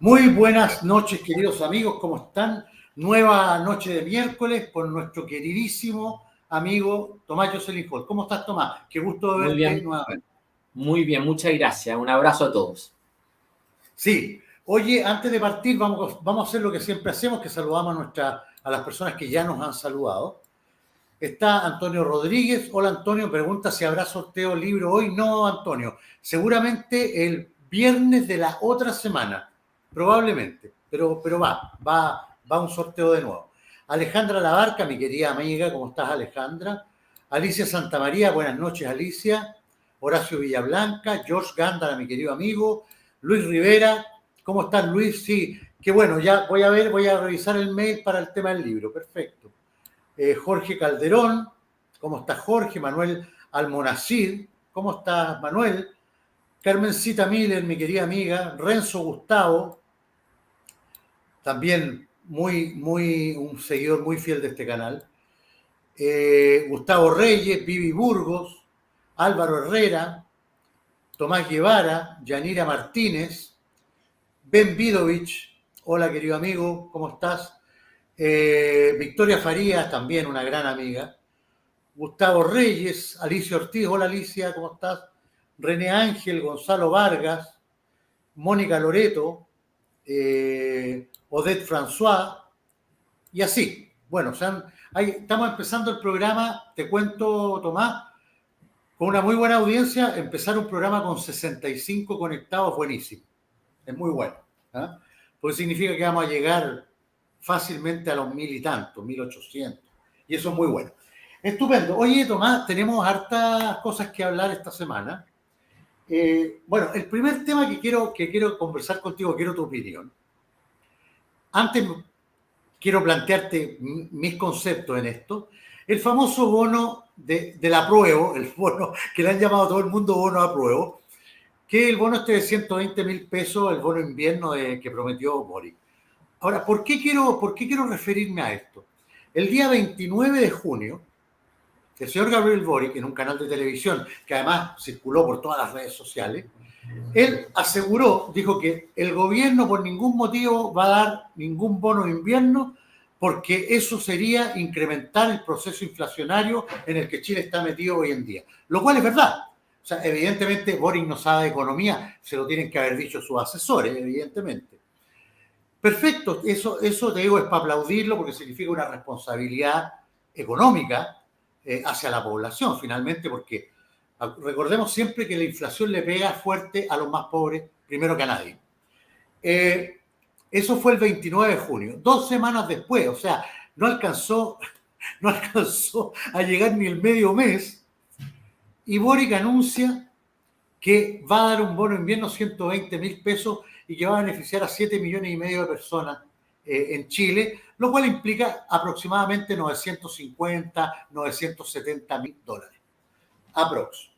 Muy buenas noches, queridos amigos, ¿cómo están? Nueva noche de miércoles con nuestro queridísimo amigo Tomás Jocelyn Hall. ¿Cómo estás, Tomás? Qué gusto verte nuevamente. Muy bien, muchas gracias. Un abrazo a todos. Sí, oye, antes de partir vamos a hacer lo que siempre hacemos, que saludamos a las personas que ya nos han saludado. Está Antonio Rodríguez. Hola, Antonio, pregunta si habrá sorteo libro hoy. No, Antonio, seguramente el viernes de la otra semana, probablemente, pero va un sorteo de nuevo. Alejandra Labarca, mi querida amiga, ¿cómo estás, Alejandra? Alicia Santamaría, buenas noches, Alicia. Horacio Villablanca, George Gándara, mi querido amigo. Luis Rivera, ¿cómo estás, Luis? Sí, qué bueno, ya voy a revisar el mail para el tema del libro, perfecto. Jorge Calderón, ¿cómo está Jorge? Manuel Almonacid, ¿cómo está Manuel? Carmencita Miller, mi querida amiga. Renzo Gustavo, también un seguidor muy fiel de este canal. Gustavo Reyes, Vivi Burgos, Álvaro Herrera, Tomás Guevara, Yanira Martínez, Ben Vidovich, hola querido amigo, ¿cómo estás? Victoria Farías, también una gran amiga. Gustavo Reyes, Alicia Ortiz, hola Alicia, ¿cómo estás? René Ángel, Gonzalo Vargas, Mónica Loreto, Odette François, y así. Bueno, estamos empezando el programa, te cuento, Tomás, con una muy buena audiencia. Empezar un programa con 65 conectados, buenísimo. Es muy bueno. ¿Eh? Porque significa que vamos a llegar fácilmente a los 1000 y tantos, 1800. Y eso es muy bueno. Estupendo. Oye, Tomás, tenemos hartas cosas que hablar esta semana. Bueno, el primer tema que quiero conversar contigo, quiero tu opinión. Antes quiero plantearte mis conceptos en esto. El famoso bono del apruebo, el bono que le han llamado a todo el mundo bono apruebo, que el bono de 120.000 pesos, el bono invierno que prometió Boric. Ahora, ¿por qué quiero referirme a esto? El día 29 de junio, el señor Gabriel Boric, en un canal de televisión que además circuló por todas las redes sociales, él dijo que el gobierno por ningún motivo va a dar ningún bono de invierno porque eso sería incrementar el proceso inflacionario en el que Chile está metido hoy en día. Lo cual es verdad. O sea, evidentemente Boric no sabe de economía, se lo tienen que haber dicho sus asesores, evidentemente. Perfecto, eso te digo es para aplaudirlo porque significa una responsabilidad económica hacia la población, finalmente, porque recordemos siempre que la inflación le pega fuerte a los más pobres, primero que a nadie. Eso fue el 29 de junio. 2 semanas después, o sea, no alcanzó a llegar ni el medio mes, y Boric anuncia que va a dar un bono invierno 120.000 pesos y que va a beneficiar a 7,5 millones de personas en Chile, lo cual implica aproximadamente 950, 970 mil dólares. Aprox.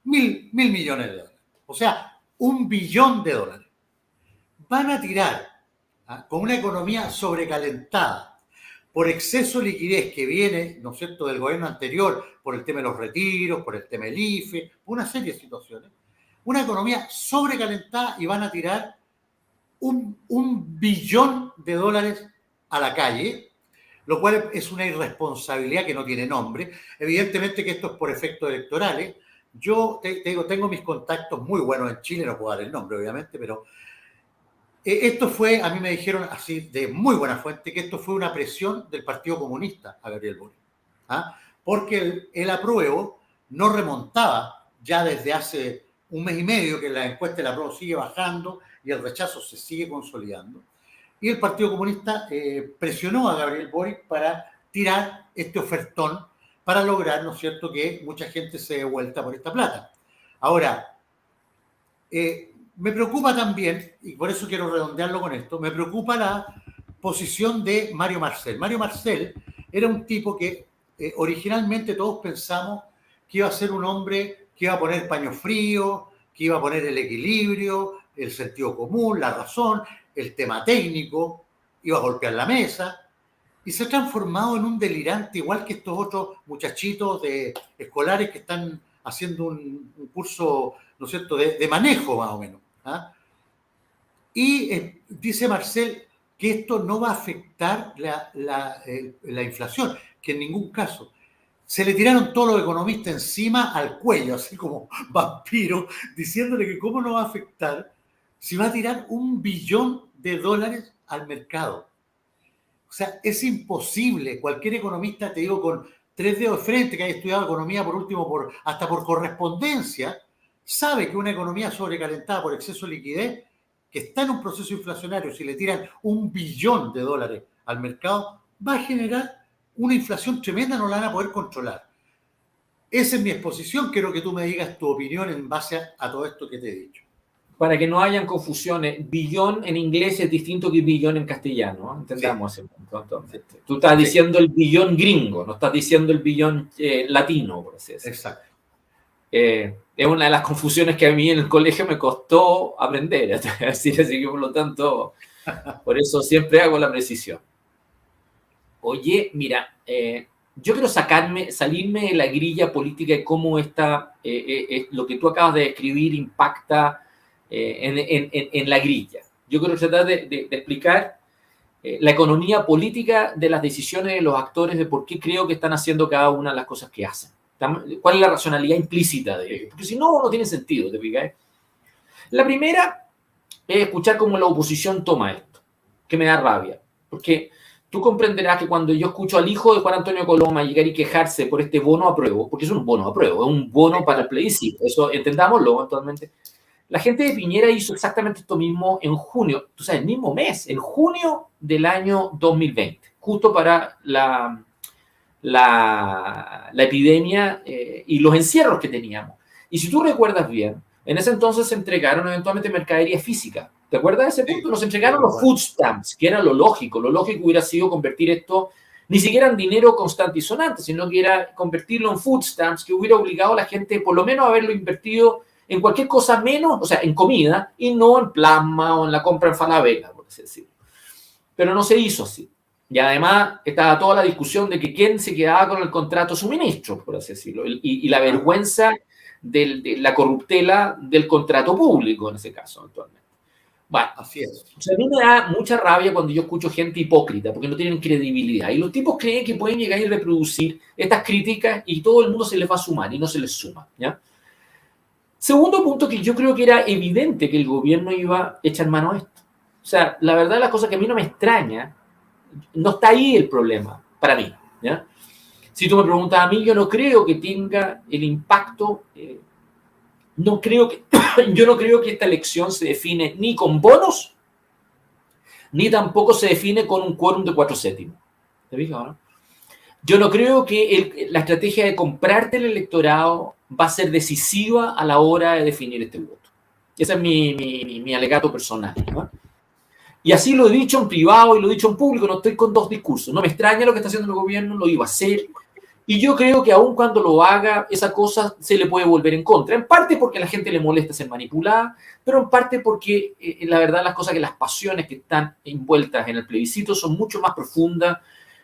mil millones de dólares. O sea, $1 billón. Van a tirar con una economía sobrecalentada por exceso de liquidez que viene, ¿no es cierto?, del gobierno anterior, por el tema de los retiros, por el tema del IFE, una serie de situaciones, una economía sobrecalentada y van a tirar un billón de dólares a la calle, lo cual es una irresponsabilidad que no tiene nombre. Evidentemente que esto es por efectos electorales. Yo te digo, tengo mis contactos muy buenos en Chile, no puedo dar el nombre, obviamente, pero esto fue, a mí me dijeron así de muy buena fuente, que esto fue una presión del Partido Comunista a Gabriel Boric. ¿Ah? Porque el apruebo no remontaba ya desde hace un mes y medio que la encuesta del apruebo sigue bajando y el rechazo se sigue consolidando. Y el Partido Comunista presionó a Gabriel Boric para tirar este ofertón para lograr, ¿no es cierto?, que mucha gente se dé vuelta por esta plata. Ahora, me preocupa también, y por eso quiero redondearlo con esto, me preocupa la posición de Mario Marcel. Mario Marcel era un tipo que originalmente todos pensamos que iba a ser un hombre que iba a poner paño frío, que iba a poner el equilibrio, el sentido común, la razón, el tema técnico, iba a golpear la mesa, y se ha transformado en un delirante, igual que estos otros muchachitos escolares que están haciendo un curso, ¿no es cierto?, de manejo más o menos. ¿Ah? Y dice Marcel que esto no va a afectar la inflación, que en ningún caso. Se le tiraron todos los economistas encima al cuello, así como vampiro, diciéndole que cómo no va a afectar si va a tirar $1 billón al mercado. O sea, es imposible. Cualquier economista, te digo, con 3 dedos de frente, que haya estudiado economía por último, hasta por correspondencia, sabe que una economía sobrecalentada por exceso de liquidez, que está en un proceso inflacionario, si le tiran $1 billón al mercado, va a generar una inflación tremenda, no la van a poder controlar. Esa es mi exposición, quiero que tú me digas tu opinión en base a todo esto que te he dicho. Para que no hayan confusiones, billón en inglés es distinto que billón en castellano, ¿no? Entendamos ese punto. Entonces, tú estás diciendo el billón gringo, no estás diciendo el billón latino, por así decirlo. Exacto. Es una de las confusiones que a mí en el colegio me costó aprender, así que por lo tanto, por eso siempre hago la precisión. Oye, mira, yo quiero salirme de la grilla política y cómo lo que tú acabas de describir impacta en la grilla. Yo quiero tratar de explicar la economía política de las decisiones de los actores, de por qué creo que están haciendo cada una de las cosas que hacen. ¿Cuál es la racionalidad implícita de ello? Porque si no, no tiene sentido, ¿te fijas? La primera es escuchar cómo la oposición toma esto, que me da rabia. Porque tú comprenderás que cuando yo escucho al hijo de Juan Antonio Coloma llegar y quejarse por este bono a prueba, porque es un bono a prueba, es un bono para el plebiscito, eso entendámoslo actualmente. La gente de Piñera hizo exactamente esto mismo en junio, tú sabes, el mismo mes, en junio del año 2020, justo para la epidemia y los encierros que teníamos. Y si tú recuerdas bien, en ese entonces se entregaron eventualmente mercadería física. ¿Te acuerdas de ese punto? Nos entregaron los food stamps, que era lo lógico. Lo lógico hubiera sido convertir esto ni siquiera en dinero constante y sonante, sino que era convertirlo en food stamps, que hubiera obligado a la gente por lo menos a haberlo invertido en cualquier cosa menos, o sea, en comida, y no en plasma o en la compra en Falabella, por así decirlo. Pero no se hizo así. Y además estaba toda la discusión de que quién se quedaba con el contrato suministro, por así decirlo, y la vergüenza de la corruptela del contrato público en ese caso, actualmente. Bueno, así es. O sea, a mí me da mucha rabia cuando yo escucho gente hipócrita, porque no tienen credibilidad. Y los tipos creen que pueden llegar y reproducir estas críticas y todo el mundo se les va a sumar y no se les suma, ¿ya? Segundo punto, que yo creo que era evidente que el gobierno iba a echar mano a esto. O sea, la verdad, la cosa que a mí no me extraña, no está ahí el problema, para mí, ¿ya? Si tú me preguntas a mí, yo no creo que tenga el impacto, yo no creo que esta elección se define ni con bonos, ni tampoco se define con un quórum de 4/7. ¿Te fijas, no? Yo no creo que la estrategia de comprarte el electorado va a ser decisiva a la hora de definir este voto. Ese es mi alegato personal, ¿no? Y así lo he dicho en privado y lo he dicho en público, no estoy con dos discursos. No me extraña lo que está haciendo el gobierno, lo iba a hacer. Y yo creo que aun cuando lo haga, esa cosa se le puede volver en contra. En parte porque a la gente le molesta ser manipulada, pero en parte porque la verdad las cosas, que las pasiones que están envueltas en el plebiscito son mucho más profundas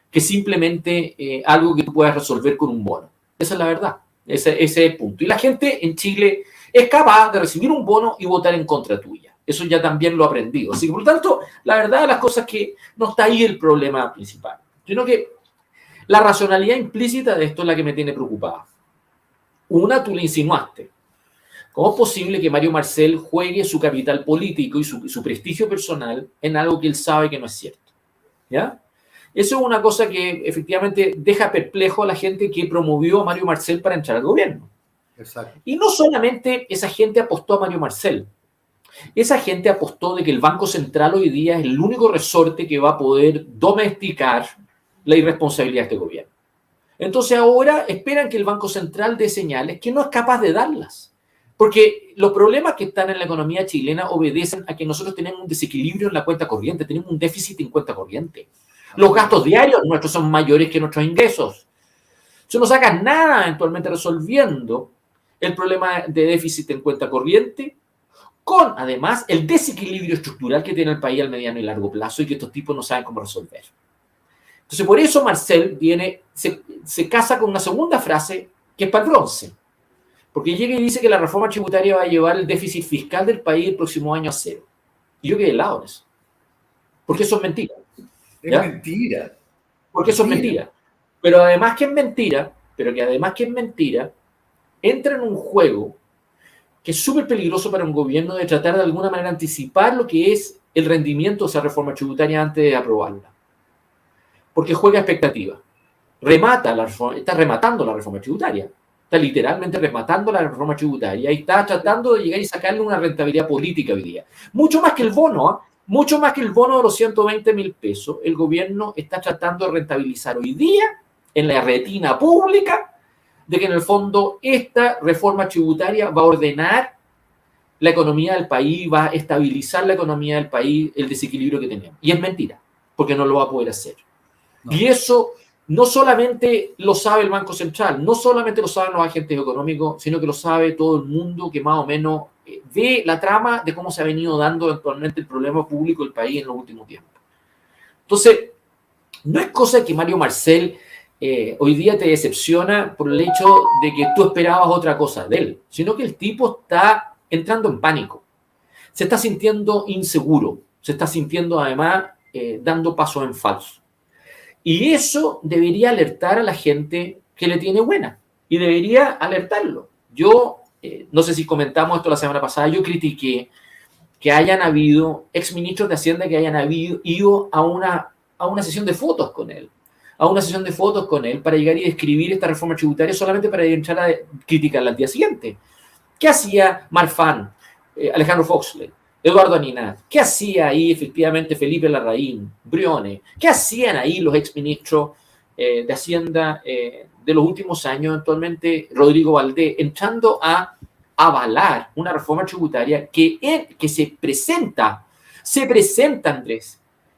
que simplemente algo que tú puedas resolver con un bono. Esa es la verdad, ese es el punto. Y la gente en Chile es capaz de recibir un bono y votar en contra tuya. Eso ya también lo he aprendido. Así que, por lo tanto, la verdad las cosas que no está ahí el problema principal, sino que la racionalidad implícita de esto es la que me tiene preocupada. Una, tú le insinuaste. ¿Cómo es posible que Mario Marcel juegue su capital político y su prestigio personal en algo que él sabe que no es cierto? ¿Ya? Eso es una cosa que efectivamente deja perplejo a la gente que promovió a Mario Marcel para entrar al gobierno. Exacto. Y no solamente esa gente apostó a Mario Marcel. Esa gente apostó de que el Banco Central hoy día es el único resorte que va a poder domesticar la irresponsabilidad de este gobierno. Entonces ahora esperan que el Banco Central dé señales que no es capaz de darlas. Porque los problemas que están en la economía chilena obedecen a que nosotros tenemos un desequilibrio en la cuenta corriente, tenemos un déficit en cuenta corriente. Los gastos diarios nuestros son mayores que nuestros ingresos. Eso no saca nada eventualmente resolviendo el problema de déficit en cuenta corriente, con además el desequilibrio estructural que tiene el país al mediano y largo plazo y que estos tipos no saben cómo resolver. Entonces, por eso Marcel se casa con una segunda frase que es para el bronce. Porque llega y dice que la reforma tributaria va a llevar el déficit fiscal del país el próximo año a cero. Y yo quedé helado en eso. Porque eso es mentira. Es ¿Ya? mentira. Porque eso es mentira. Pero además que es mentira, entra en un juego que es súper peligroso para un gobierno de tratar de alguna manera anticipar lo que es el rendimiento de esa reforma tributaria antes de aprobarla. Porque juega expectativa. Está rematando la reforma tributaria. Está literalmente rematando la reforma tributaria y está tratando de llegar y sacarle una rentabilidad política hoy día. Mucho más que el bono, ¿eh? Mucho más que el bono de los 120.000 pesos, el gobierno está tratando de rentabilizar hoy día en la retina pública de que en el fondo esta reforma tributaria va a ordenar la economía del país, va a estabilizar la economía del país, el desequilibrio que tenemos. Y es mentira, porque no lo va a poder hacer. No. Y eso no solamente lo sabe el Banco Central, no solamente lo saben los agentes económicos, sino que lo sabe todo el mundo que más o menos ve la trama de cómo se ha venido dando actualmente el problema público del país en los últimos tiempos. Entonces, no es cosa que Mario Marcel hoy día te decepciona por el hecho de que tú esperabas otra cosa de él, sino que el tipo está entrando en pánico, se está sintiendo inseguro, se está sintiendo además dando pasos en falso. Y eso debería alertar a la gente que le tiene buena y debería alertarlo. Yo, no sé si comentamos esto la semana pasada, yo critiqué que hayan habido exministros de Hacienda que hayan ido a una sesión de fotos con él, para llegar y describir esta reforma tributaria solamente para entrar a criticarla al día siguiente. ¿Qué hacía Marfan, Alejandro Foxley, Eduardo Aninat? ¿Qué hacía ahí efectivamente Felipe Larraín, Briones? ¿Qué hacían ahí los exministros de Hacienda de los últimos años, actualmente Rodrigo Valdés, entrando a avalar una reforma tributaria que se presenta, Andrés,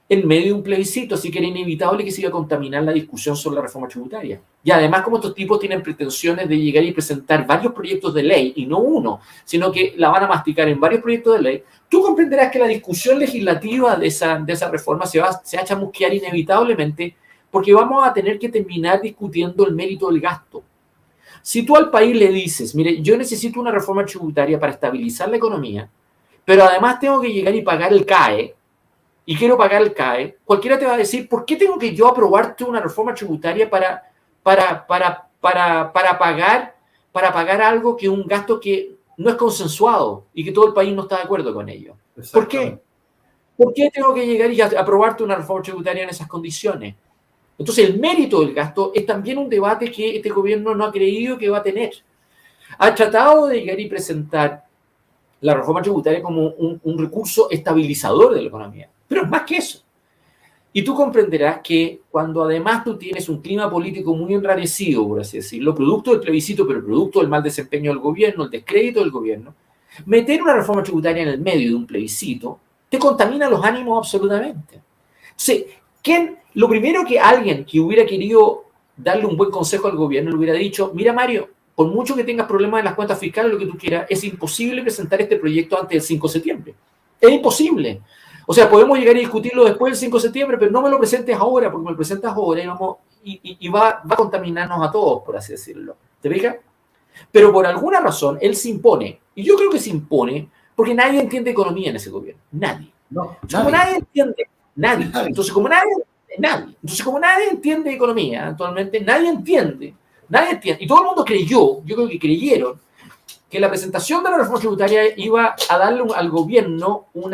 en medio de un plebiscito, así que era inevitable que se iba a contaminar la discusión sobre la reforma tributaria. Y además, como estos tipos tienen pretensiones de llegar y presentar varios proyectos de ley, y no uno, sino que la van a masticar en varios proyectos de ley, tú comprenderás que la discusión legislativa de esa reforma se va a chamusquear inevitablemente, porque vamos a tener que terminar discutiendo el mérito del gasto. Si tú al país le dices, mire, yo necesito una reforma tributaria para estabilizar la economía, pero además tengo que llegar y pagar el CAE, y quiero pagar el CAE, cualquiera te va a decir, ¿por qué tengo que yo aprobarte una reforma tributaria para pagar algo que es un gasto que no es consensuado y que todo el país no está de acuerdo con ello? ¿Por qué? ¿Por qué tengo que llegar y aprobarte una reforma tributaria en esas condiciones? Entonces, el mérito del gasto es también un debate que este gobierno no ha creído que va a tener. Ha tratado de llegar y presentar la reforma tributaria como un recurso estabilizador de la economía. Pero es más que eso. Y tú comprenderás que cuando además tú tienes un clima político muy enrarecido, por así decirlo, producto del plebiscito, pero producto del mal desempeño del gobierno, el descrédito del gobierno, meter una reforma tributaria en el medio de un plebiscito te contamina los ánimos absolutamente. Entonces, lo primero que alguien que hubiera querido darle un buen consejo al gobierno le hubiera dicho, mira Mario, por mucho que tengas problemas en las cuentas fiscales, lo que tú quieras, es imposible presentar este proyecto antes del 5 de septiembre. Es imposible. O sea, podemos llegar a discutirlo después del 5 de septiembre, pero no me lo presentes ahora, porque me lo presentas ahora y va a contaminarnos a todos, por así decirlo. ¿Te fijas? Pero por alguna razón, él se impone. Y yo creo que se impone porque nadie entiende economía en ese gobierno. Nadie. No, como nadie entiende, nadie. Entonces, como nadie entiende economía actualmente, nadie entiende. Y todo el mundo creyó, yo creo que creyeron, que la presentación de la reforma tributaria iba a darle al gobierno un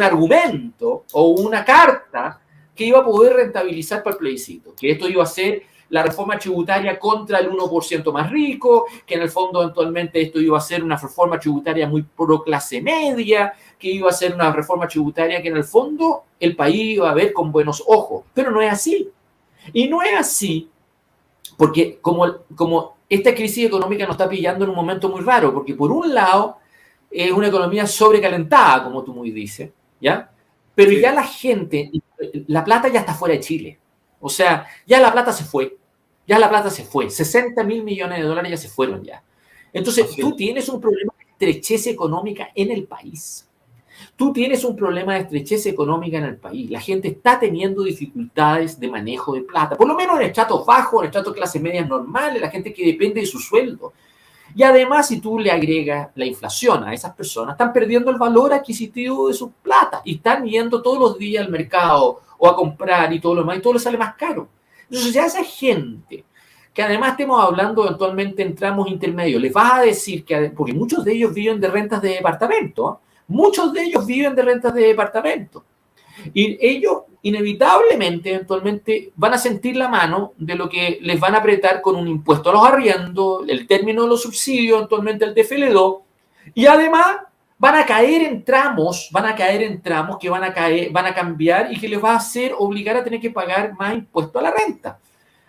argumento o una carta que iba a poder rentabilizar para el plebiscito, que esto iba a ser la reforma tributaria contra el 1% más rico, que en el fondo eventualmente esto iba a ser una reforma tributaria muy pro clase media, que iba a ser una reforma tributaria que en el fondo el país iba a ver con buenos ojos, pero no es así. Y no es así porque como esta crisis económica nos está pillando en un momento muy raro, porque por un lado es una economía sobrecalentada, como tú muy dices, ¿ya? Pero sí, ya la gente, la plata ya está fuera de Chile. O sea, ya la plata se fue. 60.000 millones de dólares ya se fueron ya. Entonces, tú tienes un problema de estrechez económica en el país. La gente está teniendo dificultades de manejo de plata, por lo menos en estratos bajos, en estratos de clase media normales, la gente que depende de su sueldo. Y además, si tú le agregas la inflación a esas personas, están perdiendo el valor adquisitivo de su plata y están yendo todos los días al mercado o a comprar y todo lo demás, y todo les sale más caro. Entonces, ya esa gente, que además estemos hablando eventualmente en tramos intermedios, les vas a decir que, porque muchos de ellos viven de rentas de departamento, ¿eh? Muchos de ellos viven de rentas de departamento. Y ellos inevitablemente, eventualmente, van a sentir la mano de lo que les van a apretar con un impuesto a los arriendos, el término de los subsidios, eventualmente el TFL2, y además van a caer en tramos que van a cambiar y que les va a hacer obligar a tener que pagar más impuesto a la renta.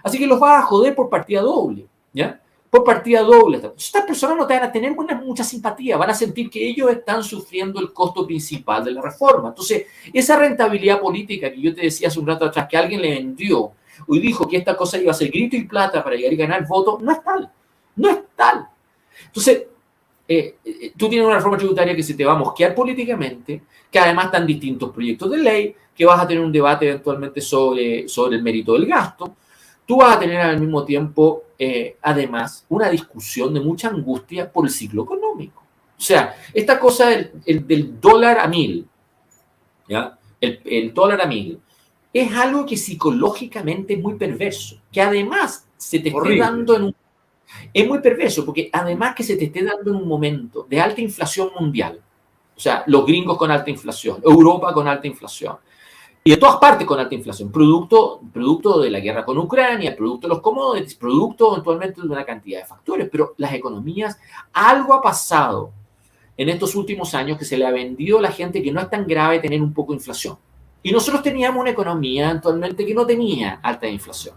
Así que los va a joder por partida doble, ¿ya? Por partida doble. Estas personas no te van a tener mucha simpatía, van a sentir que ellos están sufriendo el costo principal de la reforma. Entonces, esa rentabilidad política que yo te decía hace un rato atrás, que alguien le vendió y dijo que esta cosa iba a ser grito y plata para llegar y ganar votos, no es tal. No es tal. Entonces, tú tienes una reforma tributaria que se te va a mosquear políticamente, que además están distintos proyectos de ley, que vas a tener un debate eventualmente sobre el mérito del gasto. Tú vas a tener al mismo tiempo, además, una discusión de mucha angustia por el ciclo económico. O sea, esta cosa del dólar a 1000, ¿ya? El dólar a 1000, es algo que psicológicamente es muy perverso, que además se te esté dando en un... Es muy perverso, porque además que se te esté dando en un momento de alta inflación mundial, o sea, los gringos con alta inflación, Europa con alta inflación, y de todas partes con alta inflación, producto de la guerra con Ucrania, producto de los commodities, producto eventualmente de una cantidad de factores, pero las economías, algo ha pasado en estos últimos años que se le ha vendido a la gente que no es tan grave tener un poco de inflación. Y nosotros teníamos una economía actualmente que no tenía alta inflación.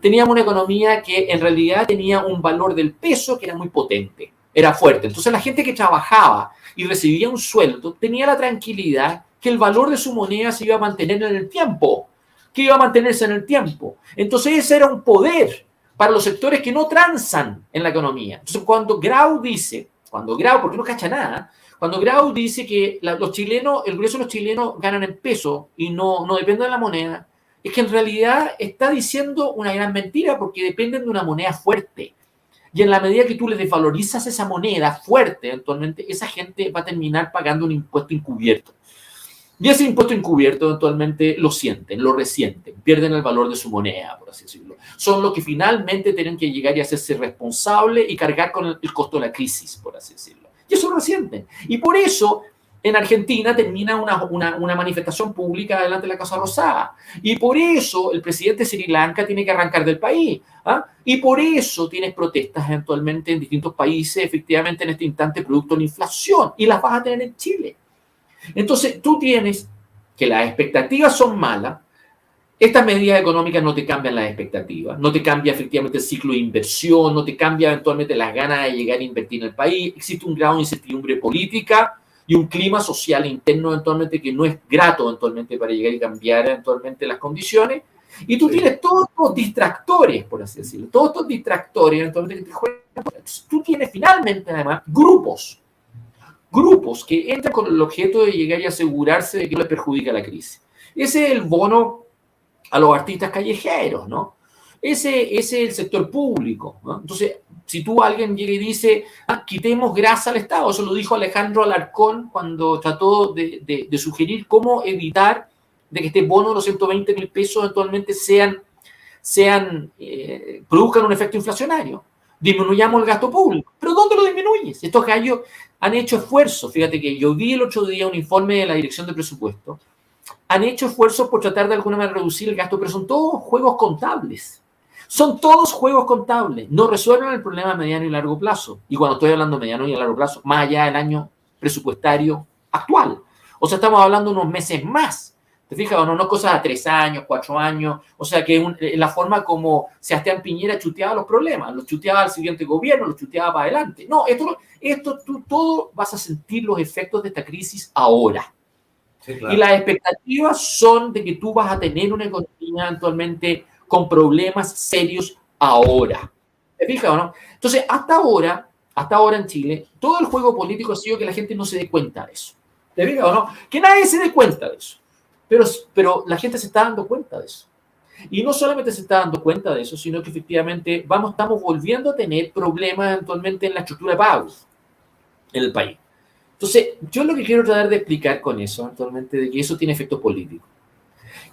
Teníamos una economía que en realidad tenía un valor del peso que era muy potente, era fuerte. Entonces la gente que trabajaba y recibía un sueldo tenía la tranquilidad que el valor de su moneda se iba a mantener en el tiempo, que iba a mantenerse en el tiempo. Entonces ese era un poder para los sectores que no transan en la economía. Entonces cuando Grau, porque no cacha nada, cuando Grau dice que los chilenos, el grueso de los chilenos ganan en peso y no dependen de la moneda, es que en realidad está diciendo una gran mentira porque dependen de una moneda fuerte. Y en la medida que tú les desvalorizas esa moneda fuerte, eventualmente esa gente va a terminar pagando un impuesto encubierto. Y ese impuesto encubierto eventualmente lo sienten, lo resienten, pierden el valor de su moneda, por así decirlo. Son los que finalmente tienen que llegar y hacerse responsable y cargar con el costo de la crisis, por así decirlo. Y eso lo resienten. Y por eso en Argentina termina una manifestación pública delante de la Casa Rosada. Y por eso el presidente de Sri Lanka tiene que arrancar del país. ¿Ah? Y por eso tienes protestas eventualmente en distintos países, efectivamente en este instante, producto de la inflación. Y las vas a tener en Chile. Entonces, tú tienes que las expectativas son malas, estas medidas económicas no te cambian las expectativas, no te cambia efectivamente el ciclo de inversión, no te cambia eventualmente las ganas de llegar a invertir en el país, existe un grado de incertidumbre política y un clima social interno eventualmente que no es grato eventualmente para llegar y cambiar eventualmente las condiciones, y tú tienes todos estos distractores, por así decirlo, todos estos distractores eventualmente que te juegan. Entonces, tú tienes finalmente además grupos que entran con el objeto de llegar y asegurarse de que no les perjudica la crisis. Ese es el bono a los artistas callejeros, ¿no? Ese es el sector público, ¿no? Entonces, si alguien llega y dice, quitemos grasa al Estado, eso lo dijo Alejandro Alarcón cuando trató de sugerir cómo evitar de que este bono de los 120.000 pesos actualmente produzcan un efecto inflacionario. Disminuyamos el gasto público. ¿Pero dónde lo disminuyes? Estos gallos han hecho esfuerzos. Fíjate que yo vi el otro día un informe de la Dirección de Presupuesto. Han hecho esfuerzos por tratar de alguna manera reducir el gasto, pero son todos juegos contables. Son todos juegos contables. No resuelven el problema a mediano y largo plazo. Y cuando estoy hablando de mediano y largo plazo, más allá del año presupuestario actual. O sea, estamos hablando de unos meses más. ¿Te fijas? No cosas a 3 años, 4 años. O sea, que la forma como Sebastián Piñera chuteaba los problemas. Los chuteaba al siguiente gobierno, los chuteaba para adelante. No, esto tú todo vas a sentir los efectos de esta crisis ahora. Sí, claro. Y las expectativas son de que tú vas a tener una economía actualmente con problemas serios ahora. ¿Te fijas o no? Entonces, hasta ahora en Chile, todo el juego político ha sido que la gente no se dé cuenta de eso. ¿Te fijas o no? Que nadie se dé cuenta de eso. Pero la gente se está dando cuenta de eso. Y no solamente se está dando cuenta de eso, sino que efectivamente estamos volviendo a tener problemas actualmente en la estructura de pagos en el país. Entonces, yo lo que quiero tratar de explicar con eso actualmente, de que eso tiene efectos políticos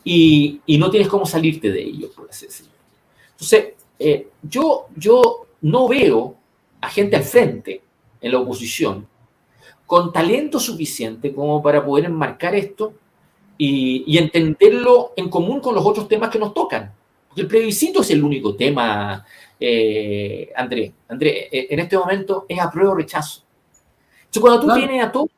y no tienes cómo salirte de ello, por así decirlo. Entonces, yo no veo a gente al frente en la oposición con talento suficiente como para poder enmarcar esto y entenderlo en común con los otros temas que nos tocan. Porque el plebiscito es el único tema, Andrés. Andrés, en este momento es apruebo o rechazo. Entonces,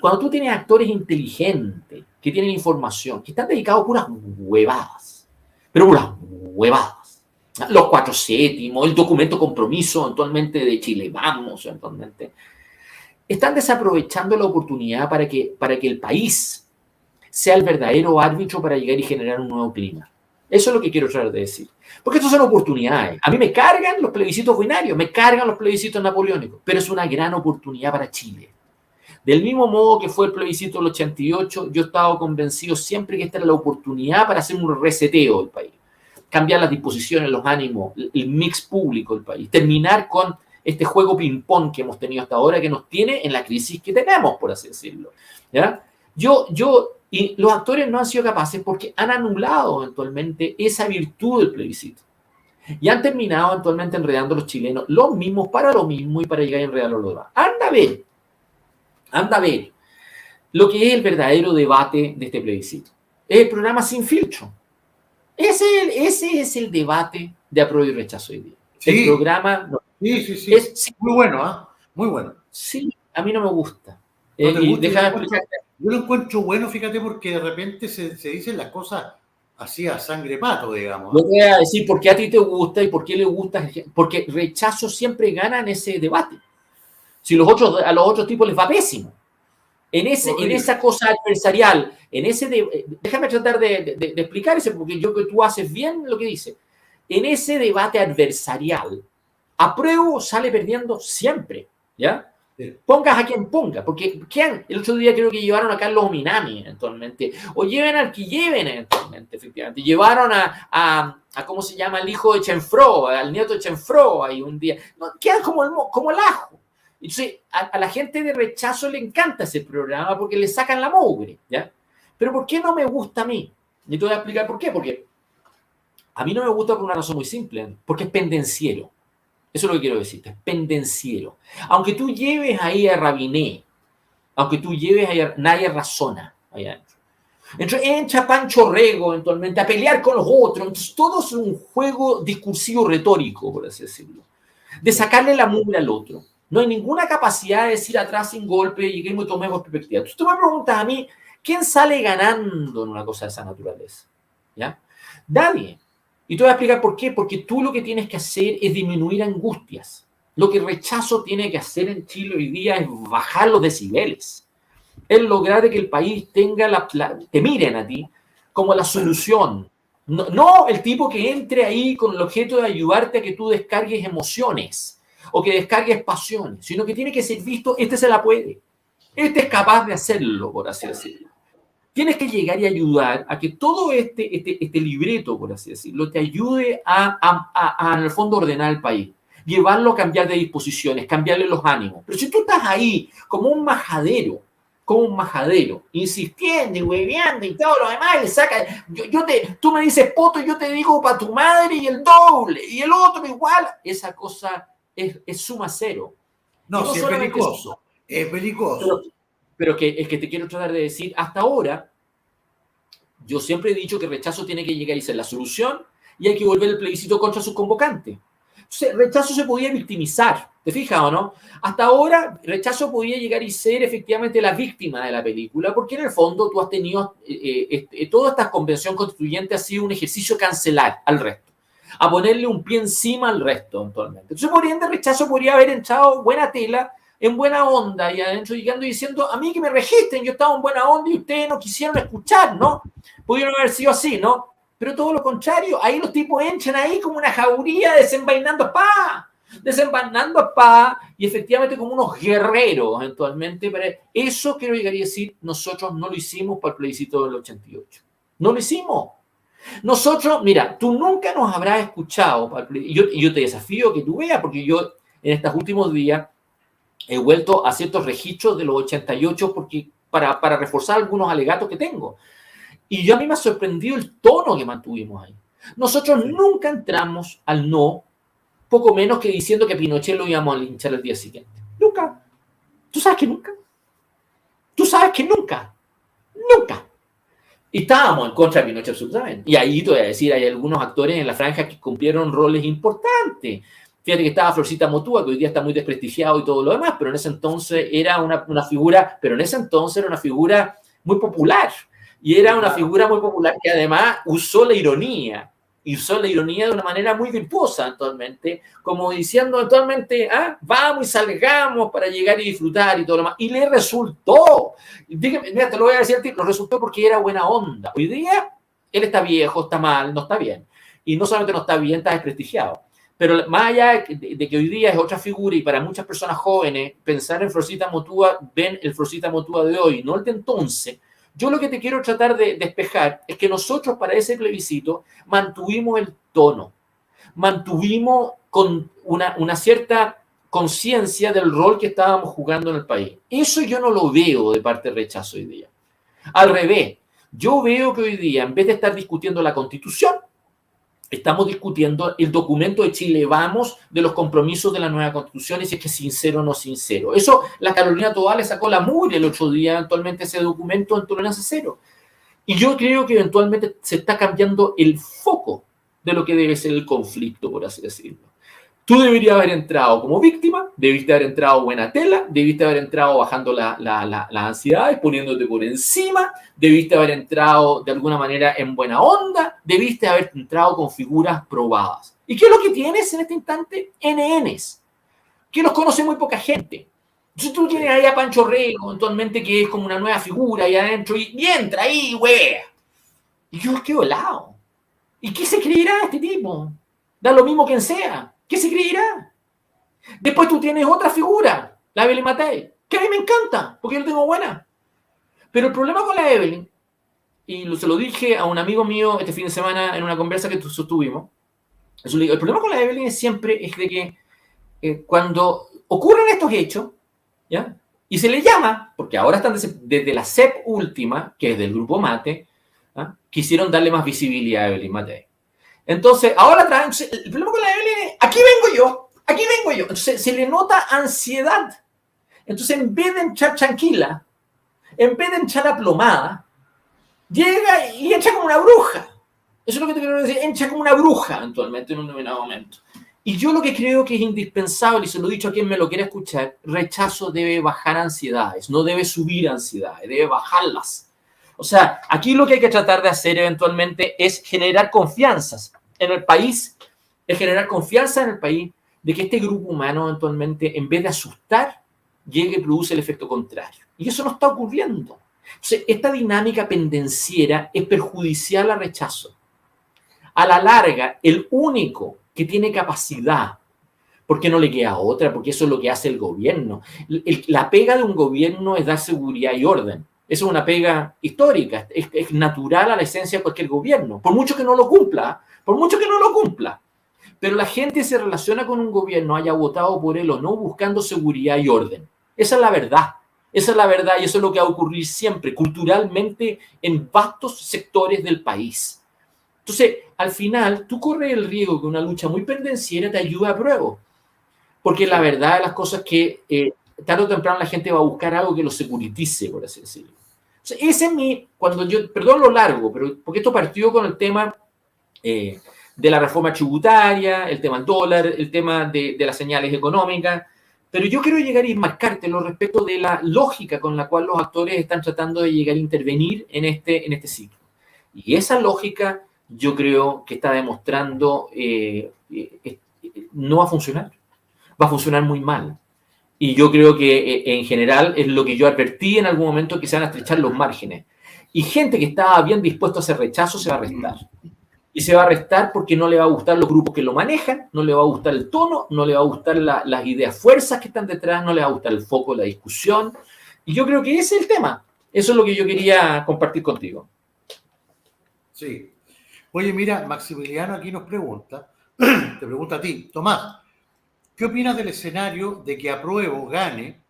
cuando tú tienes actores inteligentes, que tienen información, que están dedicados a puras huevadas, pero puras huevadas. Los 4/7, el documento compromiso actualmente de Chile, vamos, actualmente. Están desaprovechando la oportunidad para que el país sea el verdadero árbitro para llegar y generar un nuevo clima. Eso es lo que quiero tratar de decir. Porque estas son oportunidades. A mí me cargan los plebiscitos binarios, me cargan los plebiscitos napoleónicos, pero es una gran oportunidad para Chile. Del mismo modo que fue el plebiscito del 88, yo he estado convencido siempre que esta era la oportunidad para hacer un reseteo del país. Cambiar las disposiciones, los ánimos, el mix público del país. Terminar con este juego ping-pong que hemos tenido hasta ahora, que nos tiene en la crisis que tenemos, por así decirlo. ¿Ya? Y los actores no han sido capaces porque han anulado eventualmente esa virtud del plebiscito. Y han terminado eventualmente enredando a los chilenos los mismos para lo mismo y para llegar a enredar a los demás. Anda a ver lo que es el verdadero debate de este plebiscito. Es el programa Sin Filtro. Ese es el debate de apruebo y rechazo hoy día. Sí. El programa... Sí. Es muy bueno, ¿eh? Muy bueno. Sí, a mí no me gusta. ¿No te gusta? Déjame explicar. Yo lo encuentro bueno, fíjate, porque de repente se dicen las cosas así a sangre pato, digamos. No te voy a decir por qué a ti te gusta y por qué le gusta, porque rechazo siempre gana en ese debate. Si a los otros tipos les va pésimo. En esa cosa adversarial, déjame tratar de explicar eso, porque yo que tú haces bien lo que dice. En ese debate adversarial, apruebo sale perdiendo siempre, ¿ya? Sí. Pongas a quien ponga, porque el otro día creo que llevaron a Carlos Minami eventualmente, o lleven al que lleven eventualmente, efectivamente. Llevaron a ¿cómo se llama? El hijo de Chenfro, al nieto de Chenfro ahí un día. No, quedan como el ajo. Entonces, a la gente de rechazo le encanta ese programa porque le sacan la mugre, ¿ya? Pero ¿por qué no me gusta a mí? Y te voy a explicar por qué. Porque a mí no me gusta por una razón muy simple, porque es pendenciero. Eso es lo que quiero decirte, es pendenciero. Aunque tú lleves ahí a Rabiné, aunque tú lleves ahí nadie razona allá adentro. Entonces entra Pancho Rego eventualmente a pelear con los otros. Entonces todo es un juego discursivo retórico, por así decirlo. De sacarle la mugre al otro. No hay ninguna capacidad de decir atrás sin golpe y que tomemos perspectiva. Entonces tú me preguntas a mí, ¿quién sale ganando en una cosa de esa naturaleza? ¿Ya? Nadie. Y te voy a explicar por qué. Porque tú lo que tienes que hacer es disminuir angustias. Lo que rechazo tiene que hacer en Chile hoy día es bajar los decibeles. Es lograr que el país tenga te miren a ti como la solución. No el tipo que entre ahí con el objeto de ayudarte a que tú descargues emociones o que descargues pasiones, sino que tiene que ser visto, este se la puede. Este es capaz de hacerlo, por así decirlo. Tienes que llegar y ayudar a que todo este libreto, por así decirlo, te ayude en el fondo, ordenar el país. Llevarlo a cambiar de disposiciones, cambiarle los ánimos. Pero si tú estás ahí como un majadero, insistiendo y hueveando y todo lo demás, le saca, tú me dices poto, yo te digo para tu madre y el doble, y el otro igual, esa cosa es suma cero. No, sí, es belicoso. Es belicoso. Pero es que te quiero tratar de decir, hasta ahora, yo siempre he dicho que rechazo tiene que llegar y ser la solución y hay que volver el plebiscito contra sus convocantes. Entonces, rechazo se podía victimizar, ¿te fijas o no? Hasta ahora, rechazo podía llegar y ser efectivamente la víctima de la película, porque en el fondo tú has tenido, toda esta convención constituyente ha sido un ejercicio cancelar al resto, a ponerle un pie encima al resto, eventualmente. Entonces, por ende, rechazo podría haber echado buena tela, en buena onda, y adentro llegando y diciendo, a mí que me registren, yo estaba en buena onda y ustedes no quisieron escuchar, ¿no? Pudieron haber sido así, ¿no? Pero todo lo contrario, ahí los tipos entran ahí como una jauría desenvainando espada, y efectivamente como unos guerreros eventualmente. Pero eso quiero llegar y decir, nosotros no lo hicimos para el plebiscito del 88. No lo hicimos. Nosotros, mira, tú nunca nos habrás escuchado, yo te desafío que tú veas, porque yo en estos últimos días he vuelto a ciertos registros de los 88 porque, para reforzar algunos alegatos que tengo. Y yo a mí me ha sorprendido el tono que mantuvimos ahí. Nosotros nunca entramos al no, poco menos que diciendo que Pinochet lo íbamos a linchar el día siguiente. Nunca. ¿Tú sabes que nunca? ¿Tú sabes que nunca? Nunca. Y estábamos en contra de Pinochet absolutamente. Y ahí te voy a decir, hay algunos actores en la franja que cumplieron roles importantes. Fíjate que estaba Florcita Motúa, que hoy día está muy desprestigiado y todo lo demás, pero en ese entonces era una figura, muy popular. Y era una figura muy popular que además usó la ironía de una manera muy virtuosa actualmente, como diciendo actualmente, vamos y salgamos para llegar y disfrutar y todo lo demás. Y le resultó. Mira, te lo voy a decir a ti, lo resultó porque era buena onda. Hoy día él está viejo, está mal, no está bien. Y no solamente no está bien, está desprestigiado. Pero más allá de que hoy día es otra figura y para muchas personas jóvenes pensar en Florcita Motúa, ven el Florcita Motúa de hoy, no el de entonces. Yo lo que te quiero tratar de despejar es que nosotros para ese plebiscito mantuvimos el tono, mantuvimos con una cierta conciencia del rol que estábamos jugando en el país. Eso yo no lo veo de parte del rechazo hoy día. Al revés, yo veo que hoy día, en vez de estar discutiendo la Constitución, estamos discutiendo el documento de Chile Vamos de los compromisos de la nueva Constitución y si es que es sincero o no sincero. Eso la Carolina Toá le sacó la mugre el otro día, actualmente ese documento en Tolerancia Cero. Y yo creo que eventualmente se está cambiando el foco de lo que debe ser el conflicto, por así decirlo. Tú deberías haber entrado como víctima, debiste haber entrado buena tela, debiste haber entrado bajando las ansiedades, poniéndote por encima, debiste haber entrado de alguna manera en buena onda, debiste haber entrado con figuras probadas. ¿Y qué es lo que tienes en este instante? NNs, que los conoce muy poca gente. Entonces tú tienes ahí a Pancho Rego, eventualmente, que es como una nueva figura ahí adentro, y entra ahí, güey. Y yo quedo helado. ¿Y qué se creerá este tipo? Da lo mismo quien sea. ¿Qué se creerá? Después tú tienes otra figura, la Evelyn Matei, que a mí me encanta, porque yo la tengo buena. Pero el problema con la Evelyn, y se lo dije a un amigo mío este fin de semana en una conversa que sostuvimos, el problema con la Evelyn siempre es de que cuando ocurren estos hechos, ¿ya? Y se le llama, porque ahora están desde la CEP última, que es del Grupo Mate, ¿ya? Quisieron darle más visibilidad a Evelyn Matei. Entonces, ahora traen, el problema con la Evelyn es, aquí vengo yo. Entonces, se le nota ansiedad. Entonces, en vez de entrar tranquila, en vez de entrar aplomada, llega y entra como una bruja. Eso es lo que te quiero decir, entra como una bruja eventualmente en un determinado momento. Y yo lo que creo que es indispensable, y se lo he dicho a quien me lo quiera escuchar, rechazo debe bajar ansiedades, no debe subir ansiedades, debe bajarlas. O sea, aquí lo que hay que tratar de hacer eventualmente es generar confianzas en el país, de que este grupo humano eventualmente, en vez de asustar, llegue y produce el efecto contrario. Y eso no está ocurriendo. Entonces, esta dinámica pendenciera es perjudicial al rechazo. A la larga, el único que tiene capacidad, porque no le queda otra, porque eso es lo que hace el gobierno. La pega de un gobierno es dar seguridad y orden. Eso es una pega histórica, es natural a la esencia de cualquier gobierno, por mucho que no lo cumpla. Pero la gente se relaciona con un gobierno, haya votado por él o no, buscando seguridad y orden. Esa es la verdad y eso es lo que va a ocurrir siempre, culturalmente, en vastos sectores del país. Entonces, al final, tú corres el riesgo que una lucha muy pendenciera te ayude a prueba. Porque la verdad de las cosas es que tarde o temprano la gente va a buscar algo que lo securitice, por así decirlo. O sea, ese es perdón lo largo, pero porque esto partió con el tema de la reforma tributaria, el tema del dólar, el tema de las señales económicas, pero yo quiero llegar y marcártelo respecto de la lógica con la cual los actores están tratando de llegar a intervenir en este ciclo. Y esa lógica yo creo que está demostrando no va a funcionar. Va a funcionar muy mal. Y yo creo que en general es lo que yo advertí en algún momento, que se van a estrechar los márgenes. Y gente que estaba bien dispuesto a hacer rechazo se va a restar. Y se va a restar porque no le va a gustar los grupos que lo manejan, no le va a gustar el tono, no le va a gustar las ideas fuerzas que están detrás, no le va a gustar el foco de la discusión. Y yo creo que ese es el tema. Eso es lo que yo quería compartir contigo. Sí. Oye, mira, Maximiliano aquí nos pregunta, te pregunta a ti, Tomás, ¿qué opinas del escenario de que Apruebo gane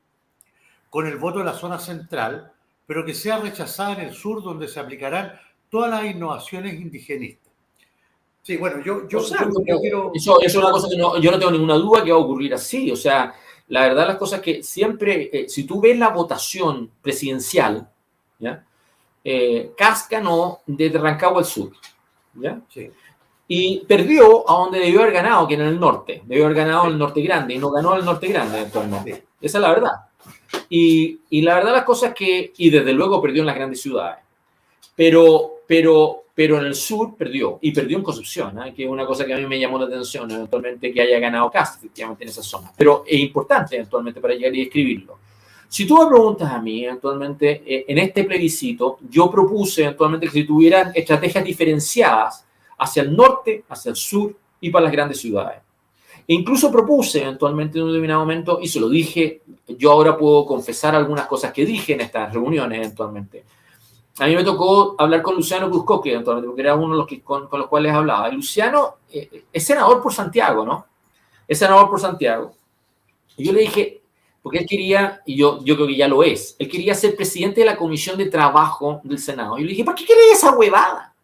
con el voto de la zona central, pero que sea rechazada en el sur, donde se aplicarán todas las innovaciones indigenistas? Sí, bueno, O sea, yo quiero... eso es una cosa que yo no tengo ninguna duda que va a ocurrir así. O sea, la verdad las cosas que siempre, si tú ves la votación presidencial, ¿ya? Kast ganó desde Rancagua al sur, ¿ya? Sí. Y perdió a donde debió haber ganado, que era en el norte. Debió haber ganado el norte grande y no ganó el norte grande actualmente. Sí. Esa es la verdad. Y la verdad las cosas que, y desde luego perdió en las grandes ciudades. Pero en el sur perdió, y perdió en Concepción, que es una cosa que a mí me llamó la atención, eventualmente que haya ganado Kast, efectivamente, en esa zona. Pero es importante, eventualmente, para llegar y escribirlo. Si tú me preguntas a mí, eventualmente, en este plebiscito, yo propuse, eventualmente, que si tuvieran estrategias diferenciadas hacia el norte, hacia el sur y para las grandes ciudades. E incluso propuse, eventualmente, en un determinado momento, y se lo dije, yo ahora puedo confesar algunas cosas que dije en estas reuniones, eventualmente. A mí me tocó hablar con Luciano Cruzcoque, eventualmente, porque era uno de los que, con los cuales hablaba. Y Luciano es senador por Santiago, ¿no? Es senador por Santiago. Y yo le dije, porque él quería, y yo creo que ya lo es, él quería ser presidente de la Comisión de Trabajo del Senado. Y yo le dije, ¿por qué crees esa huevada?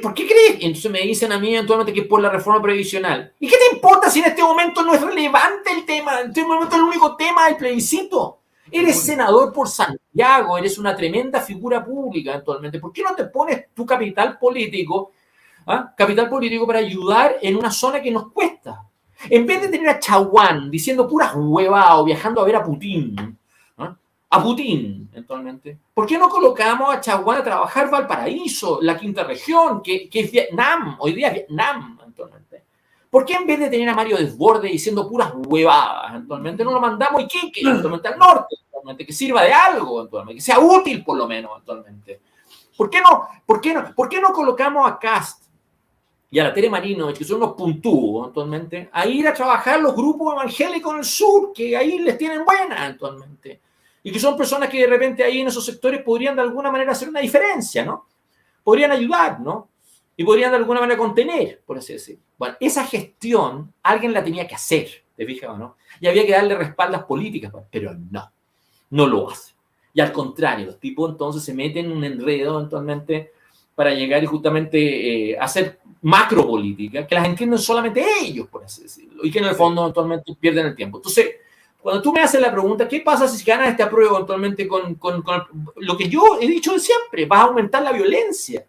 ¿Por qué crees? Y entonces me dicen a mí eventualmente que es por la reforma previsional. ¿Y qué te importa si en este momento no es relevante el tema? En este momento el único tema es el plebiscito. Eres senador por Santiago, eres una tremenda figura pública actualmente. ¿Por qué no te pones tu capital político para ayudar en una zona que nos cuesta? En vez de tener a Chaguán diciendo puras huevadas o viajando a ver a Putin, eventualmente, ¿por qué no colocamos a Chaguán a trabajar Valparaíso, la quinta región, que es Vietnam, hoy día es Vietnam, eventualmente? ¿Por qué en vez de tener a Mario Desbordes diciendo puras huevadas, eventualmente, no lo mandamos a Iquique, eventualmente, al norte, eventualmente, que sirva de algo, eventualmente, que sea útil por lo menos, eventualmente? ¿Por qué no colocamos a Kast y a la Tere Marino, que son unos puntúos, eventualmente, a ir a trabajar los grupos evangélicos en el sur, que ahí les tienen buena, eventualmente? Y que son personas que de repente ahí en esos sectores podrían de alguna manera hacer una diferencia, ¿no? Podrían ayudar, ¿no? Y podrían de alguna manera contener, por así decirlo. Bueno, esa gestión alguien la tenía que hacer, ¿te fijas o no? Y había que darle respaldas políticas, pero no lo hace. Y al contrario, los tipos entonces se meten en un enredo eventualmente para llegar y justamente hacer macropolítica, que las entienden solamente ellos, por así decirlo, y que en el fondo eventualmente pierden el tiempo. Entonces, cuando tú me haces la pregunta, ¿qué pasa si ganas este apruebo eventualmente con lo que yo he dicho de siempre? Va a aumentar la violencia.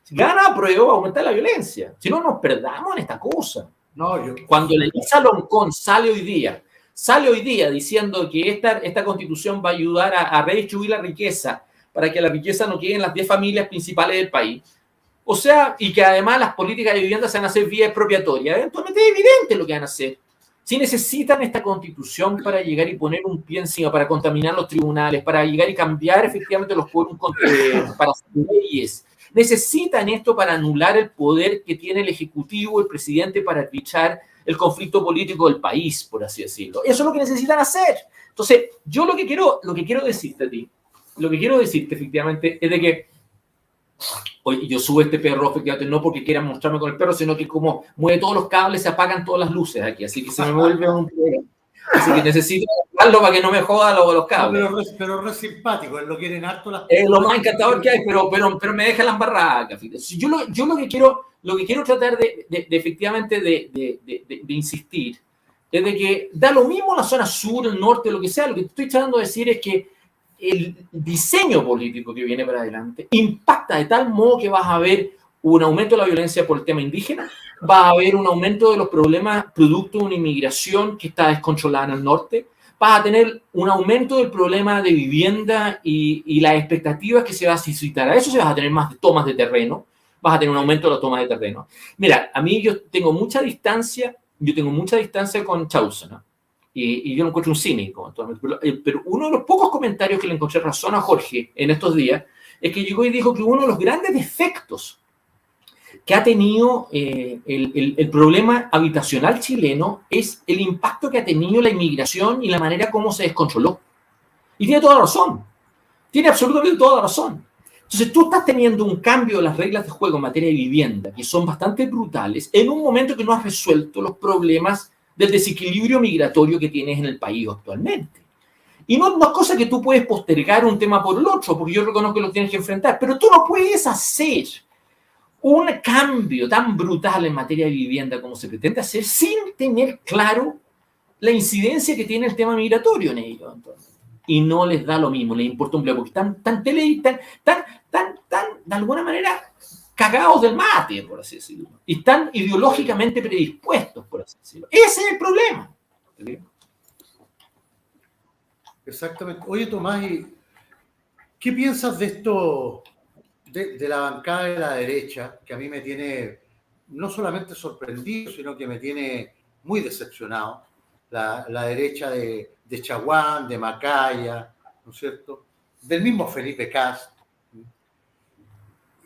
Si gana apruebo, va a aumentar la violencia. Si no, nos perdamos en esta cosa. Cuando la Elisa Loncón sale hoy día diciendo que esta constitución va a ayudar a redistribuir la riqueza para que la riqueza no quede en las 10 familias principales del país. O sea, y que además las políticas de vivienda se van a hacer vía expropiatoria. Eventualmente es evidente lo que van a hacer. Si necesitan esta constitución para llegar y poner un pie encima, para contaminar los tribunales, para llegar y cambiar efectivamente los quórums para hacer leyes, necesitan esto para anular el poder que tiene el Ejecutivo, el presidente, para arbitrar el conflicto político del país, por así decirlo. Eso es lo que necesitan hacer. Entonces, yo lo que quiero decirte a ti, lo que quiero decirte efectivamente es de que oye, yo subo este perro efectivamente no porque quieran mostrarme con el perro, sino que como mueve todos los cables, se apagan todas las luces aquí, así que se me vuelve un problema. Así que necesito apagarlo para que no me joda los cables. No, pero es simpático, él lo quieren harto las es lo más encantador que hay, pero me deja las barracas. Yo lo que quiero tratar de efectivamente de insistir es de que da lo mismo la zona sur, el norte, lo que sea. Lo que estoy tratando de decir es que el diseño político que viene para adelante impacta de tal modo que vas a ver un aumento de la violencia por el tema indígena, va a haber un aumento de los problemas producto de una inmigración que está descontrolada en el norte, vas a tener un aumento del problema de vivienda y las expectativas que se va a suscitar. A eso se vas a tener más tomas de terreno, vas a tener un aumento de las tomas de terreno. Mira, a mí yo tengo mucha distancia con Chaucer, ¿no? Y yo lo encuentro un cínico. Pero uno de los pocos comentarios que le encontré razón a Jorge en estos días es que llegó y dijo que uno de los grandes defectos que ha tenido el problema habitacional chileno es el impacto que ha tenido la inmigración y la manera como se descontroló. Y tiene toda la razón. Tiene absolutamente toda la razón. Entonces tú estás teniendo un cambio de las reglas de juego en materia de vivienda que son bastante brutales en un momento que no has resuelto los problemas del desequilibrio migratorio que tienes en el país actualmente. Y no es cosa que tú puedes postergar un tema por el otro, porque yo reconozco que lo tienes que enfrentar, pero tú no puedes hacer un cambio tan brutal en materia de vivienda como se pretende hacer sin tener claro la incidencia que tiene el tema migratorio en ello. Entonces, y no les da lo mismo, les importa un bledo, porque están de alguna manera cagados del mate, por así decirlo, y están ideológicamente predispuestos, por así decirlo. Ese es el problema. ¿Sí? Exactamente. Oye, Tomás, ¿qué piensas de esto, de la bancada de la derecha, que a mí me tiene no solamente sorprendido, sino que me tiene muy decepcionado? La derecha de Chaguán, de Macaya, ¿no es cierto? Del mismo Felipe Kast,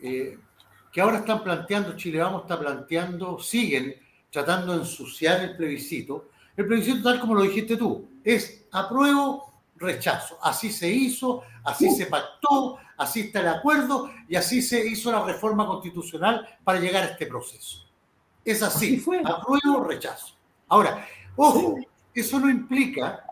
que ahora están planteando, Chile Vamos está planteando, siguen tratando de ensuciar el plebiscito. El plebiscito, tal como lo dijiste tú, es apruebo, rechazo. Así se hizo, así se pactó, así está el acuerdo y así se hizo la reforma constitucional para llegar a este proceso. Es así fue. Apruebo, rechazo. Ahora, ojo, eso no implica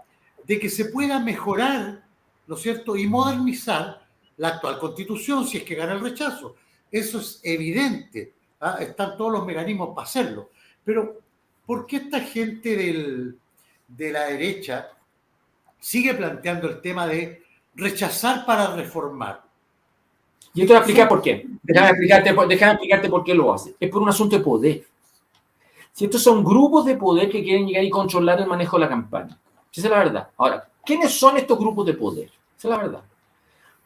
de que se pueda mejorar, ¿no es cierto?, y modernizar la actual constitución si es que gana el rechazo. Eso es evidente, ¿ah? Están todos los mecanismos para hacerlo. Pero, ¿por qué esta gente de la derecha sigue planteando el tema de rechazar para reformar? Yo te voy a explicar por qué. Déjame explicarte por qué lo hace. Es por un asunto de poder. Si estos son grupos de poder que quieren llegar y controlar el manejo de la campaña. Esa es la verdad. Ahora, ¿quiénes son estos grupos de poder? Esa es la verdad.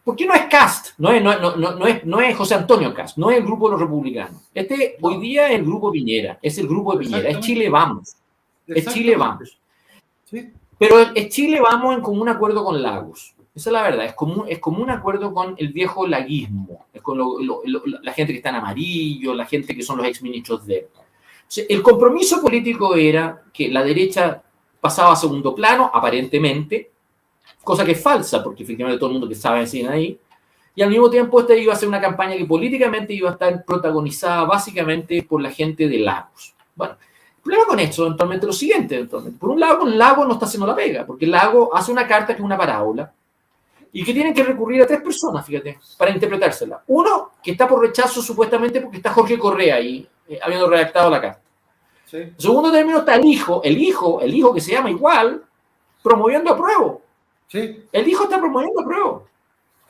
¿Por qué no es Kast? No es José Antonio Kast, no es el grupo de los republicanos. Hoy día es el grupo Piñera, es el grupo de Piñera, es Chile Vamos. Es Chile Vamos. ¿Sí? Pero es Chile Vamos en común acuerdo con Lagos. Esa es la verdad, es como un acuerdo con el viejo laguismo, es con la gente que está en amarillo, la gente que son los exministros de él. O sea, el compromiso político era que la derecha pasaba a segundo plano, aparentemente, cosa que es falsa, porque efectivamente todo el mundo que sabe decir ahí, y al mismo tiempo esta iba a ser una campaña que políticamente iba a estar protagonizada básicamente por la gente de Lagos. Bueno, el problema con esto eventualmente es lo siguiente, eventualmente. Por un lado, Lagos no está haciendo la pega, porque Lagos hace una carta que es una parábola, y que tienen que recurrir a 3 personas, fíjate, para interpretársela. Uno, que está por rechazo supuestamente porque está Jorge Correa ahí, habiendo redactado la carta. Sí. En segundo término está el hijo que se llama igual, promoviendo apruebo. Sí. El hijo está promoviendo apruebo.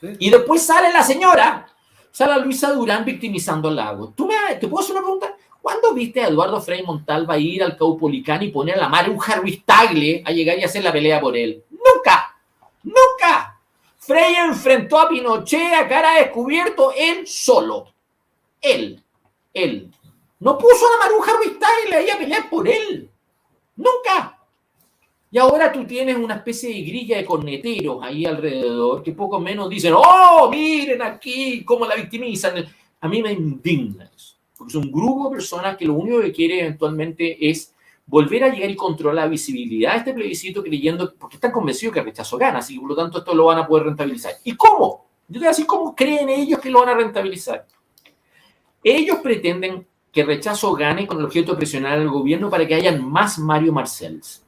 Sí. Y después sale la señora, sale Luisa Durán victimizando al Lago. ¿Te puedo hacer una pregunta? ¿Cuándo viste a Eduardo Frei Montalva ir al Caupolicán y poner a la madre un Harry Tagle a llegar y hacer la pelea por él? ¡Nunca! ¡Nunca! Frei enfrentó a Pinochet a cara descubierto él solo. Él. No puso a la Maruja Ruiz Tagle ahí a pelear por él. ¡Nunca! Y ahora tú tienes una especie de grilla de corneteros ahí alrededor que poco menos dicen, ¡oh, miren aquí cómo la victimizan! A mí me indigna eso. Porque es un grupo de personas que lo único que quiere eventualmente es volver a llegar y controlar la visibilidad de este plebiscito creyendo, porque están convencidos que el rechazo gana, así que por lo tanto esto lo van a poder rentabilizar. ¿Y cómo? Yo te voy a decir cómo creen ellos que lo van a rentabilizar. Ellos pretenden que el rechazo gane con el objeto de presionar al gobierno para que hayan más Mario Marcells.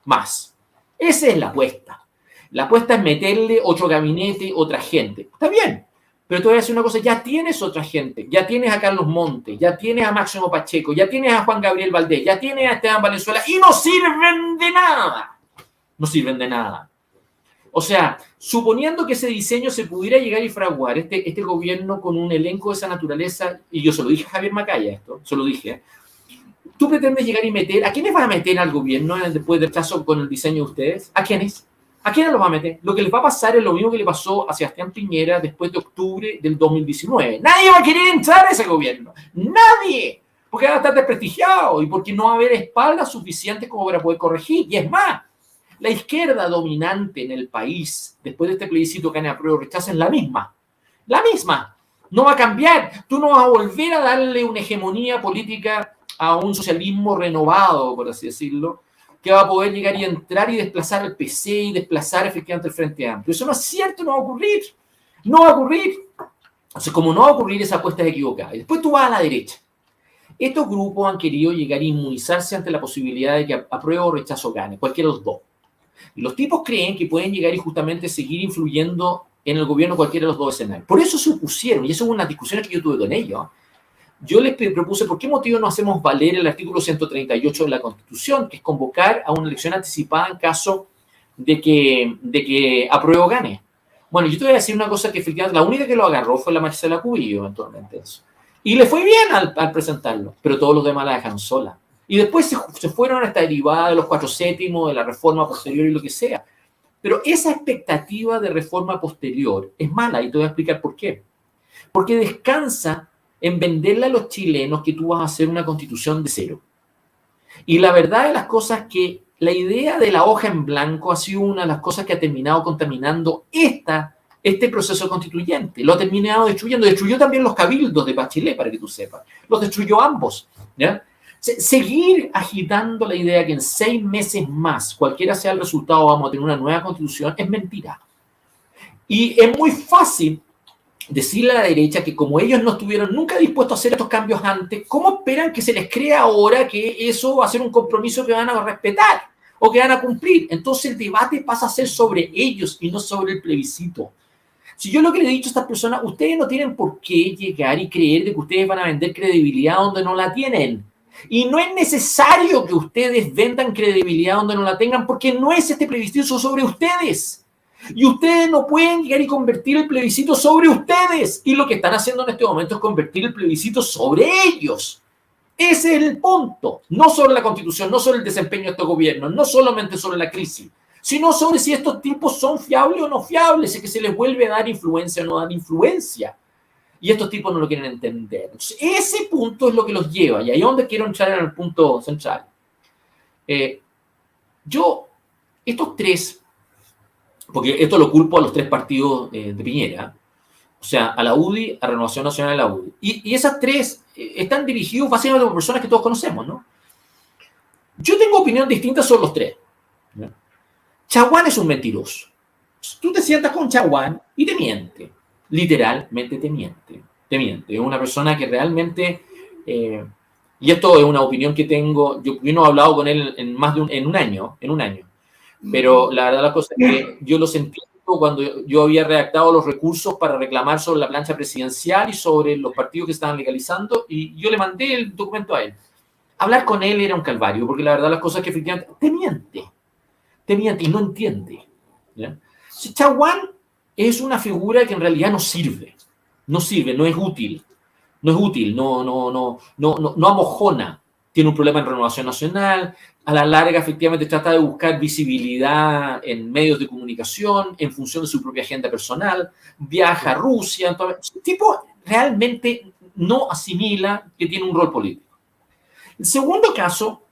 Más. Esa es la apuesta. La apuesta es meterle otro gabinete, otra gente. Está bien, pero te voy a decir una cosa, ya tienes otra gente, ya tienes a Carlos Montes, ya tienes a Máximo Pacheco, ya tienes a Juan Gabriel Valdés, ya tienes a Esteban Valenzuela y no sirven de nada. No sirven de nada. O sea, suponiendo que ese diseño se pudiera llegar y fraguar, este gobierno con un elenco de esa naturaleza, y yo se lo dije a Javier Macaya esto, se lo dije, ¿tú pretendes llegar y meter? ¿A quiénes vas a meter al gobierno después del rechazo con el diseño de ustedes? ¿A quiénes? ¿A quiénes los va a meter? Lo que les va a pasar es lo mismo que le pasó a Sebastián Piñera después de octubre del 2019. Nadie va a querer entrar a ese gobierno. ¡Nadie! Porque va a estar desprestigiado y porque no va a haber espaldas suficientes como para poder corregir. Y es más, la izquierda dominante en el país, después de este plebiscito que han apruebo rechazo, es la misma. La misma. No va a cambiar. Tú no vas a volver a darle una hegemonía política a un socialismo renovado, por así decirlo, que va a poder llegar y entrar y desplazar al PC y desplazar efectivamente el Frente Amplio. Eso no es cierto, no va a ocurrir. No va a ocurrir. Entonces, como no va a ocurrir, esa apuesta es equivocada. Y después tú vas a la derecha. Estos grupos han querido llegar a inmunizarse ante la posibilidad de que apruebo o rechazo gane, cualquiera de los dos. Y los tipos creen que pueden llegar y justamente seguir influyendo en el gobierno cualquiera de los dos escenarios. Por eso se opusieron, y eso es una discusión que yo tuve con ellos. Yo les propuse, ¿por qué motivo no hacemos valer el artículo 138 de la Constitución, que es convocar a una elección anticipada en caso de que apruebe o gane? Bueno, yo te voy a decir una cosa que efectivamente la única que lo agarró fue la Marcela Cubillo, eventualmente eso. Y le fue bien al presentarlo, pero todos los demás la dejaron sola. Y después se fueron a esta derivada de los 4/7, de la reforma posterior y lo que sea. Pero esa expectativa de reforma posterior es mala y te voy a explicar por qué. Porque descansa en venderle a los chilenos que tú vas a hacer una constitución de cero. Y la verdad de las cosas es que la idea de la hoja en blanco ha sido una de las cosas que ha terminado contaminando este proceso constituyente. Lo ha terminado destruyendo. Destruyó también los cabildos de Bachelet, para que tú sepas. Los destruyó ambos, ¿ya? Seguir agitando la idea que en 6 meses más, cualquiera sea el resultado, vamos a tener una nueva constitución, es mentira. Y es muy fácil decirle a la derecha que como ellos no estuvieron nunca dispuestos a hacer estos cambios antes, ¿cómo esperan que se les crea ahora que eso va a ser un compromiso que van a respetar o que van a cumplir? Entonces el debate pasa a ser sobre ellos y no sobre el plebiscito. Si yo lo que le he dicho a estas personas, ustedes no tienen por qué llegar y creer de que ustedes van a vender credibilidad donde no la tienen. Y no es necesario que ustedes vendan credibilidad donde no la tengan, porque no es este plebiscito sobre ustedes. Y ustedes no pueden llegar y convertir el plebiscito sobre ustedes. Y lo que están haciendo en este momento es convertir el plebiscito sobre ellos. Ese es el punto. No sobre la Constitución, no sobre el desempeño de estos gobiernos, no solamente sobre la crisis, sino sobre si estos tipos son fiables o no fiables, si es que se les vuelve a dar influencia o no dar influencia. Y estos tipos no lo quieren entender. Entonces, ese punto es lo que los lleva. Y ahí es donde quiero entrar en el punto central. Estos tres, porque esto lo culpo a los 3 partidos de Piñera, o sea, a la UDI, a Renovación Nacional y a la UDI. Y esas 3 están dirigidos básicamente por personas que todos conocemos, ¿no? Yo tengo opinión distinta sobre los 3. ¿No? Chaguán es un mentiroso. Tú te sientas con Chaguán y te miente. Literalmente te miente. Te miente. Es una persona que realmente, y esto es una opinión que tengo, yo no he hablado con él en un año, pero la verdad la cosa es que yo lo sentí cuando yo había redactado los recursos para reclamar sobre la plancha presidencial y sobre los partidos que estaban legalizando, y yo le mandé el documento a él. Hablar con él era un calvario, porque la verdad las cosas es que efectivamente te miente y no entiende. ¿Ya? Si Chaguán es una figura que en realidad no sirve, no es útil, no amojona, tiene un problema en Renovación Nacional, a la larga efectivamente trata de buscar visibilidad en medios de comunicación en función de su propia agenda personal, viaja a Rusia, entonces, el tipo realmente no asimila que tiene un rol político. El segundo caso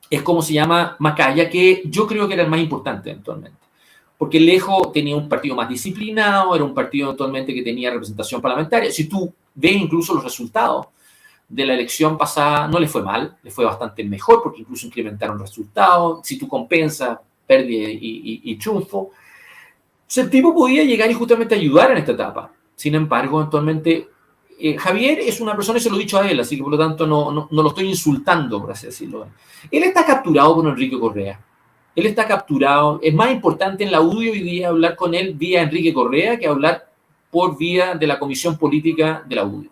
es como se llama Macaya, que yo creo que era el más importante eventualmente. Porque Lejo tenía un partido más disciplinado, era un partido eventualmente que tenía representación parlamentaria. Si tú ves incluso los resultados de la elección pasada, no le fue mal, le fue bastante mejor porque incluso incrementaron resultados. Si tú compensas pérdida y triunfo, el tipo podía llegar y justamente ayudar en esta etapa. Sin embargo, eventualmente, Javier es una persona, y se lo he dicho a él, así que por lo tanto no lo estoy insultando, por así decirlo. Él está capturado por Enrique Correa. Él está capturado. Es más importante en la UDI hoy día hablar con él vía Enrique Correa que hablar por vía de la Comisión Política de la UDI.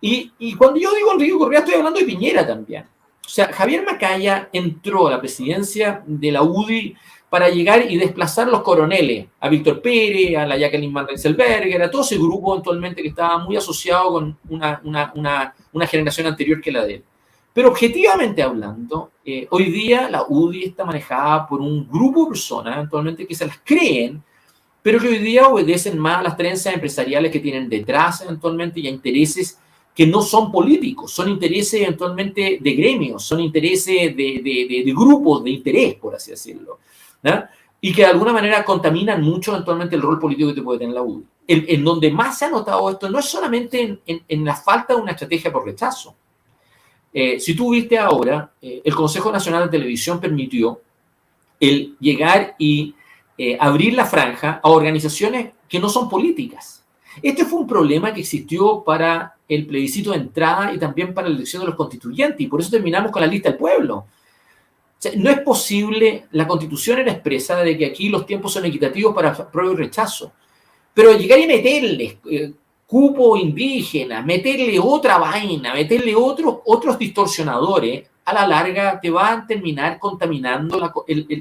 Y cuando yo digo Enrique Correa, estoy hablando de Piñera también. O sea, Javier Macaya entró a la presidencia de la UDI para llegar y desplazar los coroneles, a Víctor Pérez, a la Jacqueline Van Rieselbergher, a todo ese grupo eventualmente que estaba muy asociado con una generación anterior que la de él. Pero objetivamente hablando, hoy día la UDI está manejada por un grupo de personas eventualmente que se las creen, pero que hoy día obedecen más a las trenzas empresariales que tienen detrás eventualmente y a intereses que no son políticos, son intereses eventualmente de gremios, son intereses de grupos de interés, por así decirlo, ¿no? Y que de alguna manera contaminan mucho eventualmente el rol político que te puede tener la UDI. En donde más se ha notado esto no es solamente en la falta de una estrategia por rechazo. Si tú viste ahora, el Consejo Nacional de Televisión permitió el llegar y abrir la franja a organizaciones que no son políticas. Este fue un problema que existió para el plebiscito de entrada y también para la elección de los constituyentes, y por eso terminamos con la lista del pueblo. O sea, no es posible, la Constitución era expresa de que aquí los tiempos son equitativos para apruebo y rechazo, pero llegar y meterle cupo indígena, meterle otra vaina, meterle otros distorsionadores, a la larga te van a terminar contaminando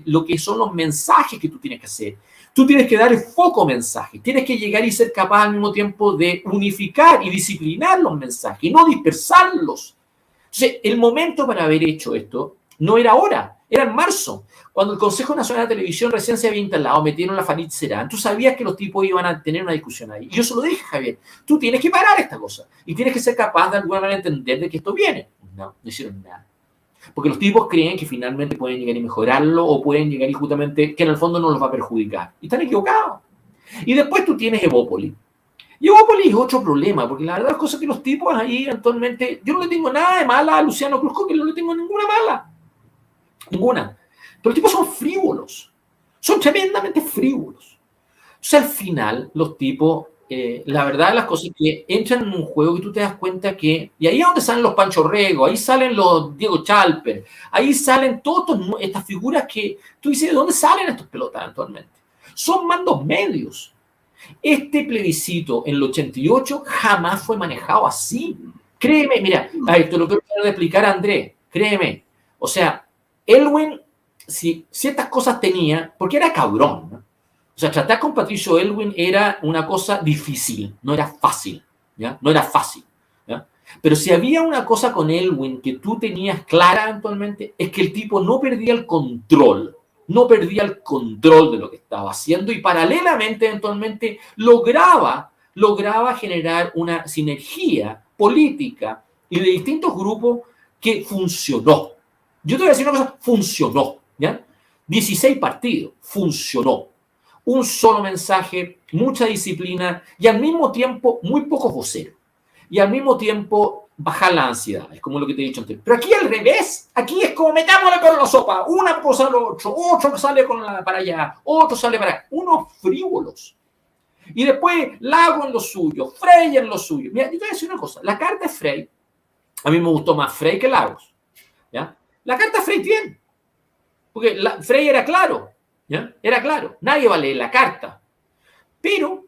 lo que son los mensajes que tú tienes que hacer. Tú tienes que dar el foco mensaje, tienes que llegar y ser capaz al mismo tiempo de unificar y disciplinar los mensajes y no dispersarlos. Entonces, el momento para haber hecho esto no era ahora, era en marzo. Cuando el Consejo Nacional de Televisión recién se había instalado, metieron la Farid Serán, tú sabías que los tipos iban a tener una discusión ahí. Y yo se lo dije, Javier, tú tienes que parar esta cosa y tienes que ser capaz de alguna manera entender de que esto viene. No hicieron nada. Porque los tipos creen que finalmente pueden llegar y mejorarlo o pueden llegar y justamente que en el fondo no los va a perjudicar. Y están equivocados. Y después tú tienes Evópolis. Y Evópolis es otro problema, porque la verdad es cosa que los tipos ahí actualmente, yo no le tengo nada de mala a Luciano Cruzco, que no le tengo ninguna mala. Ninguna. Pero los tipos son frívolos. Son tremendamente frívolos. O sea, al final, los tipos, la verdad de las cosas es que entran en un juego que tú te das cuenta que, y ahí es donde salen los Pancho Rego, ahí salen los Diego Chalper, ahí salen todas estas figuras que tú dices, ¿de dónde salen estos pelotas actualmente? Son mandos medios. Este plebiscito en el 88 jamás fue manejado así. Créeme, mira, esto lo quiero explicar a Andrés, créeme. O sea, Elwin, si ciertas cosas tenía, porque era cabrón, ¿no? O sea, tratar con Patricio Elwin era una cosa difícil, no era fácil, ¿ya? No era fácil, ¿ya? Pero si había una cosa con Elwin que tú tenías clara actualmente, es que el tipo no perdía el control de lo que estaba haciendo y paralelamente eventualmente lograba generar una sinergia política y de distintos grupos que funcionó. Yo te voy a decir una cosa, funcionó, ¿ya? 16 partidos, funcionó. Un solo mensaje, mucha disciplina y al mismo tiempo muy pocos voceros. Y al mismo tiempo bajar la ansiedad, es como lo que te he dicho antes. Pero aquí al revés, aquí es como metámosle con la sopa, una cosa al otro sale para allá, otro sale para allá, unos frívolos. Y después Lago en lo suyo, Frey en lo suyo. Mira, yo te voy a decir una cosa, la carta de Frey, a mí me gustó más Frey que Lagos, ¿ya? La carta Frey tiene, porque Frey era claro, ¿ya? Era claro, nadie va a leer la carta. Pero,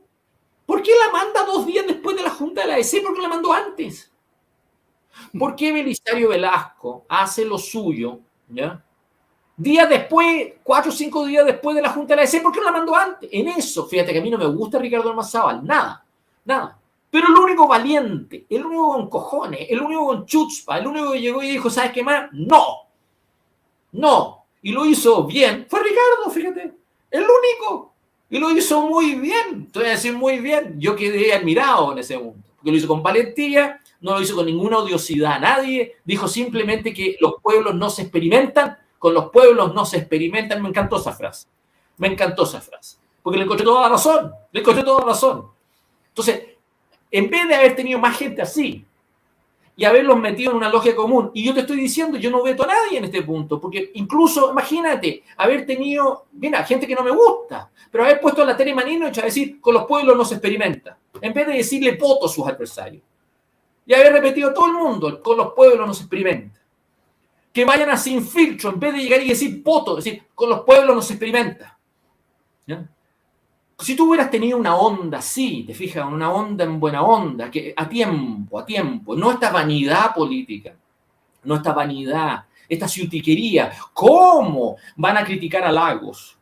¿por qué la manda 2 días después de la Junta de la ADC? ¿Por qué la mandó antes? ¿Por qué Belisario Velasco hace lo suyo, ¿ya? Días después, 4 o 5 días después de la Junta de la ADC? ¿Por qué no la mandó antes? En eso, fíjate que a mí no me gusta Ricardo Ormazábal, nada. Pero el único valiente, el único con cojones, el único con chutzpa, el único que llegó y dijo, ¿sabes qué más? No. Y lo hizo bien. Fue Ricardo, fíjate. El único. Y lo hizo muy bien. Te voy a decir muy bien. Yo quedé admirado en ese mundo. Porque lo hizo con valentía, no lo hizo con ninguna odiosidad a nadie. Dijo simplemente que los pueblos no se experimentan. Con los pueblos no se experimentan. Me encantó esa frase. Porque le encontré toda la razón. Entonces, en vez de haber tenido más gente así, y haberlos metido en una logia común. Y yo te estoy diciendo, yo no veto a nadie en este punto, porque incluso, imagínate, haber tenido, mira, gente que no me gusta, pero haber puesto a la Tere Manino hecho a decir, con los pueblos no se experimenta, en vez de decirle poto a sus adversarios. Y haber repetido a todo el mundo, con los pueblos no se experimenta. Que vayan a Sin Filtro, en vez de llegar y decir poto, decir, con los pueblos no se experimenta. ¿Ya? Si tú hubieras tenido una onda así, te fijas, una onda en buena onda, que a tiempo, no esta vanidad política, no esta vanidad, esta ciutiquería. ¿Cómo van a criticar a Lagos?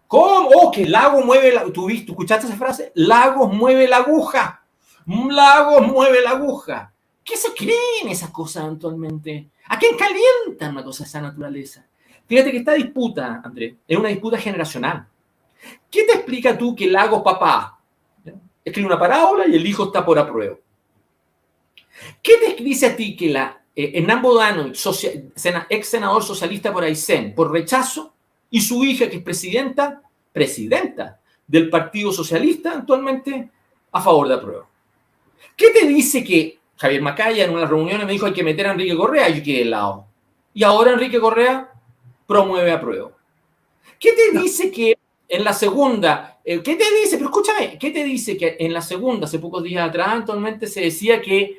¿Cómo? Oh, que Lagos mueve la... ¿Tú escuchaste esa frase? Lagos mueve la aguja. Lagos mueve la aguja. ¿Qué se creen esas cosas actualmente? ¿A quién calientan una cosa de esa naturaleza? Fíjate que esta disputa, Andrés, es una disputa generacional. ¿Qué te explica tú que Lagos papá escribe una parábola y el hijo está por apruebo? ¿Qué te dice a ti que Hernán Bodanovich, ex senador socialista por Aysén, por rechazo, y su hija, que es presidenta del Partido Socialista actualmente, a favor de apruebo? ¿Qué te dice que Javier Macaya en una reunión me dijo hay que meter a Enrique Correa? Y yo quedé helado. Y ahora Enrique Correa promueve apruebo. ¿Qué te dice que En la segunda, ¿qué te dice? Pero escúchame, ¿qué te dice? Que en la segunda, hace pocos días atrás, actualmente se decía que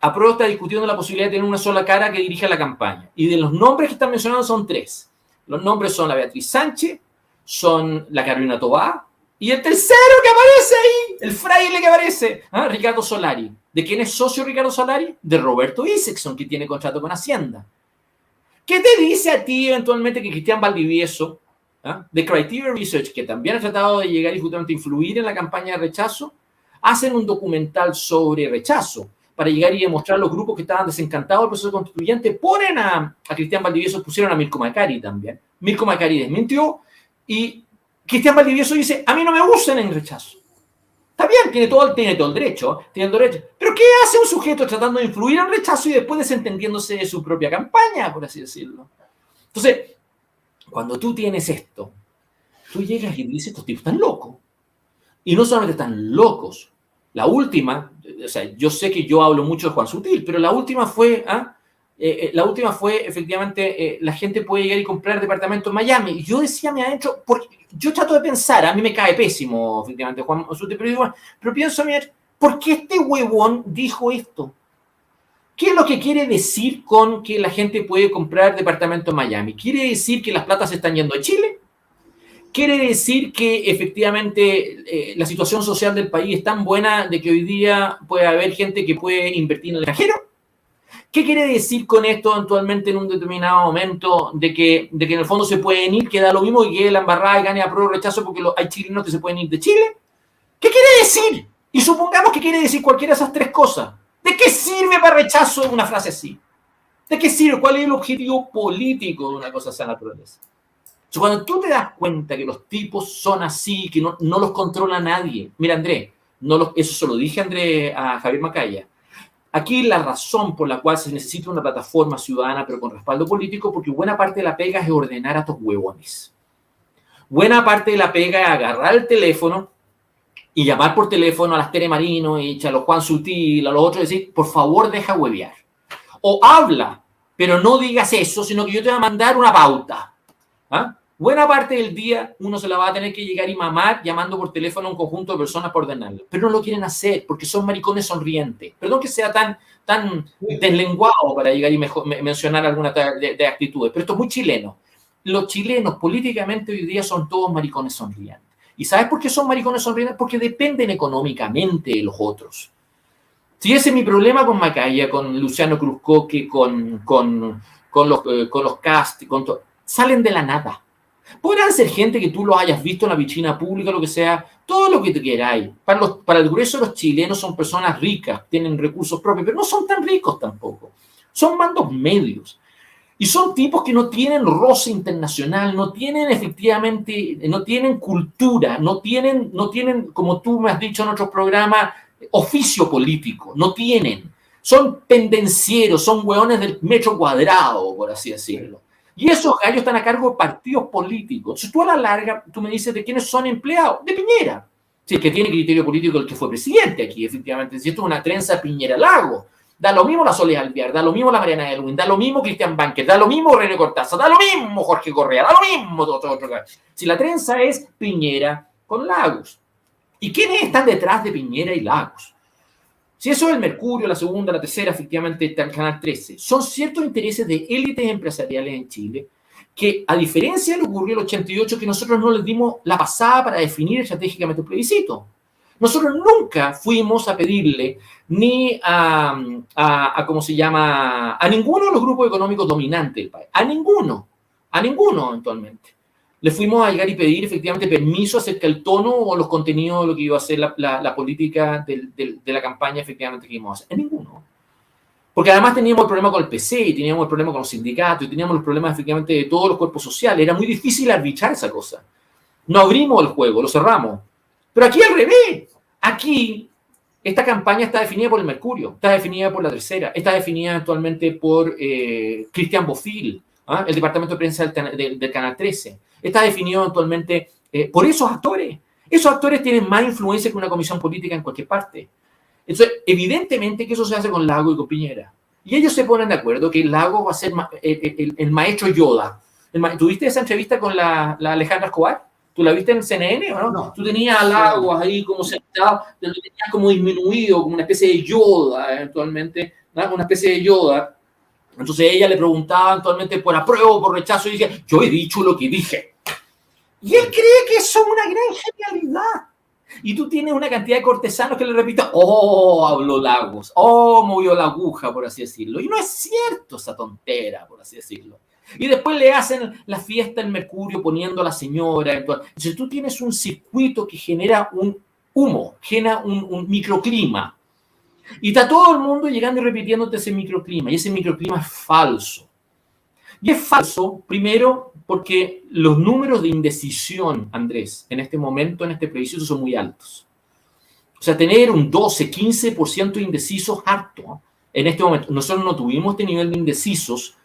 Apruebo está discutiendo la posibilidad de tener una sola cara que dirija la campaña. Y de los nombres que están mencionados son 3. Los nombres son la Beatriz Sánchez, son la Carolina Tobá, y el tercero que aparece ahí, el fraile que aparece, Ricardo Solari. ¿De quién es socio Ricardo Solari? De Roberto Isaacson, que tiene contrato con Hacienda. ¿Qué te dice a ti eventualmente que Cristian Valdivieso, de Criteria Research, que también ha tratado de llegar y justamente influir en la campaña de rechazo, hacen un documental sobre rechazo para llegar y demostrar los grupos que estaban desencantados del proceso constituyente? Ponen a Cristian Valdivieso, pusieron a Mirko Macari también. Mirko Macari desmintió y Cristian Valdivieso dice, a mí no me usen en rechazo. Está bien, tiene todo el derecho, pero ¿qué hace un sujeto tratando de influir en rechazo y después desentendiéndose de su propia campaña, por así decirlo? Entonces, cuando tú tienes esto, tú llegas y dices, estos tipos están locos. Y no solamente están locos. La última, o sea, yo sé que yo hablo mucho de Juan Sutil, pero la última fue efectivamente, la gente puede llegar y comprar departamento en Miami. Y yo decía, me ha hecho, porque yo trato de pensar, a mí me cae pésimo, efectivamente, Juan Sutil, pero pienso, mira, ¿por qué este huevón dijo esto? ¿Qué es lo que quiere decir con que la gente puede comprar departamento en Miami? ¿Quiere decir que las platas se están yendo a Chile? ¿Quiere decir que efectivamente la situación social del país es tan buena de que hoy día puede haber gente que puede invertir en el extranjero? ¿Qué quiere decir con esto eventualmente en un determinado momento de que en el fondo se pueden ir, que da lo mismo y que la embarrada y gane apruebo o rechazo porque hay chilenos que se pueden ir de Chile? ¿Qué quiere decir? Y supongamos que quiere decir cualquiera de esas 3 cosas. ¿De qué sirve para rechazo una frase así? ¿De qué sirve? ¿Cuál es el objetivo político de una cosa de esa naturaleza? Entonces, cuando tú te das cuenta que los tipos son así, que no los controla nadie. Mira, Andrés, eso se lo dije a Javier Macaya. Aquí la razón por la cual se necesita una plataforma ciudadana pero con respaldo político, porque buena parte de la pega es ordenar a estos huevones. Buena parte de la pega es agarrar el teléfono y llamar por teléfono a las Tere Marino y a los Juan Sutil, a los otros, y decir, por favor, deja huevear. O habla, pero no digas eso, sino que yo te voy a mandar una pauta. Buena parte del día uno se la va a tener que llegar y mamar llamando por teléfono a un conjunto de personas por ordenarlo. Pero no lo quieren hacer porque son maricones sonrientes. Perdón que sea tan deslenguado para llegar y mencionar alguna de actitudes, pero esto es muy chileno. Los chilenos políticamente hoy día son todos maricones sonrientes. ¿Y sabes por qué son maricones sonrientes? Porque dependen económicamente de los otros. Si ese es mi problema con Macaya, con Luciano Cruzcoque, con los Cast, salen de la nada. Podrán ser gente que tú los hayas visto en la piscina pública, lo que sea, todo lo que te queráis. Para el grueso de los chilenos son personas ricas, tienen recursos propios, pero no son tan ricos tampoco. Son mandos medios. Y son tipos que no tienen roce internacional, no tienen efectivamente, no tienen cultura, no tienen, como tú me has dicho en otros programas, oficio político, no tienen. Son pendencieros, son hueones del metro cuadrado, por así decirlo. Y esos gallos están a cargo de partidos políticos. Entonces tú a la larga, tú me dices de quiénes son empleados. De Piñera. Si es que tiene criterio político el que fue presidente aquí, efectivamente. Si esto es una trenza Piñera Lago. Da lo mismo la Soledad Alvear, da lo mismo la Mariana Elwin, da lo mismo Cristian Banker, da lo mismo René Cortázar, da lo mismo Jorge Correa, da lo mismo otro. Si la trenza es Piñera con Lagos. ¿Y quiénes están detrás de Piñera y Lagos? Si eso es el Mercurio, la segunda, la tercera, efectivamente está el Canal 13. Son ciertos intereses de élites empresariales en Chile que, a diferencia de lo que ocurrió en el 88, que nosotros no les dimos la pasada para definir estratégicamente un plebiscito. Nosotros nunca fuimos a pedirle ni a ninguno de los grupos económicos dominantes del país. A ninguno eventualmente. Le fuimos a llegar y pedir efectivamente permiso acerca del tono o los contenidos de lo que iba a ser la política de la campaña efectivamente que íbamos a hacer. En ninguno. Porque además teníamos el problema con el PC, y teníamos el problema con los sindicatos, y teníamos los problemas efectivamente de todos los cuerpos sociales. Era muy difícil arbitrar esa cosa. No abrimos el juego, lo cerramos. Pero aquí al revés. Aquí esta campaña está definida por el Mercurio, está definida por la tercera, está definida actualmente por Cristian Bofill, el departamento de prensa del Canal 13. Está definido actualmente por esos actores. Esos actores tienen más influencia que una comisión política en cualquier parte. Entonces, evidentemente que eso se hace con Lago y con Piñera. Y ellos se ponen de acuerdo que Lago va a ser el maestro Yoda. ¿Tuviste esa entrevista con la Alejandra Escobar? ¿Tú la viste en CNN o no? No. Tú tenías a Lagos ahí como sentado, lo tenías como disminuido, como una especie de Yoda, eventualmente, ¿no? Una especie de Yoda. Entonces ella le preguntaba eventualmente por apruebo o por rechazo y decía, yo he dicho lo que dije. Y él cree que eso es una gran genialidad. Y tú tienes una cantidad de cortesanos que le repiten, oh, habló Lagos, oh, movió la aguja, por así decirlo. Y no es cierto esa tontera, por así decirlo. Y después le hacen la fiesta en Mercurio poniendo a la señora. Entonces tú tienes un circuito que genera un humo, genera un microclima. Y está todo el mundo llegando y repitiéndote ese microclima. Y ese microclima es falso. Y es falso, primero, porque los números de indecisión, Andrés, en este momento, en este plebiscito, son muy altos. O sea, tener un 12, 15% de indecisos harto. En este momento, nosotros no tuvimos este nivel de indecisos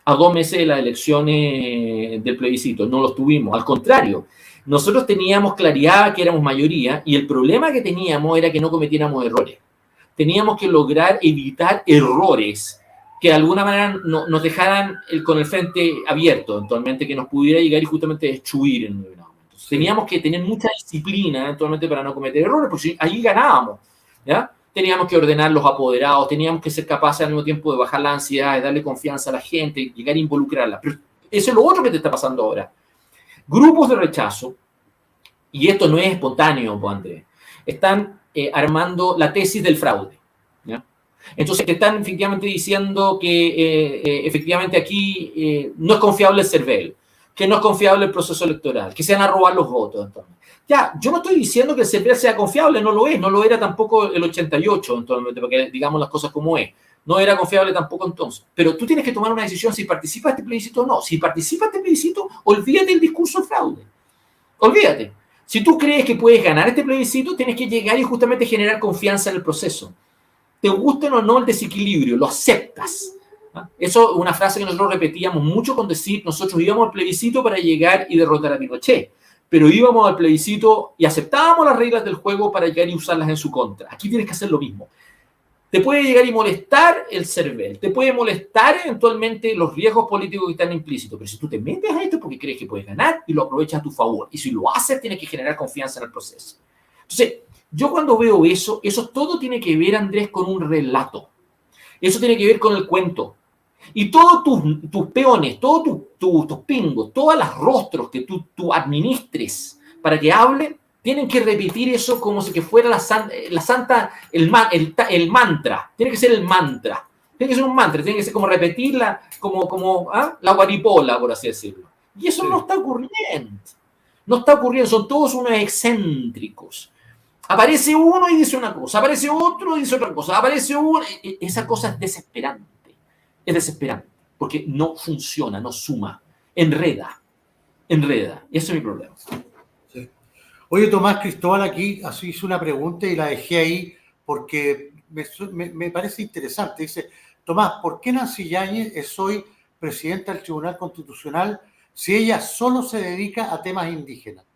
a 2 meses de las elecciones del plebiscito. No los tuvimos. Al contrario, nosotros teníamos claridad que éramos mayoría y el problema que teníamos era que no cometiéramos errores. Teníamos que lograr evitar errores que de alguna manera nos dejaran con el frente abierto, eventualmente, que nos pudiera llegar y justamente destruir en un momento. Teníamos que tener mucha disciplina eventualmente para no cometer errores, porque allí ganábamos, ¿ya? Teníamos que ordenar los apoderados, teníamos que ser capaces al mismo tiempo de bajar la ansiedad, de darle confianza a la gente, llegar a involucrarla. Pero eso es lo otro que te está pasando ahora. Grupos de rechazo, y esto no es espontáneo, Andrés, están armando la tesis del fraude, ¿ya? Entonces te están efectivamente diciendo que efectivamente aquí no es confiable el CERVEL, que no es confiable el proceso electoral, que se van a robar los votos. Entonces. Ya, yo no estoy diciendo que el CERVEL sea confiable, no lo es, no lo era tampoco el 88, entonces, porque digamos las cosas como es. No era confiable tampoco entonces. Pero tú tienes que tomar una decisión si participa este plebiscito o no. Si participa este plebiscito, olvídate del discurso de fraude. Olvídate. Si tú crees que puedes ganar este plebiscito, tienes que llegar y justamente generar confianza en el proceso. Te guste o no el desequilibrio, lo aceptas. Eso es una frase que nosotros repetíamos mucho con decir, nosotros íbamos al plebiscito para llegar y derrotar a Pinochet, pero íbamos al plebiscito y aceptábamos las reglas del juego para llegar y usarlas en su contra. Aquí tienes que hacer lo mismo. Te puede llegar y molestar el CERVEL, te puede molestar eventualmente los riesgos políticos que están implícitos, pero si tú te metes a esto porque crees que puedes ganar y lo aprovechas a tu favor, y si lo haces tienes que generar confianza en el proceso. Entonces, yo cuando veo eso todo tiene que ver, Andrés, con un relato. Eso tiene que ver con el cuento. Y todos tus peones, todos tus pingos, todos los rostros que tú administres para que hablen, tienen que repetir eso como si que fuera el mantra. Tiene que ser el mantra. Tiene que ser un mantra, tiene que ser como repetirla, como la guaripola, por así decirlo. Y eso no está ocurriendo. No está ocurriendo, son todos unos excéntricos. Aparece uno y dice una cosa, aparece otro y dice otra cosa, aparece uno. Esa cosa es desesperante. Es desesperante, porque no funciona, no suma, enreda. Ese es mi problema. Sí. Oye, Tomás Cristóbal aquí así hizo una pregunta y la dejé ahí porque me parece interesante. Dice, Tomás, ¿por qué Nancy Yáñez es hoy presidenta del Tribunal Constitucional si ella solo se dedica a temas indígenas?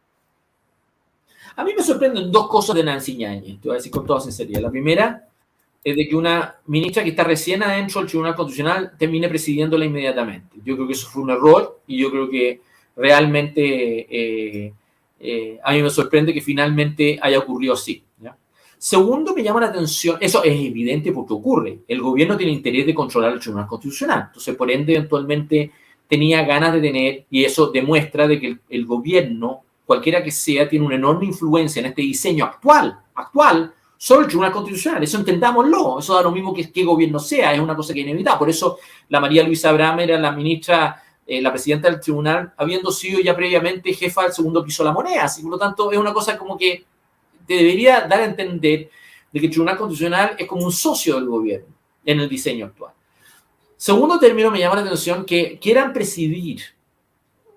A mí me sorprenden 2 cosas de Nancy Yáñez, te voy a decir con toda sinceridad. La primera es de que una ministra que está recién adentro del Tribunal Constitucional termine presidiéndola inmediatamente. Yo creo que eso fue un error y yo creo que realmente a mí me sorprende que finalmente haya ocurrido así, ¿ya? Segundo, me llama la atención, eso es evidente porque ocurre, el gobierno tiene interés de controlar el Tribunal Constitucional, entonces por ende eventualmente tenía ganas de tener, y eso demuestra de que el gobierno, cualquiera que sea, tiene una enorme influencia en este diseño actual, sobre el Tribunal Constitucional. Eso entendámoslo. Eso da lo mismo que gobierno sea. Es una cosa que es inevitable. Por eso la María Luisa Abraham era la ministra, la presidenta del tribunal, habiendo sido ya previamente jefa del segundo piso de la moneda. Así, por lo tanto, es una cosa como que te debería dar a entender de que el Tribunal Constitucional es como un socio del gobierno en el diseño actual. Segundo término, me llama la atención que quieran presidir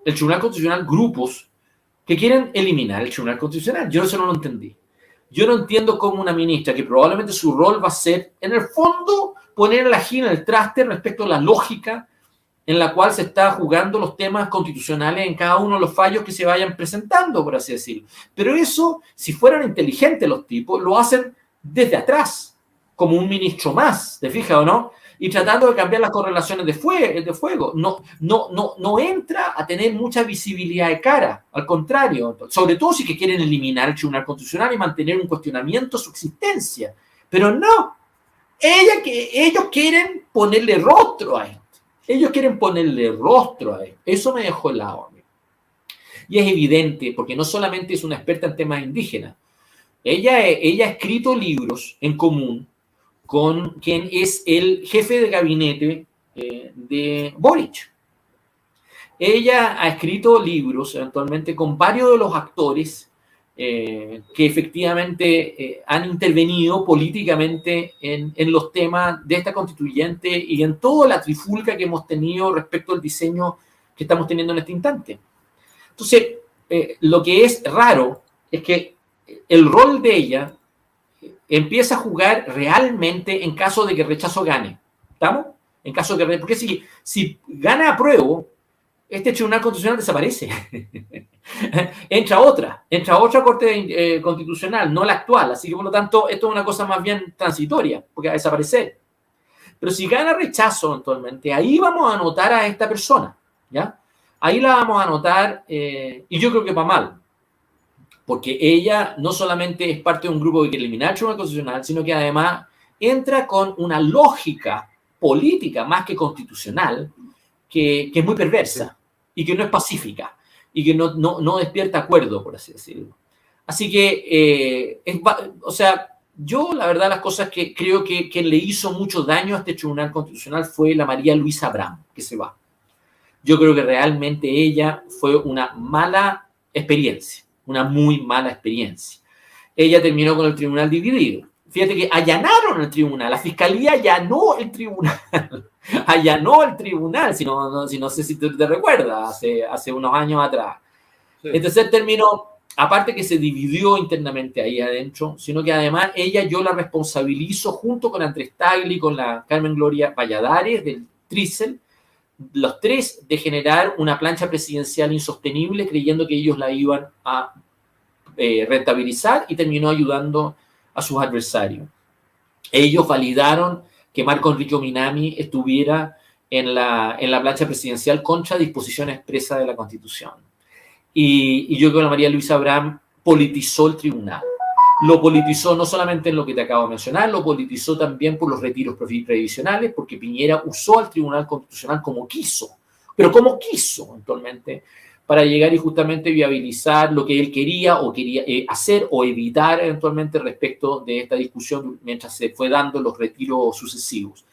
el Tribunal Constitucional grupos que quieren eliminar el Tribunal Constitucional. Yo eso no lo entendí. Yo no entiendo cómo una ministra, que probablemente su rol va a ser, en el fondo, poner la gina en el traste respecto a la lógica en la cual se está jugando los temas constitucionales en cada uno de los fallos que se vayan presentando, por así decirlo. Pero eso, si fueran inteligentes los tipos, lo hacen desde atrás, como un ministro más, ¿te fijas o no? y tratando de cambiar las correlaciones de fuego. No entra a tener mucha visibilidad de cara, al contrario, sobre todo si que quieren eliminar el Tribunal Constitucional y mantener un cuestionamiento a su existencia. Pero no, ellos quieren ponerle rostro a esto. Ellos quieren ponerle rostro a esto. Eso me dejó helado a mí. Y es evidente, porque no solamente es una experta en temas indígenas, ella ha escrito libros en común con quien es el jefe de gabinete de Boric. Ella ha escrito libros eventualmente con varios de los actores que efectivamente han intervenido políticamente en los temas de esta constituyente y en toda la trifulca que hemos tenido respecto al diseño que estamos teniendo en este instante. Entonces, lo que es raro es que el rol de ella empieza a jugar realmente en caso de que rechazo gane. ¿Estamos? En caso de que, porque si gana apruebo, este Tribunal Constitucional desaparece. entra otra Corte Constitucional, no la actual. Así que, por lo tanto, esto es una cosa más bien transitoria, porque va a desaparecer. Pero si gana rechazo, eventualmente, ahí vamos a anotar a esta persona, ¿ya? Ahí la vamos a anotar, y yo creo que va mal, porque ella no solamente es parte de un grupo que quiere eliminar el Tribunal Constitucional, sino que además entra con una lógica política más que constitucional, que es muy perversa y que no es pacífica y que no despierta acuerdo, por así decirlo. Así que, o sea, yo la verdad las cosas que creo que le hizo mucho daño a este Tribunal Constitucional fue la María Luisa Abraham, que se va. Yo creo que realmente ella fue una mala experiencia, una muy mala experiencia. Ella terminó con el tribunal dividido. Fíjate que allanaron el tribunal, la fiscalía allanó el tribunal, allanó el tribunal, si no sé si te recuerdas, hace unos años atrás. Sí. Entonces terminó, aparte que se dividió internamente ahí adentro, sino que además yo la responsabilizo junto con Andrés Tagle y con la Carmen Gloria Valladares del Trícel, los tres, de generar una plancha presidencial insostenible creyendo que ellos la iban a rentabilizar, y terminó ayudando a sus adversarios. Ellos validaron que Marco Enrique Minami estuviera en la plancha presidencial contra disposición expresa de la Constitución. Y yo creo que la María Luisa Abraham politizó el tribunal. Lo politizó no solamente en lo que te acabo de mencionar, lo politizó también por los retiros previsionales, porque Piñera usó al Tribunal Constitucional como quiso, pero como quiso eventualmente, para llegar y justamente viabilizar lo que él quería hacer o evitar eventualmente respecto de esta discusión mientras se fue dando los retiros sucesivos.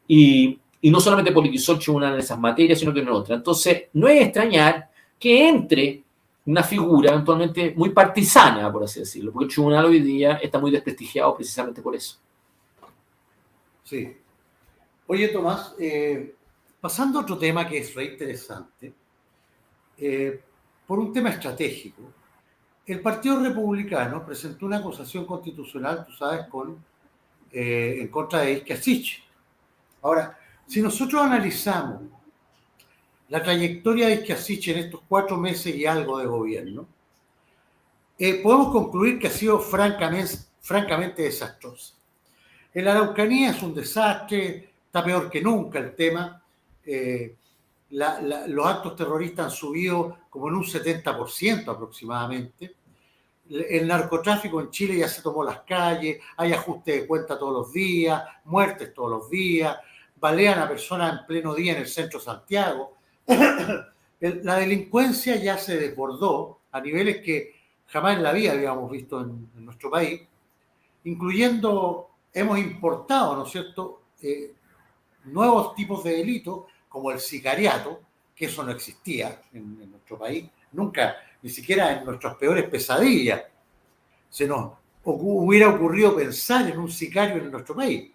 Y no solamente politizó el tribunal en esas materias, sino que en otras. Entonces, no es extrañar que entre una figura eventualmente muy partisana, por así decirlo, porque el tribunal hoy día está muy desprestigiado precisamente por eso. Sí. Oye, Tomás, pasando a otro tema que es re interesante, por un tema estratégico, el Partido Republicano presentó una acusación constitucional, tú sabes, en contra de Iker Casillas. Ahora, si nosotros analizamos la trayectoria de Iker Casillas en estos 4 meses y algo de gobierno, podemos concluir que ha sido francamente desastrosa. En la Araucanía es un desastre, está peor que nunca el tema. Los actos terroristas han subido como en un 70% aproximadamente. El narcotráfico en Chile ya se tomó las calles, hay ajuste de cuenta todos los días, muertes todos los días, balean a personas en pleno día en el centro de Santiago. La delincuencia ya se desbordó a niveles que jamás en la vida habíamos visto en nuestro país, incluyendo, hemos importado, ¿no es cierto?, nuevos tipos de delitos, como el sicariato, que eso no existía en nuestro país, nunca, ni siquiera en nuestras peores pesadillas se nos hubiera ocurrido pensar en un sicario en nuestro país.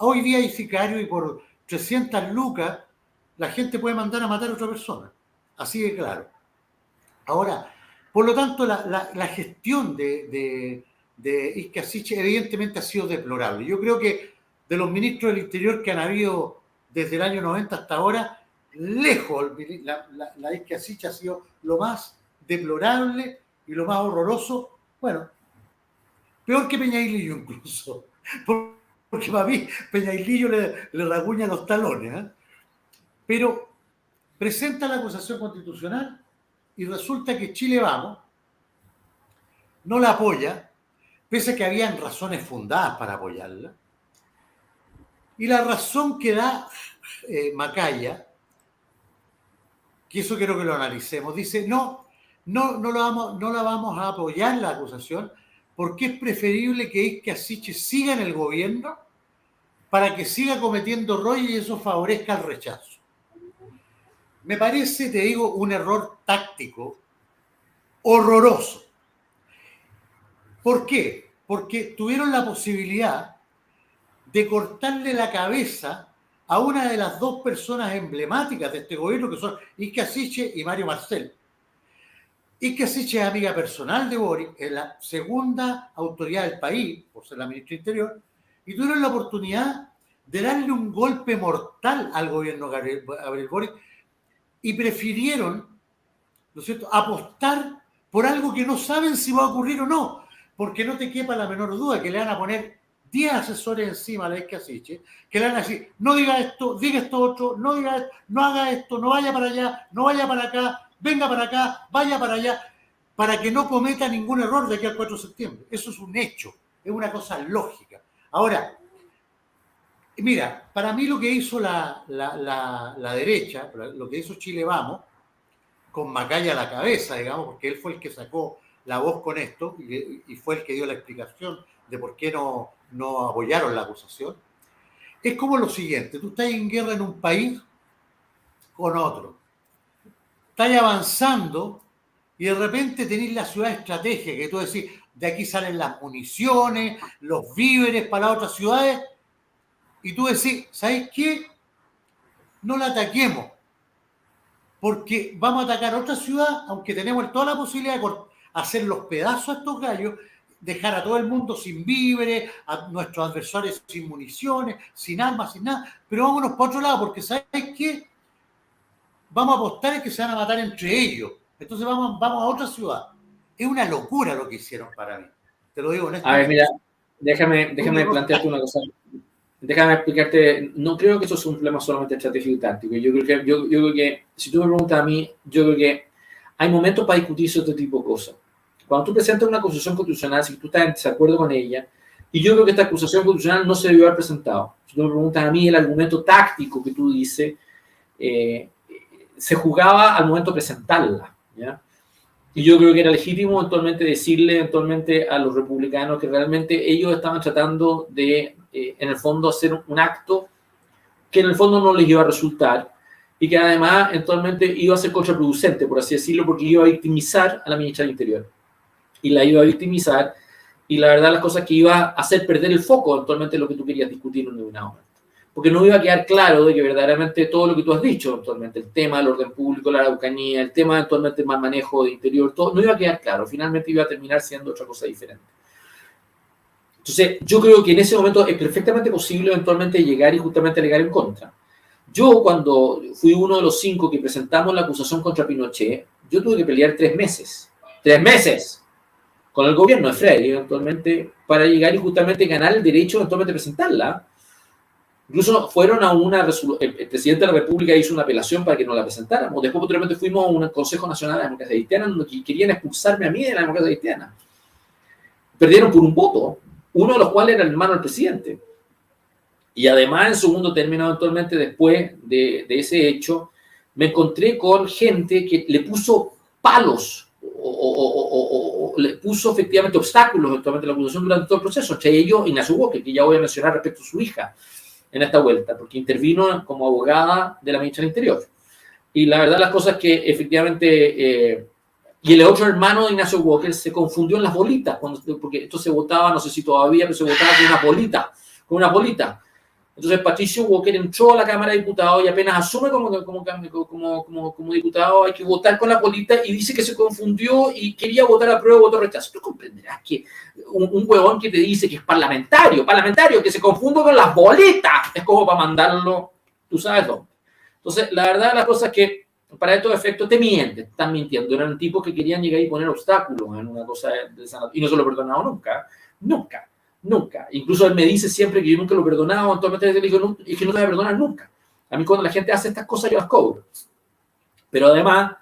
Hoy día hay sicarios y por 300 lucas la gente puede mandar a matar a otra persona, así de claro. Ahora, por lo tanto, la gestión de Iker Casillas evidentemente ha sido deplorable. Yo creo que de los ministros del Interior que han habido desde el año 90 hasta ahora, lejos la Iker Casillas ha sido lo más deplorable y lo más horroroso, bueno, peor que Peña Ilio incluso, porque para mí Peñailillo le rasguña los talones, ¿eh? Pero presenta la acusación constitucional y resulta que Chile Vamos no la apoya, pese a que habían razones fundadas para apoyarla. Y la razón que da Macaya, que eso quiero que lo analicemos, dice, no la vamos a apoyar la acusación porque es preferible que Isquia Siche siga en el gobierno para que siga cometiendo rollos y eso favorezca el rechazo. Me parece, te digo, un error táctico horroroso. ¿Por qué? Porque tuvieron la posibilidad de cortarle la cabeza a una de las dos personas emblemáticas de este gobierno, que son Isquia Siche y Mario Marcel. Isquia Siche es amiga personal de Boric, es la segunda autoridad del país, por ser la ministra del Interior, y tuvieron la oportunidad de darle un golpe mortal al gobierno Gabriel Boric y prefirieron, ¿no es cierto?, apostar por algo que no saben si va a ocurrir o no, porque no te quepa la menor duda que le van a poner 10 asesores encima a la Isquia Siche, que le van a decir, no diga esto otro, no diga esto, no haga esto, no vaya para allá, no vaya para acá, venga para acá, vaya para allá, para que no cometa ningún error de aquí al 4 de septiembre. Eso es un hecho, es una cosa lógica. Ahora, mira, para mí lo que hizo la derecha, lo que hizo Chile Vamos, con Macaya a la cabeza, digamos, porque él fue el que sacó la voz con esto y fue el que dio la explicación de por qué no apoyaron la acusación, es como lo siguiente: tú estás en guerra en un país con otro, estás avanzando y de repente tenés la ciudad estratégica, que tú decís, de aquí salen las municiones, los víveres para las otras ciudades, y tú decís, ¿sabes qué? No la ataquemos, porque vamos a atacar otra ciudad, aunque tenemos toda la posibilidad de hacer los pedazos a estos gallos, dejar a todo el mundo sin víveres, a nuestros adversarios sin municiones, sin armas, sin nada, pero vámonos para otro lado, porque ¿sabes qué? Vamos a apostar en que se van a matar entre ellos, entonces vamos a otra ciudad. Es una locura lo que hicieron para mí, te lo digo honestamente. A ver, mira, déjame plantearte una cosa. Déjame explicarte, no creo que eso sea un problema solamente estratégico y táctico. Yo creo que, si tú me preguntas a mí, yo creo que hay momentos para discutir este tipo de cosas. Cuando tú presentas una acusación constitucional, si tú estás en desacuerdo con ella, y yo creo que esta acusación constitucional no se debió haber presentado. Si tú me preguntas a mí, el argumento táctico que tú dices, se jugaba al momento de presentarla, ¿ya? Y yo creo que era legítimo eventualmente decirle eventualmente a los republicanos que realmente ellos estaban tratando de, en el fondo, hacer un acto que en el fondo no les iba a resultar y que además eventualmente iba a ser contraproducente, por así decirlo, porque iba a victimizar a la ministra del Interior. Y la iba a victimizar y la verdad las cosas que iba a hacer perder el foco eventualmente de lo que tú querías discutir en un momento. Porque no iba a quedar claro de que verdaderamente todo lo que tú has dicho actualmente, el tema del orden público, la Araucanía, el tema actualmente del mal manejo de interior, todo, no iba a quedar claro, finalmente iba a terminar siendo otra cosa diferente. Entonces, yo creo que en ese momento es perfectamente posible eventualmente llegar y justamente alegar en contra. Yo, cuando fui uno de los 5 que presentamos la acusación contra Pinochet, yo tuve que pelear 3 meses. ¡3 meses! Con el gobierno de Frey, eventualmente, para llegar y justamente ganar el derecho eventualmente de presentarla. Incluso fueron a el presidente de la República hizo una apelación para que nos la presentáramos. Después, posteriormente, fuimos a un Consejo Nacional de la Democracia Cristiana donde querían expulsarme a mí de la democracia cristiana. Perdieron por un voto, uno de los cuales era el hermano del presidente. Y además, en segundo término, eventualmente, después de ese hecho, me encontré con gente que le puso palos o le puso efectivamente obstáculos eventualmente a la acusación durante todo el proceso. Entre ellos, Ignacio Walker, que ya voy a mencionar respecto a su hija en esta vuelta, porque intervino como abogada de la ministra del Interior. Y la verdad, las cosas que efectivamente... y el otro hermano de Ignacio Walker se confundió en las bolitas, porque esto se votaba, no sé si todavía, pero se votaba con una bolita. Entonces Patricio Walker entró a la Cámara de Diputados y apenas asume como diputado, hay que votar con la bolita y dice que se confundió y quería votar a prueba, votó rechazo. Tú comprenderás que un huevón que te dice que es parlamentario que se confunde con las bolitas, es como para mandarlo, tú sabes dónde. Entonces, la verdad, la cosa es que para estos efectos te mienten, están mintiendo. Eran tipos que querían llegar y poner obstáculos en una cosa de esa, y no se lo he perdonado nunca. Nunca. Incluso él me dice siempre que yo nunca lo he perdonado, eventualmente le digo, es que no te voy a perdonar nunca. A mí cuando la gente hace estas cosas yo las cobro. Pero además,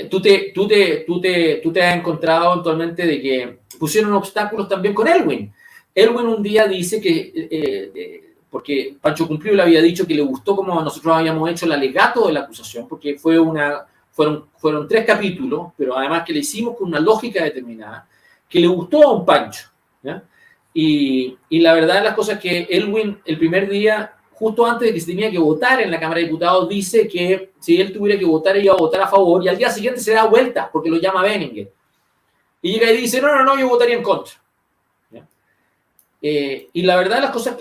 tú te has encontrado eventualmente de que pusieron obstáculos también con Elwin. Elwin un día dice que, porque Pancho Cumplido le había dicho que le gustó como nosotros habíamos hecho el alegato de la acusación, porque fueron 3 capítulos, pero además que le hicimos con una lógica determinada, que le gustó a un Pancho, ¿ya? Y la verdad de las cosas es que Elwin, el primer día, justo antes de que se tenía que votar en la Cámara de Diputados, dice que si él tuviera que votar, iba a votar a favor, y al día siguiente se da vuelta, porque lo llama Benninger. Y llega y dice, no, yo votaría en contra. ¿Ya? Y la verdad de las cosas,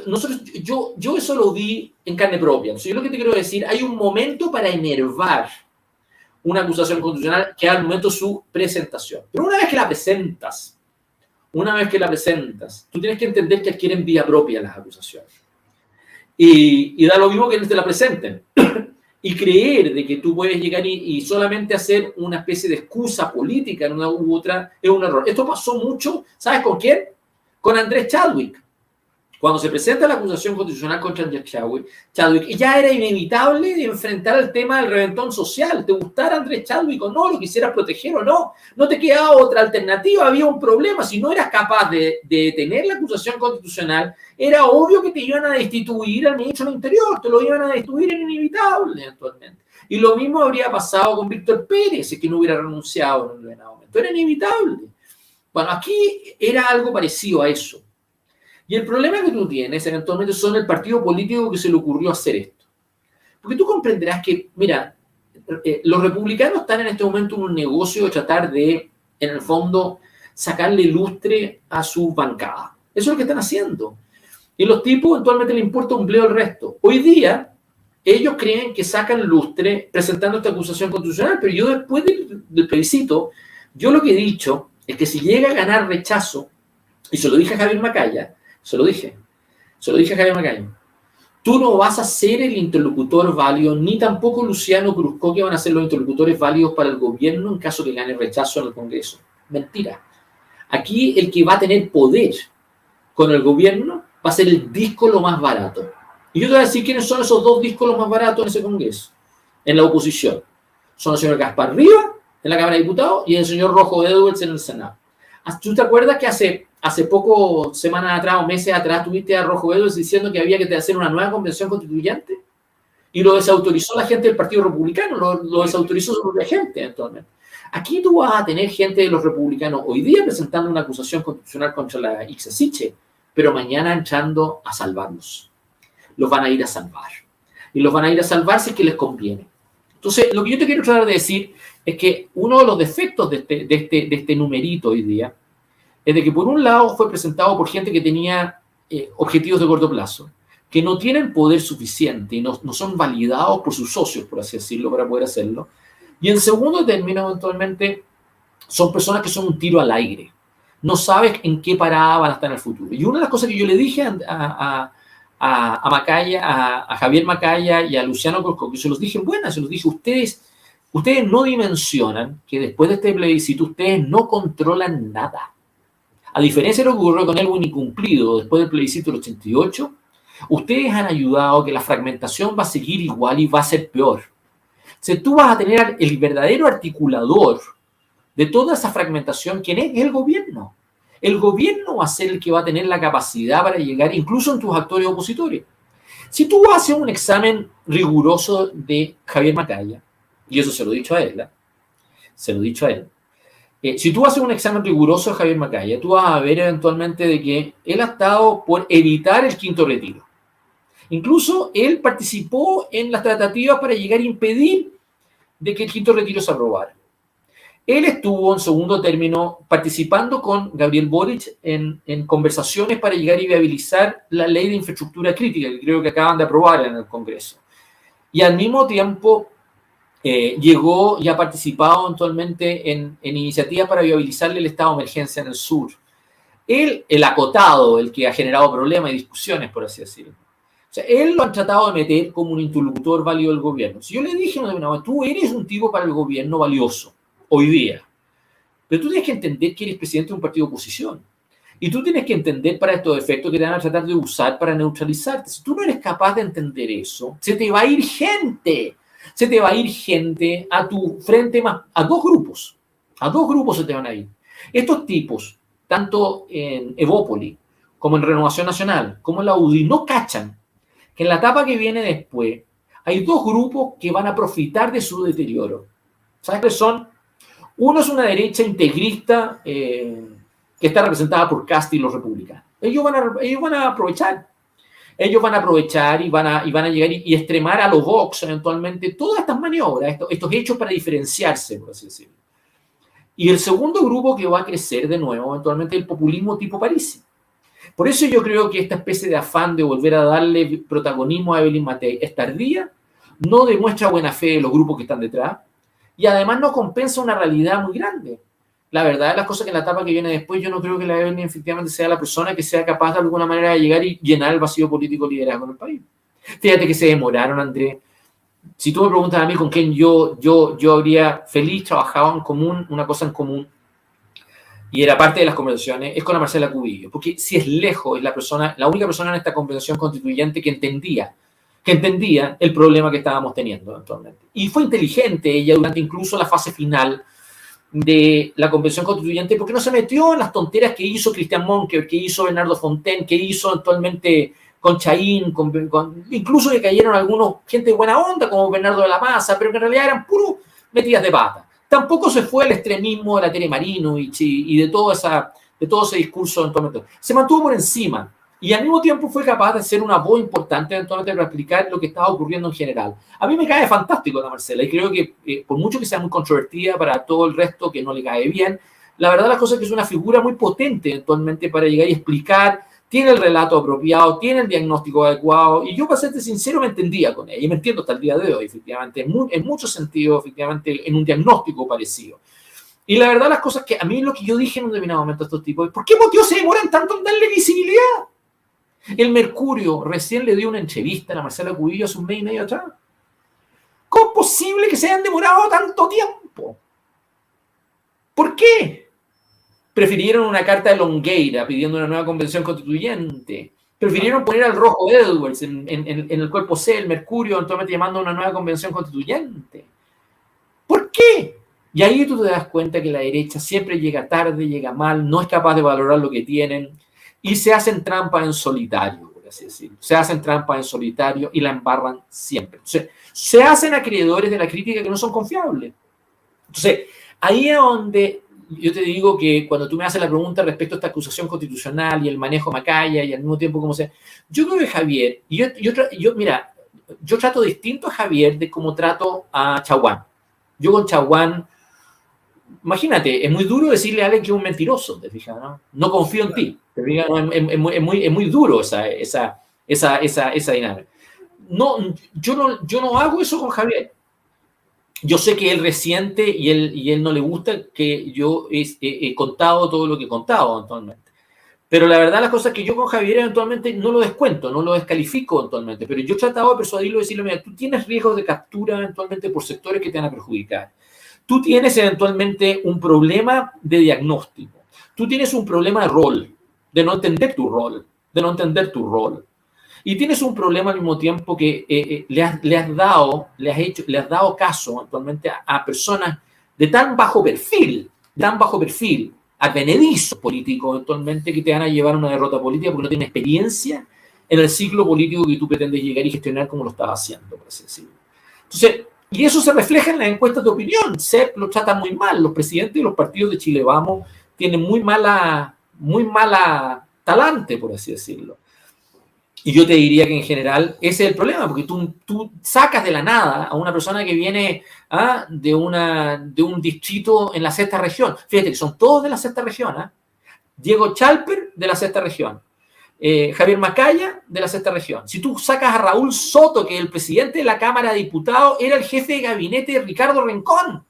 yo eso lo vi en carne propia. Entonces, yo lo que te quiero decir, hay un momento para enervar una acusación constitucional que es al momento de su presentación. Pero una vez que la presentas, tú tienes que entender que adquieren vía propia las acusaciones. Y da lo mismo que te la presenten. Y creer de que tú puedes llegar y solamente hacer una especie de excusa política en una u otra es un error. Esto pasó mucho, ¿sabes con quién? Con Andrés Chadwick. Cuando se presenta la acusación constitucional contra Andrés Chadwick, ya era inevitable de enfrentar el tema del reventón social. Te gustara Andrés Chadwick o no, lo quisieras proteger o no. No te quedaba otra alternativa, había un problema. Si no eras capaz de detener la acusación constitucional, era obvio que te iban a destituir al ministro del Interior, te lo iban a destituir, era inevitable eventualmente. Y lo mismo habría pasado con Víctor Pérez, si que no hubiera renunciado en un determinado momento. Era inevitable. Bueno, aquí era algo parecido a eso. Y el problema que tú tienes eventualmente son el partido político que se le ocurrió hacer esto. Porque tú comprenderás que, mira, los republicanos están en este momento en un negocio de tratar de, en el fondo, sacarle lustre a su bancada. Eso es lo que están haciendo. Y los tipos eventualmente les importa un bledo el resto. Hoy día, ellos creen que sacan lustre presentando esta acusación constitucional, pero yo después del plebiscito, yo lo que he dicho es que si llega a ganar rechazo, y se lo dije a Javier Macaya, se lo dije a Javier Macaya, tú no vas a ser el interlocutor válido, ni tampoco Luciano Cruzco, que van a ser los interlocutores válidos para el gobierno en caso de que gane rechazo en el Congreso. Mentira. Aquí el que va a tener poder con el gobierno va a ser el disco lo más barato. Y yo te voy a decir quiénes son esos 2 discos los más baratos en ese Congreso, en la oposición. Son el señor Gaspar Riva en la Cámara de Diputados y el señor Rojo Edwards en el Senado. ¿Tú te acuerdas que hace poco, semanas atrás o meses atrás, tuviste a Rojo Edwards diciendo que había que hacer una nueva convención constituyente? Y lo desautorizó la gente del Partido Republicano, lo desautorizó su propia gente eventualmente. Aquí tú vas a tener gente de los republicanos hoy día presentando una acusación constitucional contra la Ixasiche, pero mañana entrando a salvarlos. Los van a ir a salvar. Y los van a ir a salvar si es que les conviene. Entonces, lo que yo te quiero tratar de decir es que uno de los defectos de este numerito hoy día es de que por un lado fue presentado por gente que tenía objetivos de corto plazo, que no tienen poder suficiente y no son validados por sus socios, por así decirlo, para poder hacerlo. Y en segundo término, eventualmente, son personas que son un tiro al aire. No sabes en qué parada van a estar en el futuro. Y una de las cosas que yo le dije a Macaya, a Javier Macaya y a Luciano Cruzco, que se los dije en buena, se los dije, ustedes no dimensionan que después de este plebiscito ustedes no controlan nada. A diferencia de lo que ocurrió con Elwin incumplido después del plebiscito del 88, ustedes han ayudado a que la fragmentación va a seguir igual y va a ser peor. O sea, tú vas a tener el verdadero articulador de toda esa fragmentación, ¿quién es? El gobierno. El gobierno va a ser el que va a tener la capacidad para llegar incluso en tus actores opositores. Si tú haces un examen riguroso de Javier Macaya, y eso se lo he dicho a él, si tú haces un examen riguroso de Javier Macaya, tú vas a ver eventualmente de que él ha estado por evitar el quinto retiro. Incluso él participó en las tratativas para llegar a impedir de que el quinto retiro se aprobara. Él estuvo en segundo término participando con Gabriel Boric en conversaciones para llegar y viabilizar la ley de infraestructura crítica, que creo que acaban de aprobar en el Congreso. Y al mismo tiempo llegó y ha participado eventualmente en iniciativas para viabilizarle el estado de emergencia en el sur. Él, el acotado, el que ha generado problemas y discusiones, por así decirlo. O sea, él lo han tratado de meter como un interlocutor válido del gobierno. Si yo le dije, no, tú eres un tipo para el gobierno valioso, hoy día. Pero tú tienes que entender que eres presidente de un partido de oposición. Y tú tienes que entender para estos efectos que te van a tratar de usar para neutralizarte. Si tú no eres capaz de entender eso, se te va a ir gente. Se te va a ir gente a tu frente más, a dos grupos. A dos grupos se te van a ir. Estos tipos, tanto en Evópoli, como en Renovación Nacional, como en la UDI, no cachan que en la etapa que viene después hay dos grupos que van a profitar de su deterioro. ¿Sabes qué son? Uno es una derecha integrista que está representada por Cast y los republicanos. Ellos van a aprovechar. Ellos van a aprovechar y van a llegar y extremar a los Vox eventualmente todas estas maniobras, estos hechos para diferenciarse, por así decirlo. Y el segundo grupo que va a crecer de nuevo eventualmente es el populismo tipo Parisi. Por eso yo creo que esta especie de afán de volver a darle protagonismo a Evelyn Matei es tardía, no demuestra buena fe de los grupos que están detrás y además no compensa una realidad muy grande. La verdad, las cosas que en la etapa que viene después, yo no creo que la Evelyn efectivamente sea la persona que sea capaz de alguna manera de llegar y llenar el vacío político liderazgo en el país. Fíjate que se demoraron, Andrés. Si tú me preguntas a mí con quién yo habría feliz trabajado en común, una cosa en común, y era parte de las conversaciones, es con la Marcela Cubillo, porque si es lejos, es la única persona en esta convención constituyente que entendía el problema que estábamos teniendo eventualmente. Y fue inteligente ella durante incluso la fase final de la convención constituyente, porque no se metió en las tonteras que hizo Cristian Monker, que hizo Bernardo Fontaine, que hizo actualmente con Chaín, incluso que cayeron algunos gente de buena onda como Bernardo de la Maza, pero que en realidad eran puros metidas de pata. Tampoco se fue al extremismo de la Tere Marinovich y de todo ese discurso eventualmente. Se mantuvo por encima y al mismo tiempo fue capaz de ser una voz importante eventualmente para explicar lo que estaba ocurriendo en general. A mí me cae fantástico la Marcela y creo que por mucho que sea muy controvertida para todo el resto que no le cae bien, la verdad las cosas es que es una figura muy potente eventualmente para llegar y explicar, tiene el relato apropiado, tiene el diagnóstico adecuado y yo para serte sincero me entendía con ella y me entiendo hasta el día de hoy efectivamente, en muchos sentidos efectivamente en un diagnóstico parecido. Y la verdad las cosas que a mí lo que yo dije en un determinado momento a estos tipos, ¿por qué motivos se demoran tanto en darle visibilidad? El Mercurio recién le dio una entrevista a la Marcela Cubillo hace un mes y medio atrás. ¿Cómo es posible que se hayan demorado tanto tiempo? ¿Por qué? Prefirieron una carta de Longueira pidiendo una nueva convención constituyente. Prefirieron poner al Rojo Edwards en el cuerpo C, el Mercurio, eventualmente llamando a una nueva convención constituyente. ¿Por qué? Y ahí tú te das cuenta que la derecha siempre llega tarde, llega mal, no es capaz de valorar lo que tienen y se hacen trampas en solitario, por así decirlo. Se hacen trampas en solitario y la embarran siempre. Entonces, se hacen acreedores de la crítica que no son confiables. Entonces, ahí es donde yo te digo que cuando tú me haces la pregunta respecto a esta acusación constitucional y el manejo Macaya y al mismo tiempo como sea, yo creo que Javier, mira, yo trato distinto a Javier de cómo trato a Chaguán. Yo con Chaguán, imagínate, es muy duro decirle a alguien que es un mentiroso, ¿te fijas? No confío en ti, ¿te fijas? Es muy duro esa dinámica. No, yo no hago eso con Javier. Yo sé que él resiente y él no le gusta que yo he contado todo lo que he contado eventualmente. Pero la verdad las cosas es que yo con Javier eventualmente no lo descuento, no lo descalifico eventualmente, pero yo he tratado de persuadirlo y decirle, mira, tú tienes riesgos de captura eventualmente por sectores que te van a perjudicar. Tú tienes eventualmente un problema de diagnóstico. Tú tienes un problema de rol, de no entender tu rol. Y tienes un problema al mismo tiempo que le has dado caso actualmente a personas de tan bajo perfil, advenedizos políticos eventualmente que te van a llevar a una derrota política porque no tienen experiencia en el ciclo político que tú pretendes llegar y gestionar como lo estás haciendo, por así decirlo. Entonces, y eso se refleja en las encuestas de opinión. CEP lo trata muy mal. Los presidentes de los partidos de Chile Vamos tienen muy mala talante, por así decirlo. Y yo te diría que en general ese es el problema, porque tú sacas de la nada a una persona que viene de un distrito en la sexta región. Fíjate que son todos de la sexta región. Diego Chalper de la sexta región. Javier Macaya de la sexta región. Si tú sacas a Raúl Soto, que es el presidente de la Cámara de Diputados, era el jefe de gabinete de Ricardo Rincón.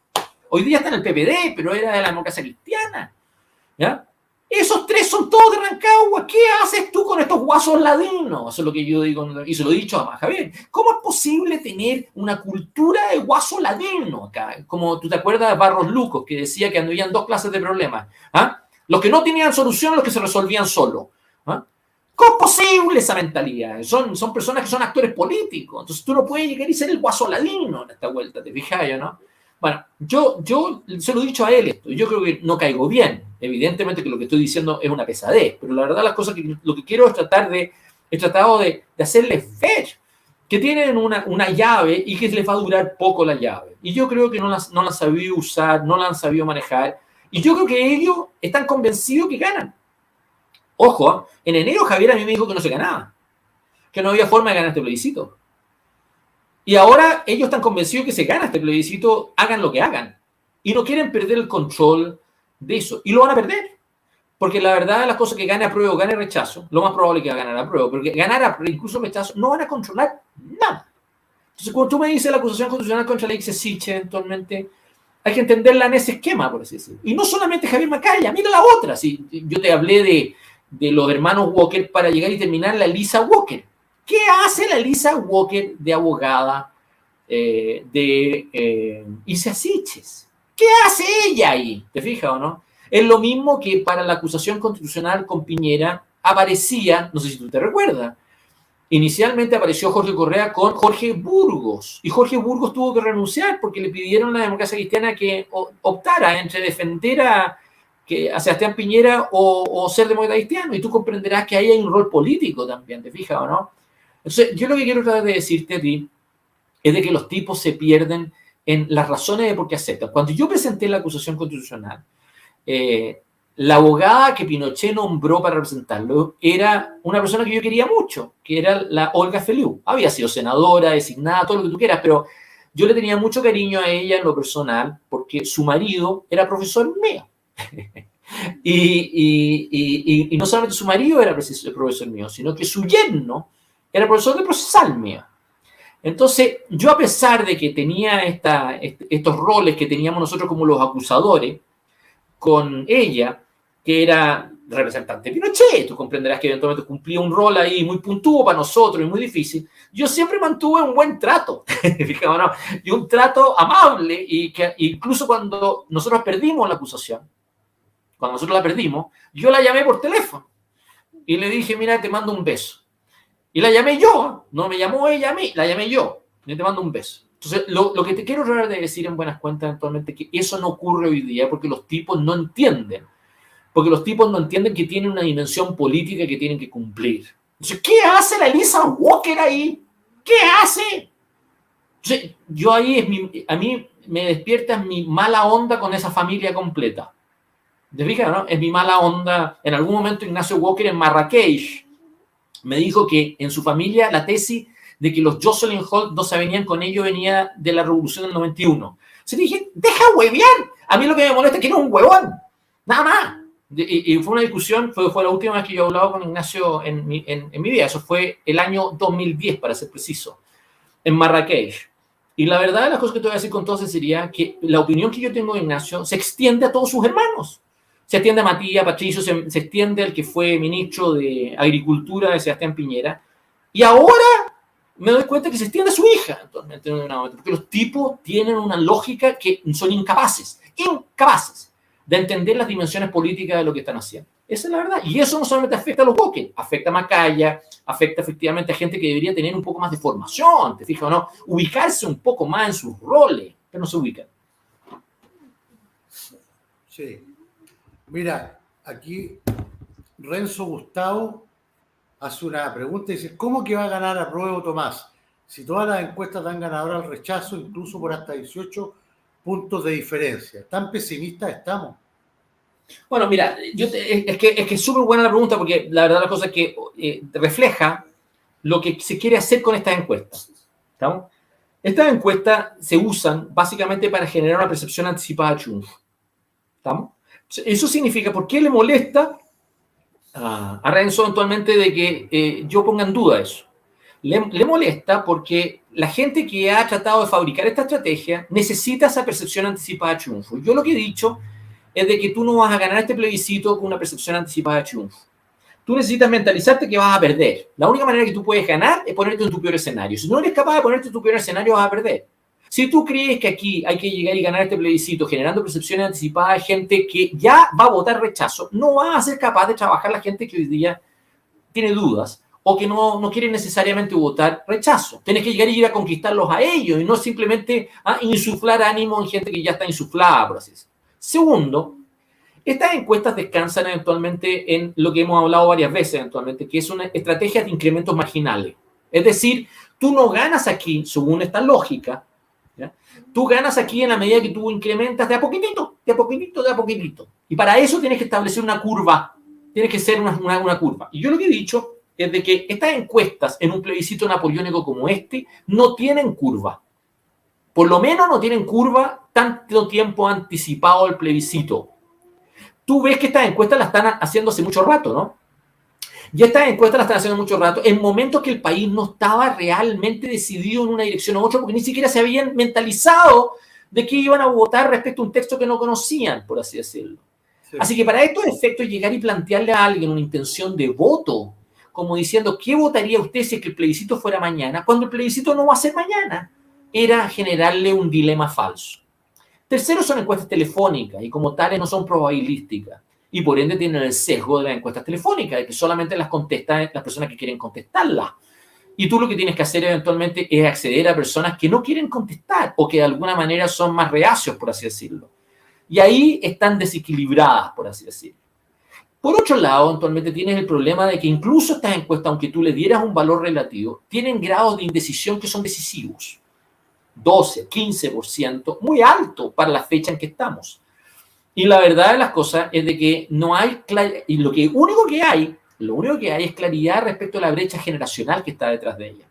Hoy día está en el PPD, pero era de la democracia cristiana. ¿Ya? Esos tres son todos de Rancagua. ¿Qué haces tú con estos guasos ladinos? Eso es lo que yo digo, y se lo he dicho a Javier. ¿Cómo es posible tener una cultura de guaso ladino acá? Como tú te acuerdas de Barros Lucos, que decía que habían dos clases de problemas. Los que no tenían solución, los que se resolvían solo. ¿Ah? ¿Cómo es posible esa mentalidad? Son personas que son actores políticos. Entonces tú no puedes llegar y ser el guasoladino en esta vuelta, ¿te fijas, no? Bueno, yo se lo he dicho a él esto. Yo creo que no caigo bien. Evidentemente que lo que estoy diciendo es una pesadez. Pero la verdad las cosas que lo que quiero es he tratado de hacerles ver que tienen una llave y que les va a durar poco la llave. Y yo creo que no la han sabido usar, no la han sabido manejar. Y yo creo que ellos están convencidos que ganan. Ojo, en enero Javier a mí me dijo que no se ganaba, que no había forma de ganar este plebiscito. Y ahora ellos están convencidos que se gana este plebiscito, hagan lo que hagan. Y no quieren perder el control de eso. Y lo van a perder. Porque la verdad, las cosas que gane apruebo o gane rechazo, lo más probable es que va a ganar apruebo, porque ganar incluso rechazo no van a controlar nada. Entonces, cuando tú me dices la acusación constitucional contra la Siche, eventualmente, hay que entenderla en ese esquema, por así decirlo. Y no solamente Javier Macaya, mira la otra. Si yo te hablé de los hermanos Walker para llegar y terminar la Lisa Walker. ¿Qué hace la Lisa Walker de abogada de Issa Siches? ¿Qué hace ella ahí? ¿Te fijas o no? Es lo mismo que para la acusación constitucional con Piñera aparecía, no sé si tú te recuerdas, inicialmente apareció Jorge Correa con Jorge Burgos, y Jorge Burgos tuvo que renunciar porque le pidieron a la democracia cristiana que optara entre defender a Sebastián Piñera o ser demócrata cristiano, y tú comprenderás que ahí hay un rol político también, ¿te fijas o no? Entonces, yo lo que quiero tratar de decirte a ti es de que los tipos se pierden en las razones de por qué aceptan. Cuando yo presenté la acusación constitucional, la abogada que Pinochet nombró para representarlo era una persona que yo quería mucho, que era la Olga Feliu. Había sido senadora, designada, todo lo que tú quieras, pero yo le tenía mucho cariño a ella en lo personal porque su marido era profesor mío. y no solamente su marido era profesor mío, sino que su yerno era profesor de procesal mío. Entonces, yo a pesar de que tenía estos roles que teníamos nosotros como los acusadores, con ella, que era representante de Pinochet, tú comprenderás que eventualmente cumplía un rol ahí muy puntuo para nosotros y muy difícil, yo siempre mantuve un buen trato, ¿no? Y un trato amable, y que incluso cuando nosotros perdimos la acusación, cuando nosotros la perdimos, yo la llamé por teléfono y le dije, mira, te mando un beso. Y la llamé yo, no me llamó ella a mí, la llamé yo, y te mando un beso. Entonces, lo que te quiero tratar de decir en buenas cuentas eventualmente es que eso no ocurre hoy día porque los tipos no entienden. Porque los tipos no entienden que tienen una dimensión política que tienen que cumplir. Entonces, ¿qué hace la Lisa Walker ahí? ¿Qué hace? Entonces, yo ahí, a mí me despierta mi mala onda con esa familia completa. ¿Te fijas, no? Es mi mala onda. En algún momento Ignacio Walker en Marrakech me dijo que en su familia la tesis de que los Jocelyn Holt no se venían con ellos venía de la revolución del 91. Se dije, deja huevear. A mí lo que me molesta es que no es un huevón. Nada más. Y fue una discusión, fue la última vez que yo hablaba con Ignacio en mi vida. Eso fue el año 2010, para ser preciso, en Marrakech. Y la verdad de las cosas que te voy a decir con todo sería que la opinión que yo tengo de Ignacio se extiende a todos sus hermanos. Se extiende a Matías, Patricio, se extiende al que fue ministro de Agricultura de Sebastián Piñera. Y ahora me doy cuenta que se extiende a su hija, actualmente, porque los tipos tienen una lógica que son incapaces de entender las dimensiones políticas de lo que están haciendo. Esa es la verdad. Y eso no solamente afecta a los Walker, afecta a Macaya, afecta efectivamente a gente que debería tener un poco más de formación, ¿te fijas o no? Ubicarse un poco más en sus roles, pero no se ubican. Sí. Mira, aquí Renzo Gustavo hace una pregunta y dice, ¿cómo que va a ganar Apruebo Tomás? Si todas las encuestas dan ganador al rechazo, incluso por hasta 18 puntos de diferencia. ¿Tan pesimistas estamos? Bueno, mira, es que es súper buena la pregunta porque la verdad la cosa es que refleja lo que se quiere hacer con estas encuestas. ¿Estamos? Estas encuestas se usan básicamente para generar una percepción anticipada de triunfo. ¿Estamos? Eso significa, ¿por qué le molesta a Renzo eventualmente de que yo ponga en duda eso? Le molesta porque la gente que ha tratado de fabricar esta estrategia necesita esa percepción anticipada de triunfo. Yo lo que he dicho es de que tú no vas a ganar este plebiscito con una percepción anticipada de triunfo. Tú necesitas mentalizarte que vas a perder. La única manera que tú puedes ganar es ponerte en tu peor escenario. Si no eres capaz de ponerte en tu peor escenario, vas a perder. Si tú crees que aquí hay que llegar y ganar este plebiscito generando percepciones anticipadas de gente que ya va a votar rechazo, no vas a ser capaz de trabajar la gente que hoy día tiene dudas o que no quiere necesariamente votar rechazo. Tienes que llegar y ir a conquistarlos a ellos y no simplemente a insuflar ánimo en gente que ya está insuflada, por así decirlo. Segundo, estas encuestas descansan eventualmente en lo que hemos hablado varias veces eventualmente, que es una estrategia de incrementos marginales. Es decir, tú no ganas aquí, según esta lógica, ¿ya? Tú ganas aquí en la medida que tú incrementas de a poquitito, de a poquitito, de a poquitito. Y para eso tienes que establecer una curva, tiene que ser una curva. Y yo lo que he dicho es de que estas encuestas en un plebiscito napoleónico como este no tienen curva. Por lo menos no tienen curva tanto tiempo anticipado al plebiscito. Tú ves que estas encuestas las están haciendo hace mucho rato, ¿no? Y estas encuestas las están haciendo mucho rato en momentos que el país no estaba realmente decidido en una dirección u otra, porque ni siquiera se habían mentalizado de que iban a votar respecto a un texto que no conocían, por así decirlo. Sí. Así que para estos efectos, llegar y plantearle a alguien una intención de voto, como diciendo, ¿qué votaría usted si el plebiscito fuera mañana? Cuando el plebiscito no va a ser mañana, era generarle un dilema falso. Tercero, son encuestas telefónicas y como tales no son probabilísticas y por ende tienen el sesgo de las encuestas telefónicas, de que solamente las contestan las personas que quieren contestarlas. Y tú lo que tienes que hacer eventualmente es acceder a personas que no quieren contestar o que de alguna manera son más reacios, por así decirlo. Y ahí están desequilibradas, por así decirlo. Por otro lado, eventualmente tienes el problema de que incluso estas encuestas, aunque tú le dieras un valor relativo, tienen grados de indecisión que son decisivos. 12, 15%, muy alto para la fecha en que estamos. Y la verdad de las cosas es de que no hay claridad, y lo único que hay es claridad respecto a la brecha generacional que está detrás de ella.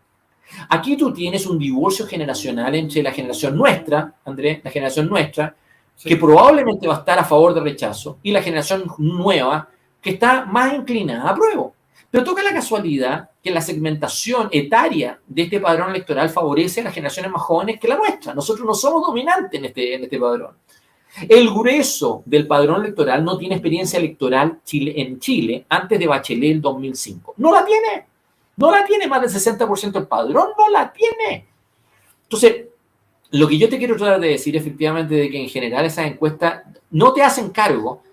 Aquí tú tienes un divorcio generacional entre la generación nuestra, Andrés, la generación nuestra, sí, que probablemente va a estar a favor del rechazo, y la generación nueva, que está más inclinada a prueba. Pero toca la casualidad que la segmentación etaria de este padrón electoral favorece a las generaciones más jóvenes que la nuestra. Nosotros no somos dominantes en este padrón. El grueso del padrón electoral no tiene experiencia electoral en Chile antes de Bachelet el 2005. No la tiene. No la tiene más del 60% del padrón. No la tiene. Entonces, lo que yo te quiero tratar de decir efectivamente de que en general esas encuestas no te hacen cargo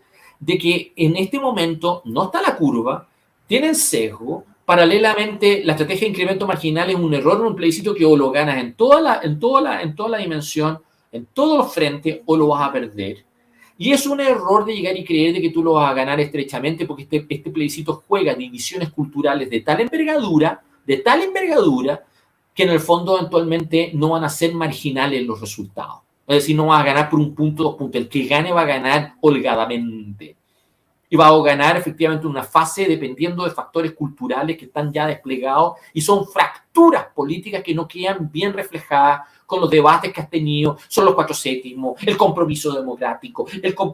de que en este momento no está la curva, tienen sesgo. Paralelamente, la estrategia de incremento marginal es un error en un plebiscito que o lo ganas en toda la dimensión, en todos los frentes, o lo vas a perder. Y es un error de llegar y creer de que tú lo vas a ganar estrechamente, porque este plebiscito juega divisiones culturales de tal envergadura, que en el fondo eventualmente no van a ser marginales los resultados. Es decir, no vas a ganar por un punto, 2 puntos. El que gane va a ganar holgadamente. Y va a ganar efectivamente una fase dependiendo de factores culturales que están ya desplegados y son fracturas políticas que no quedan bien reflejadas con los debates que has tenido, son los 4/7, el compromiso democrático,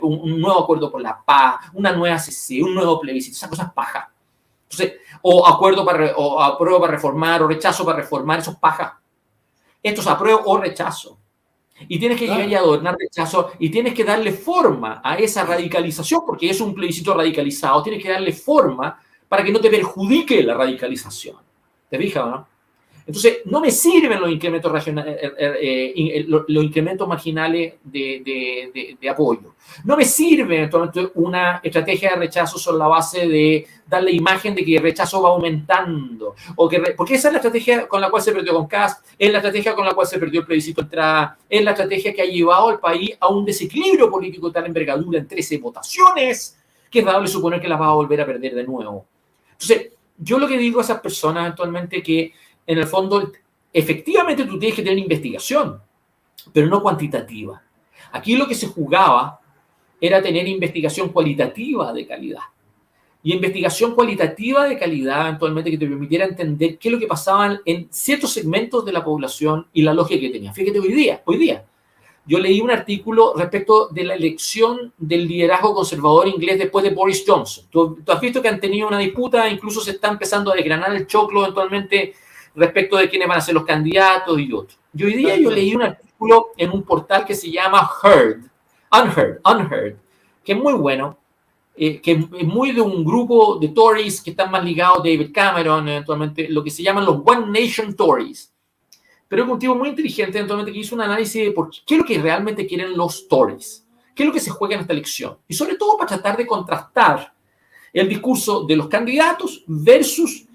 un nuevo acuerdo por la paz, una nueva CC, un nuevo plebiscito, esas cosas pajas. Entonces, o apruebo para reformar, o rechazo para reformar, eso es paja. Esto es apruebo o rechazo. Y tienes que llegar y adornar rechazo y tienes que darle forma a esa radicalización, porque es un plebiscito radicalizado. Tienes que darle forma para que no te perjudique la radicalización. ¿Te fijas o no? Entonces, no me sirven los incrementos, los incrementos marginales de apoyo. No me sirve eventualmente una estrategia de rechazo sobre la base de dar la imagen de que el rechazo va aumentando. Porque esa es la estrategia con la cual se perdió con Kast, es la estrategia con la cual se perdió el plebiscito de entrada, es la estrategia que ha llevado al país a un desequilibrio político de tal envergadura en 13 votaciones, que es dable suponer que las va a volver a perder de nuevo. Entonces, yo lo que digo a esas personas eventualmente que en el fondo, efectivamente tú tienes que tener investigación, pero no cuantitativa. Aquí lo que se jugaba era tener investigación cualitativa de calidad. Y investigación cualitativa de calidad, eventualmente, que te permitiera entender qué es lo que pasaba en ciertos segmentos de la población y la lógica que tenía. Fíjate, hoy día, yo leí un artículo respecto de la elección del liderazgo conservador inglés después de Boris Johnson. Tú has visto que han tenido una disputa, incluso se está empezando a desgranar el choclo eventualmente respecto de quiénes van a ser los candidatos y otros. Y hoy día yo leí un artículo en un portal que se llama Unheard, que es muy bueno, que es muy de un grupo de Tories que están más ligados a David Cameron, eventualmente, lo que se llaman los One Nation Tories. pero es un tipo muy inteligente, eventualmente, que hizo un análisis de qué es lo que realmente quieren los Tories, qué es lo que se juega en esta elección, y sobre todo para tratar de contrastar el discurso de los candidatos versus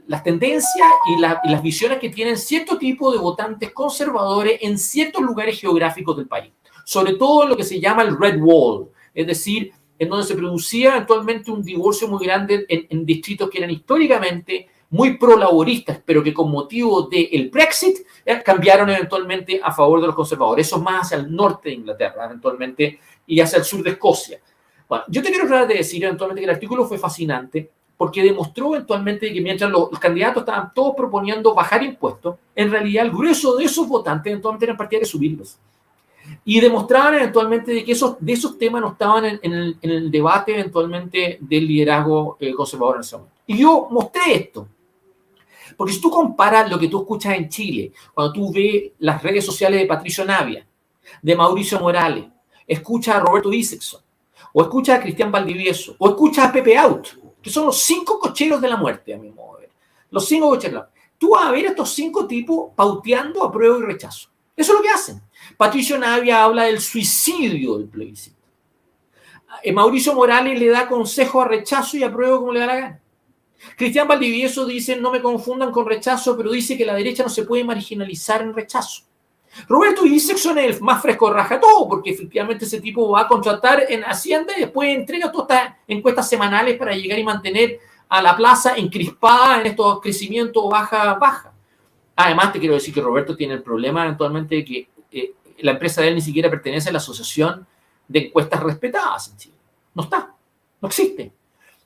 las tendencias y las visiones que tienen cierto tipo de votantes conservadores en ciertos lugares geográficos del país, sobre todo en lo que se llama el Red Wall, es decir, en donde se producía eventualmente un divorcio muy grande en distritos que eran históricamente muy pro-laboristas, pero que con motivo del Brexit cambiaron eventualmente a favor de los conservadores. Eso más hacia el norte de Inglaterra, eventualmente, y hacia el sur de Escocia. Bueno, yo te quiero tratar de decir eventualmente que el artículo fue fascinante porque demostró eventualmente que mientras los candidatos estaban todos proponiendo bajar impuestos, en realidad el grueso de esos votantes eventualmente eran partidarios de subirlos. Y demostraban eventualmente de que de esos temas no estaban en el debate eventualmente del liderazgo conservador en ese momento. Y yo mostré esto. Porque si tú comparas lo que tú escuchas en Chile, cuando tú ves las redes sociales de Patricio Navia, de Mauricio Morales, escuchas a Roberto Isakson, o escuchas a Cristian Valdivieso, o escuchas a Pepe Out, que son los 5 cocheros de la muerte, a mi modo de ver. Los 5 cocheros. Tú vas a ver a estos 5 tipos pauteando apruebo y rechazo. Eso es lo que hacen. Patricio Navia habla del suicidio del plebiscito. Mauricio Morales le da consejo a rechazo y apruebo como le da la gana. Cristian Valdivieso dice, no me confundan con rechazo, pero dice que la derecha no se puede marginalizar en rechazo. Roberto Isakson es el más fresco de raja todo, porque efectivamente ese tipo va a contratar en Hacienda y después entrega todas estas encuestas semanales para llegar y mantener a la plaza encrispada en estos crecimientos baja. Además, te quiero decir que Roberto tiene el problema eventualmente de que la empresa de él ni siquiera pertenece a la asociación de encuestas respetadas en Chile. No está, no existe,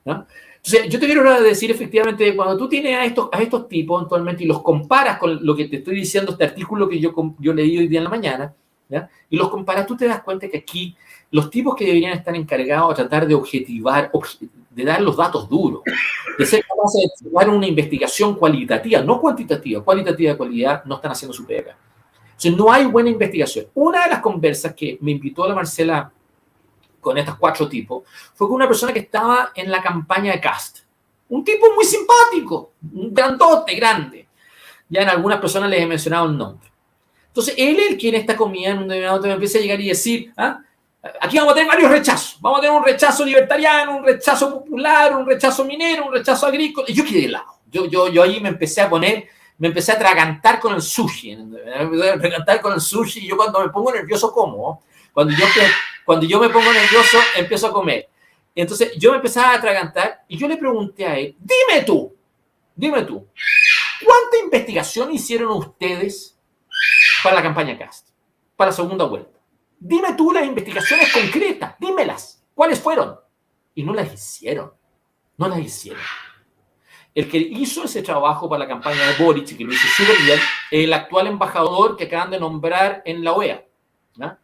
¿no? Entonces, yo te quiero decir efectivamente, cuando tú tienes a estos tipos actualmente y los comparas con lo que te estoy diciendo, este artículo que yo leí hoy día en la mañana, ¿ya? Y los comparas, tú te das cuenta que aquí los tipos que deberían estar encargados de tratar de objetivar, de dar los datos duros, de ser capaces de llevar una investigación cualitativa, no cuantitativa, cualitativa de calidad, no están haciendo su pega. Entonces, no hay buena investigación. Una de las conversas que me invitó a la Marcela con estos 4 tipos, fue con una persona que estaba en la campaña de Kast. Un tipo muy simpático, un grandote, grande. Ya en algunas personas les he mencionado el nombre. Entonces, él es el que en esta comida, en un determinado momento, empieza a llegar y decir, aquí vamos a tener varios rechazos. Vamos a tener un rechazo libertariano, un rechazo popular, un rechazo minero, un rechazo agrícola. Y yo quedé de lado. Yo ahí me empecé a atragantar con el sushi. Y yo cuando me pongo nervioso como. Cuando yo me pongo nervioso, empiezo a comer. Entonces, yo me empezaba a atragantar y yo le pregunté a él, dime tú, ¿cuánta investigación hicieron ustedes para la campaña Kast, para la segunda vuelta? Dime tú las investigaciones concretas, dímelas, ¿cuáles fueron? Y no las hicieron. El que hizo ese trabajo para la campaña de Boric, y que lo hizo súper bien, es el actual embajador que acaban de nombrar en la OEA, ¿no?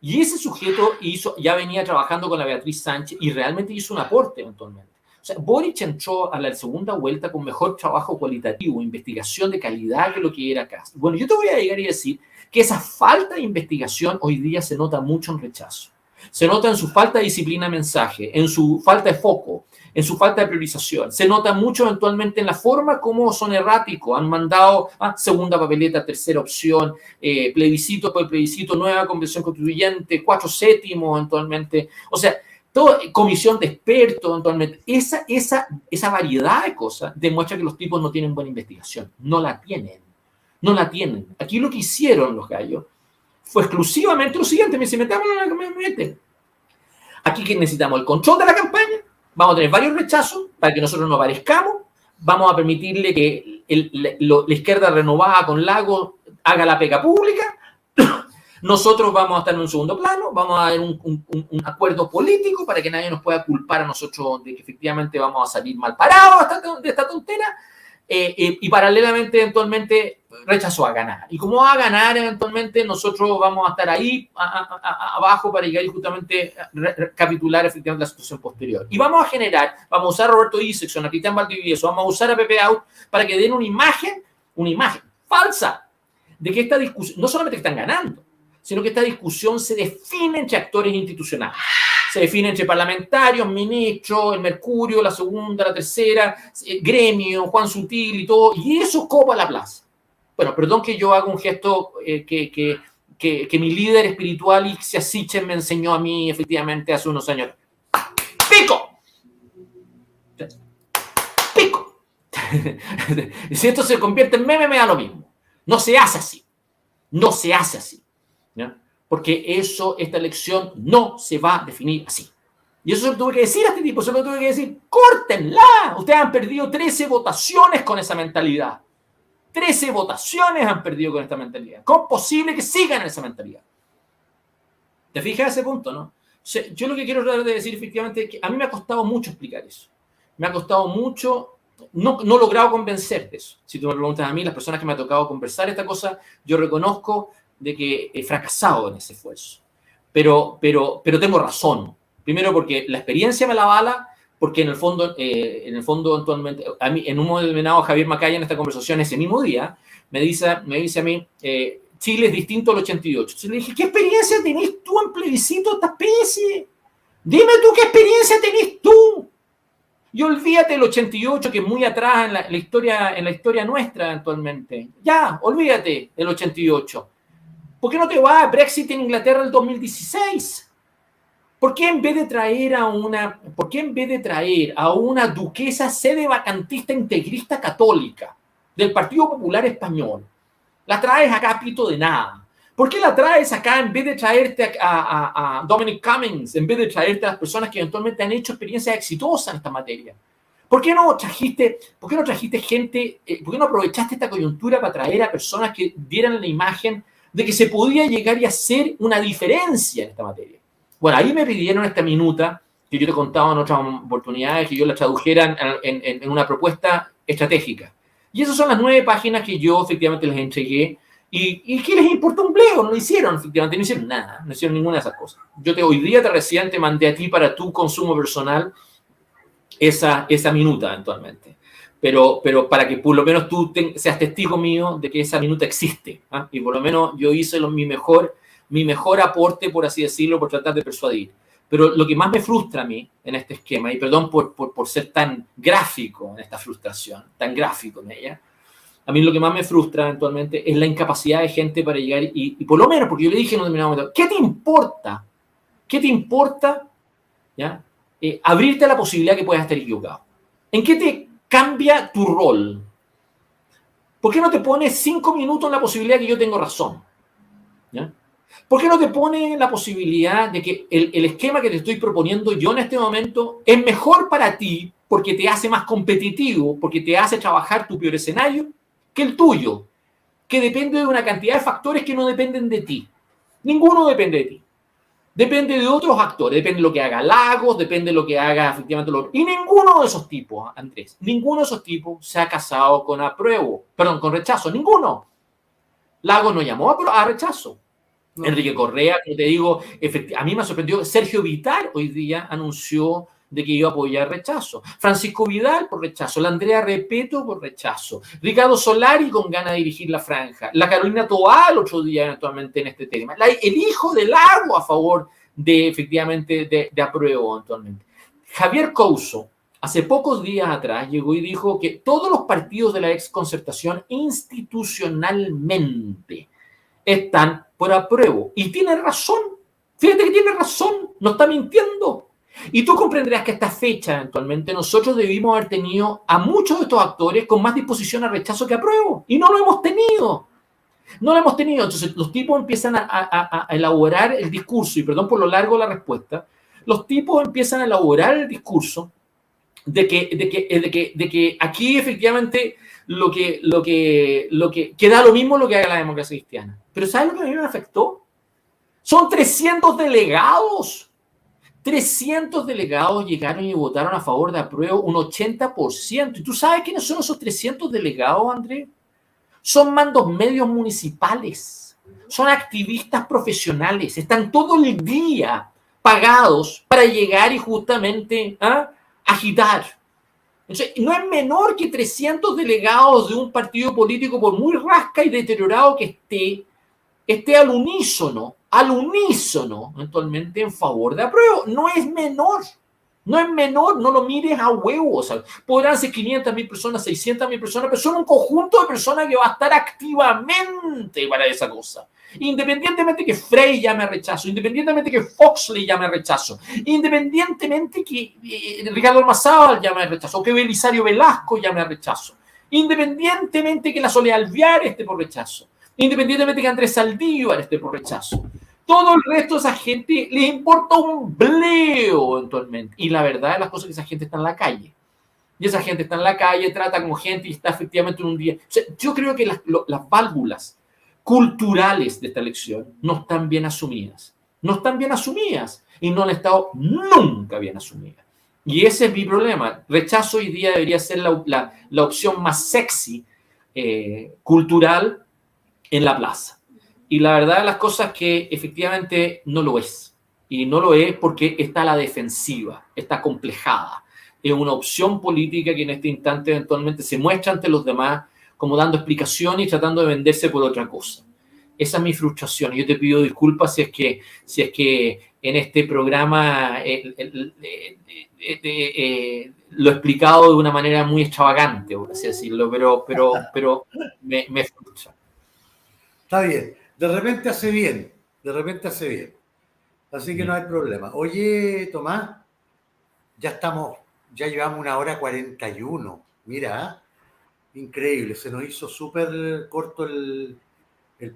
Y ese sujeto ya venía trabajando con la Beatriz Sánchez y realmente hizo un aporte eventualmente. O sea, Boric entró a la segunda vuelta con mejor trabajo cualitativo, investigación de calidad que lo que era Kast. Bueno, yo te voy a llegar y decir que esa falta de investigación hoy día se nota mucho en rechazo. Se nota en su falta de disciplina de mensaje, en su falta de foco, en su falta de priorización. Se nota mucho eventualmente en la forma como son erráticos. Han mandado segunda papeleta, tercera opción, plebiscito por plebiscito, nueva convención constituyente, 4/7 eventualmente. O sea, comisión de expertos eventualmente. Esa variedad de cosas demuestra que los tipos no tienen buena investigación. No la tienen. Aquí lo que hicieron los gallos fue exclusivamente lo siguiente. Me metamos en la mente. Aquí que necesitamos el control de la campaña. Vamos a tener varios rechazos para que nosotros no aparezcamos. Vamos a permitirle que la izquierda renovada con Lago haga la pega pública. Nosotros vamos a estar en un segundo plano. Vamos a dar un acuerdo político para que nadie nos pueda culpar a nosotros de que efectivamente vamos a salir mal parados de esta tontera. Y paralelamente, eventualmente, rechazo a ganar. Y como va a ganar, eventualmente, nosotros vamos a estar ahí abajo para llegar y justamente recapitular efectivamente la situación posterior. Y vamos a usar a Roberto Isakson, a Cristian Valdivieso, vamos a usar a Pepe Out para que den una imagen falsa de que esta discusión, no solamente que están ganando, sino que esta discusión se define entre actores institucionales. Se define entre parlamentarios, ministros, el Mercurio, la segunda, la tercera, gremio, Juan Sutil y todo, y eso copa la plaza. Bueno, perdón que yo haga un gesto que mi líder espiritual, Ixia Sichen, me enseñó a mí efectivamente hace unos años. ¡Pico! ¡Pico! Si esto se convierte en meme, me da lo mismo. No se hace así. No se hace así. ¿Ya? Porque esta elección no se va a definir así. Y eso se lo tuve que decir a este tipo, se lo tuve que decir, ¡córtenla! Ustedes han perdido 13 votaciones con esa mentalidad. 13 votaciones han perdido con esta mentalidad. ¿Cómo es posible que sigan en esa mentalidad? ¿Te fijas a ese punto, no? O sea, yo lo que quiero tratar de decir efectivamente es que a mí me ha costado mucho explicar eso. Me ha costado mucho, no he logrado convencer de eso. Si tú me preguntas a mí, las personas que me ha tocado conversar esta cosa, yo reconozco de que he fracasado en ese esfuerzo. Pero tengo razón. Primero porque la experiencia me la avala, porque en el fondo actualmente, a mí, en un momento determinado, Javier Macaya en esta conversación ese mismo día me dice a mí, Chile es distinto al 88. Entonces le dije, ¿qué experiencia tenés tú en plebiscito de esta especie? Dime tú qué experiencia tenés tú. Y olvídate del 88, que es muy atrás en la historia nuestra actualmente. Ya, olvídate del 88. ¿Por qué no te vas a Brexit en Inglaterra el 2016? ¿Por qué en vez de traer a una duquesa sede vacantista integrista católica del Partido Popular Español, la traes acá a pito de nada? ¿Por qué la traes acá en vez de traerte a Dominic Cummings, en vez de traerte a las personas que eventualmente han hecho experiencias exitosas en esta materia? ¿Por qué no trajiste gente, por qué no aprovechaste esta coyuntura para traer a personas que dieran la imagen de que se podía llegar y hacer una diferencia en esta materia? Bueno, ahí me pidieron esta minuta, que yo te contaba en otras oportunidades, que yo la tradujera en una propuesta estratégica. Y esas son las 9 páginas que yo efectivamente les entregué. ¿Y qué les importó un bledo? No lo hicieron, efectivamente, no hicieron nada, no hicieron ninguna de esas cosas. Hoy día recién te mandé a ti para tu consumo personal esa minuta eventualmente. Pero para que por lo menos tú seas testigo mío de que esa minuta existe. ¿Eh? Y por lo menos yo hice mi mejor aporte, por así decirlo, por tratar de persuadir. Pero lo que más me frustra a mí en este esquema, y perdón por ser tan gráfico en esta frustración, tan gráfico en ella, a mí lo que más me frustra eventualmente es la incapacidad de gente para llegar y por lo menos, porque yo le dije en un determinado momento, ¿qué te importa? ¿Qué te importa? ¿Ya? Abrirte a la posibilidad que puedas estar equivocado. ¿En qué te cambia tu rol? ¿Por qué no te pones 5 minutos en la posibilidad que yo tengo razón? ¿Ya? ¿Por qué no te pones la posibilidad de que el esquema que te estoy proponiendo yo en este momento es mejor para ti porque te hace más competitivo, porque te hace trabajar tu peor escenario, que el tuyo, que depende de una cantidad de factores que no dependen de ti? Ninguno depende de ti. Depende de otros actores, depende de lo que haga Lagos, depende de lo que haga efectivamente lo otro. Y ninguno de esos tipos, Andrés, ninguno de esos tipos se ha casado con con rechazo, ninguno. Lagos no llamó a rechazo. No. Enrique Correa, como te digo, a mí me sorprendió. Sergio Vittar hoy día anunció de que iba a apoyar rechazo. Francisco Vidal por rechazo. La Andrea Repeto por rechazo. Ricardo Solari con ganas de dirigir la franja. La Carolina Toá el otro día actualmente en este tema. El hijo del Lago a favor de efectivamente de apruebo actualmente. Javier Couso, hace pocos días atrás, llegó y dijo que todos los partidos de la exconcertación institucionalmente están por apruebo. Y tiene razón. Fíjate que tiene razón. No está mintiendo. Y tú comprenderás que a esta fecha, eventualmente, nosotros debimos haber tenido a muchos de estos actores con más disposición a rechazo que a apruebo. Y no lo hemos tenido. No lo hemos tenido. Entonces, los tipos empiezan a elaborar el discurso, y perdón por lo largo de la respuesta, los tipos empiezan a elaborar el discurso de que aquí efectivamente lo que da lo mismo lo que haga la democracia cristiana. Pero ¿sabes lo que a mí me afectó? Son 300 delegados. 300 delegados llegaron y votaron a favor de apruebo, un 80%. ¿Y tú sabes quiénes son esos 300 delegados, Andrés? Son mandos medios municipales. Son activistas profesionales. Están todo el día pagados para llegar y justamente agitar. Entonces, no es menor que 300 delegados de un partido político, por muy rasca y deteriorado que esté al unísono al unísono, eventualmente en favor de apruebo. No es menor. No es menor, no lo mires a huevo. O sea, podrán ser 500.000 personas, 600.000 personas, pero son un conjunto de personas que va a estar activamente para esa cosa. Independientemente que Frey llame a rechazo, independientemente que Fox le llame a rechazo, independientemente que Ricardo Ormazábal llame a rechazo, o que Belisario Velasco llame a rechazo, independientemente que la Soledad Alvear esté por rechazo, independientemente que Andrés Saldívar esté por rechazo. Todo el resto de esa gente les importa un bleo eventualmente. Y la verdad de las cosas es que esa gente está en la calle. Y esa gente está en la calle, trata con gente y está efectivamente en un día. O sea, yo creo que las válvulas culturales de esta elección no están bien asumidas. No están bien asumidas y no han estado nunca bien asumidas. Y ese es mi problema. Rechazo hoy día debería ser la opción más sexy cultural en la plaza. Y la verdad de las cosas es que efectivamente no lo es. Y no lo es porque está a la defensiva, está complejada. Es una opción política que en este instante eventualmente se muestra ante los demás como dando explicaciones y tratando de venderse por otra cosa. Esa es mi frustración. Yo te pido disculpas si es que en este programa lo he explicado de una manera muy extravagante, por así decirlo, pero me frustra. Está bien. De repente hace bien. De repente hace bien. Así que no hay problema. Oye, Tomás, ya llevamos 1 hora 41. Mira, increíble. Se nos hizo súper corto el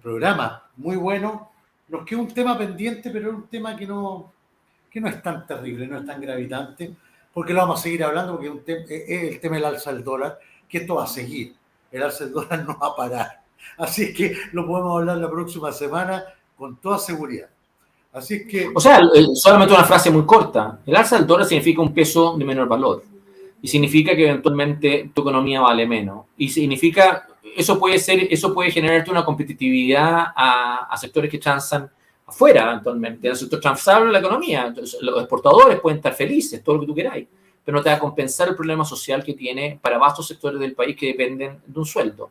programa. Muy bueno. Nos queda un tema pendiente, pero es un tema que no es tan terrible, no es tan gravitante, porque lo vamos a seguir hablando, porque es el tema del alza del dólar, que esto va a seguir. El alza del dólar no va a parar. Así que lo podemos hablar la próxima semana con toda seguridad. Así que... O sea, solamente una frase muy corta. El alza del dólar significa un peso de menor valor. Y significa que eventualmente tu economía vale menos. Y significa, eso puede generarte una competitividad a sectores que transan afuera, eventualmente. El sector transable de la economía. Entonces, los exportadores pueden estar felices, todo lo que tú queráis, pero no te va a compensar el problema social que tiene para vastos sectores del país que dependen de un sueldo.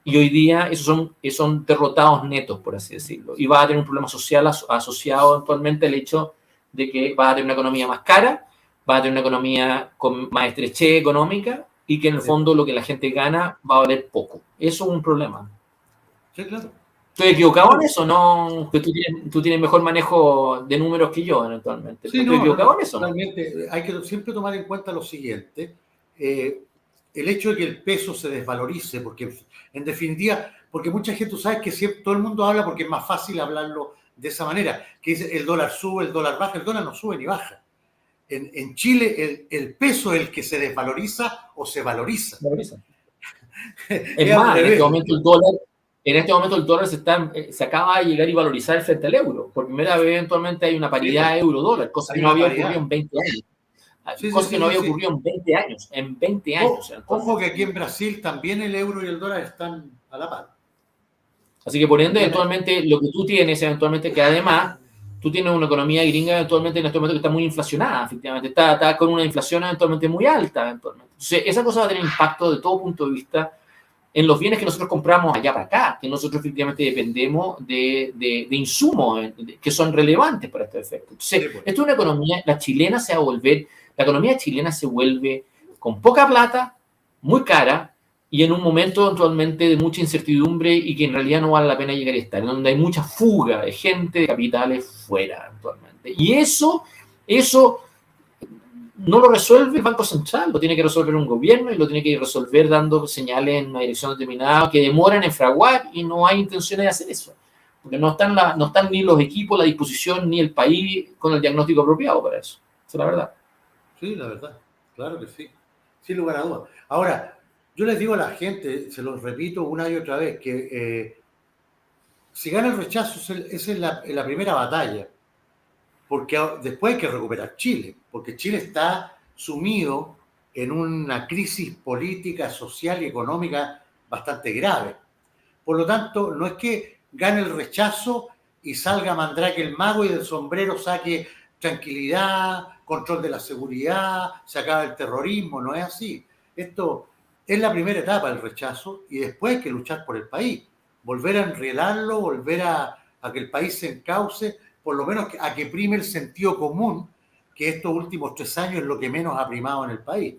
Y hoy día esos son derrotados netos, por así decirlo. Y va a tener un problema social asociado actualmente al hecho de que va a tener una economía más cara, va a tener una economía con más estrechez económica y que en el fondo lo que la gente gana va a valer poco. Eso es un problema. Sí, claro. ¿Estoy equivocado en eso? ¿No? Tú tienes mejor manejo de números que yo eventualmente. Sí, ¿Estoy equivocado en eso? realmente hay que siempre tomar en cuenta lo siguiente. El hecho de que el peso se desvalorice, porque en definitiva, porque mucha gente, tú sabes que siempre, todo el mundo habla porque es más fácil hablarlo de esa manera, que dice el dólar sube, el dólar baja, el dólar no sube ni baja. En Chile el peso es el que se desvaloriza o se valoriza. Es más, en este momento el dólar se acaba de llegar y valorizar frente al euro. Por primera vez eventualmente hay una paridad euro-dólar, cosa que no había ocurrido en 20 años. Cosa que no había ocurrido en 20 años. En 20 años. Ojo que aquí en Brasil también el euro y el dólar están a la par. Así que por ende, eventualmente, lo que tú tienes, eventualmente, que además, tú tienes una economía gringa, eventualmente, en este momento, que está muy inflacionada, efectivamente. Está con una inflación, eventualmente, muy alta, eventualmente. Entonces, esa cosa va a tener impacto de todo punto de vista en los bienes que nosotros compramos allá para acá, que nosotros efectivamente dependemos de insumos que son relevantes para este efecto. Entonces, esto es una economía, la economía chilena se vuelve con poca plata, muy cara, y en un momento actualmente de mucha incertidumbre y que en realidad no vale la pena llegar a estar, en donde hay mucha fuga de gente, de capitales fuera actualmente. Y eso no lo resuelve el Banco Central, lo tiene que resolver un gobierno y lo tiene que resolver dando señales en una dirección determinada que demoran en fraguar y no hay intenciones de hacer eso. Porque no están ni los equipos, la disposición, ni el país con el diagnóstico apropiado para eso. Esa es la verdad. Sí, la verdad. Claro que sí. Sin lugar a dudas. Ahora, yo les digo a la gente, se los repito una y otra vez, que si gana el rechazo, esa es la primera batalla. Porque después hay que recuperar Chile, porque Chile está sumido en una crisis política, social y económica bastante grave. Por lo tanto, no es que gane el rechazo y salga Mandrake el mago y del sombrero saque tranquilidad, control de la seguridad, se acaba el terrorismo, no es así. Esto es la primera etapa del rechazo y después hay que luchar por el país, volver a enredarlo, volver a a que el país se encauce, por lo menos a que prime el sentido común, que estos últimos 3 años es lo que menos ha primado en el país.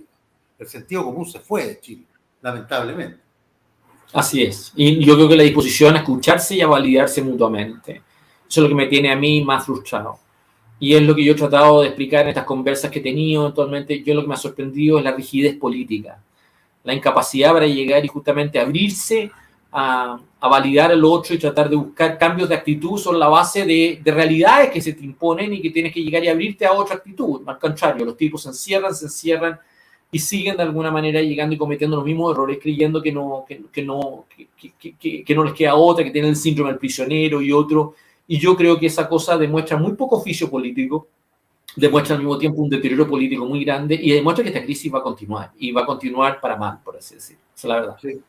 El sentido común se fue de Chile, lamentablemente. Así es. Y yo creo que la disposición a escucharse y a validarse mutuamente. Eso es lo que me tiene a mí más frustrado. Y es lo que yo he tratado de explicar en estas conversas que he tenido actualmente. Yo lo que me ha sorprendido es la rigidez política, la incapacidad para llegar y justamente abrirse a validar al otro y tratar de buscar cambios de actitud sobre la base de realidades que se te imponen y que tienes que llegar y abrirte a otra actitud. Al contrario, los tipos se encierran y siguen de alguna manera llegando y cometiendo los mismos errores, creyendo que no les queda otra, que tienen el síndrome del prisionero y otro. Y yo creo que esa cosa demuestra muy poco oficio político, demuestra al mismo tiempo un deterioro político muy grande y demuestra que esta crisis va a continuar y va a continuar para mal, por así decirlo. Esa es la verdad. Sí,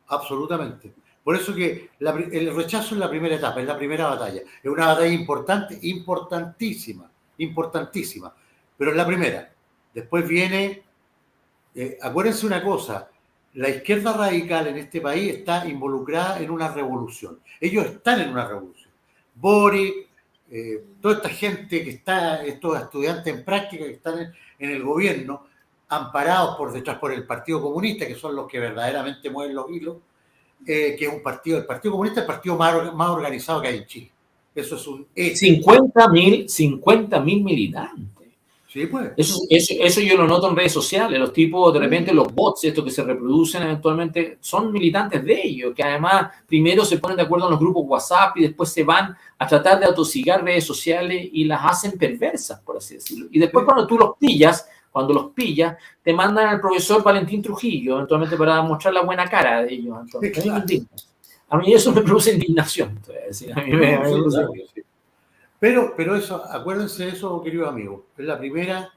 absolutamente. Por eso que el rechazo es la primera etapa, es la primera batalla. Es una batalla importante, importantísima, pero es la primera. Después viene, acuérdense una cosa, la izquierda radical en este país está involucrada en una revolución. Ellos están en una revolución. Boric, toda esta gente que está, estos estudiantes en práctica que están en el gobierno, amparados por detrás por el Partido Comunista, que son los que verdaderamente mueven los hilos, que es un partido, el Partido Comunista es el partido más organizado que hay en Chile. Eso es un hecho. 50.000 militantes. Sí, pues. Eso yo lo noto en redes sociales. Los tipos, de repente, los bots, estos que se reproducen eventualmente, son militantes de ellos, que además primero se ponen de acuerdo en los grupos WhatsApp y después se van a tratar de atosigar redes sociales y las hacen perversas, por así decirlo. Y después cuando tú los pillas, te mandan al profesor Valentín Trujillo, eventualmente para mostrar la buena cara de ellos. Entonces, claro. A mí eso me produce indignación. Entonces, a mí me produce... Pero eso, acuérdense de eso, queridos amigos. Es la primera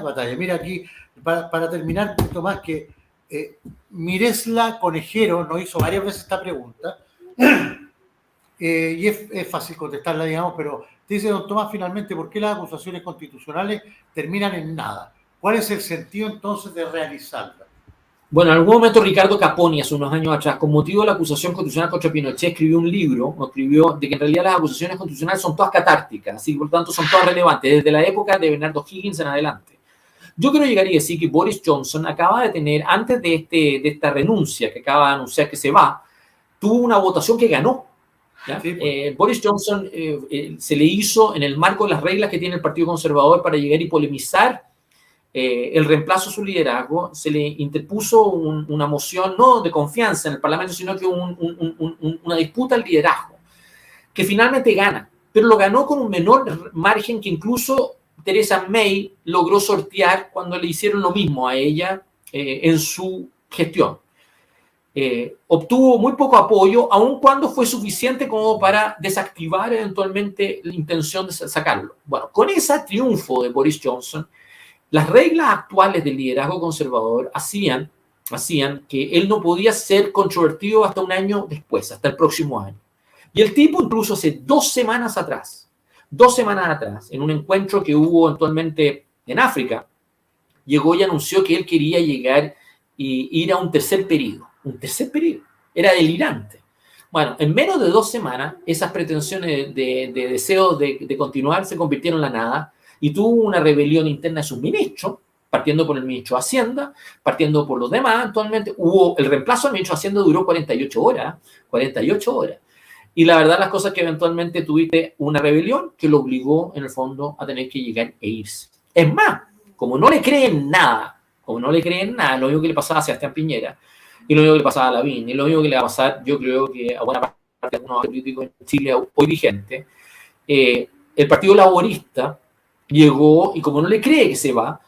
batalla. Mira aquí, para terminar, Tomás, que Miresla Conejero nos hizo varias veces esta pregunta. Y es fácil contestarla, digamos, pero te dice, don Tomás, finalmente, ¿por qué las acusaciones constitucionales terminan en nada? ¿Cuál es el sentido entonces de realizarlas? Bueno, en algún momento Ricardo Caponi, hace unos años atrás, con motivo de la acusación constitucional contra Pinochet, escribió un libro, de que en realidad las acusaciones constitucionales son todas catárticas, así que por tanto son todas relevantes, desde la época de Bernardo Higgins en adelante. Yo quiero llegar y decir que Boris Johnson acaba de tener, antes de esta renuncia que acaba de anunciar que se va, tuvo una votación que ganó. Sí, pues. Boris Johnson se le hizo en el marco de las reglas que tiene el Partido Conservador para llegar y polemizar el reemplazo a su liderazgo. Se le interpuso una moción no de confianza en el Parlamento, sino que una disputa al liderazgo, que finalmente gana, pero lo ganó con un menor margen que incluso Theresa May logró sortear cuando le hicieron lo mismo a ella en su gestión. Obtuvo muy poco apoyo, aun cuando fue suficiente como para desactivar eventualmente la intención de sacarlo. Bueno, con ese triunfo de Boris Johnson, las reglas actuales del liderazgo conservador hacían que él no podía ser controvertido hasta un año después, hasta el próximo año. Y el tipo incluso hace 2 semanas atrás, en un encuentro que hubo eventualmente en África, llegó y anunció que él quería llegar y ir a un tercer periodo. Un tercer periodo. Era delirante. Bueno, en menos de 2 semanas, esas pretensiones de deseos de continuar se convirtieron en la nada y tuvo una rebelión interna de sus ministros, partiendo por el ministro de Hacienda, partiendo por los demás. Actualmente hubo el reemplazo del ministro de Hacienda, duró 48 horas. 48 horas. Y la verdad, las cosas que eventualmente tuviste una rebelión que lo obligó, en el fondo, a tener que llegar e irse. Es más, como no le creen nada, lo mismo que le pasaba a Sebastián Piñera, y lo mismo que le pasaba a Lavín, y lo mismo que le va a pasar, yo creo que a buena parte de algunos políticos en Chile hoy vigente, el Partido Laborista llegó, y como no le cree que se va,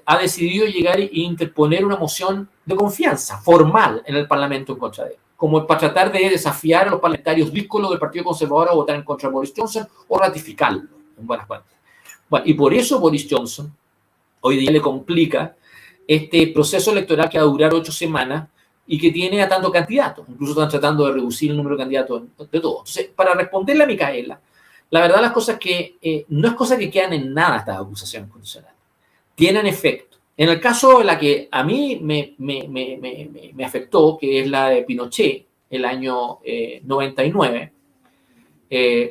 ha decidido llegar e interponer una moción de confianza formal en el Parlamento en contra de él, como para tratar de desafiar a los parlamentarios díscolos del Partido Conservador a votar en contra de Boris Johnson o ratificarlo, en buenas cuentas. Bueno, y por eso Boris Johnson hoy día le complica este proceso electoral que va a durar 8 semanas y que tiene a tantos candidatos. Incluso están tratando de reducir el número de candidatos de todos. Entonces, para responderle a Micaela, la verdad las cosas que no es cosa que quedan en nada estas acusaciones constitucionales. Tienen efecto. En el caso de la que a mí me afectó, que es la de Pinochet, el año 99.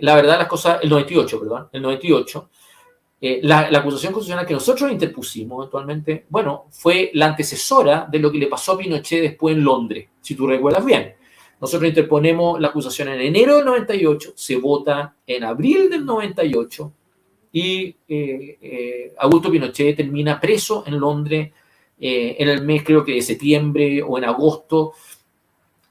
La verdad, las cosas, el 98, perdón, el 98. La acusación constitucional que nosotros interpusimos actualmente, bueno, fue la antecesora de lo que le pasó a Pinochet después en Londres, si tú recuerdas bien. Nosotros interponemos la acusación en enero del 98, se vota en abril del 98 y Augusto Pinochet termina preso en Londres en el mes, creo que de septiembre o en agosto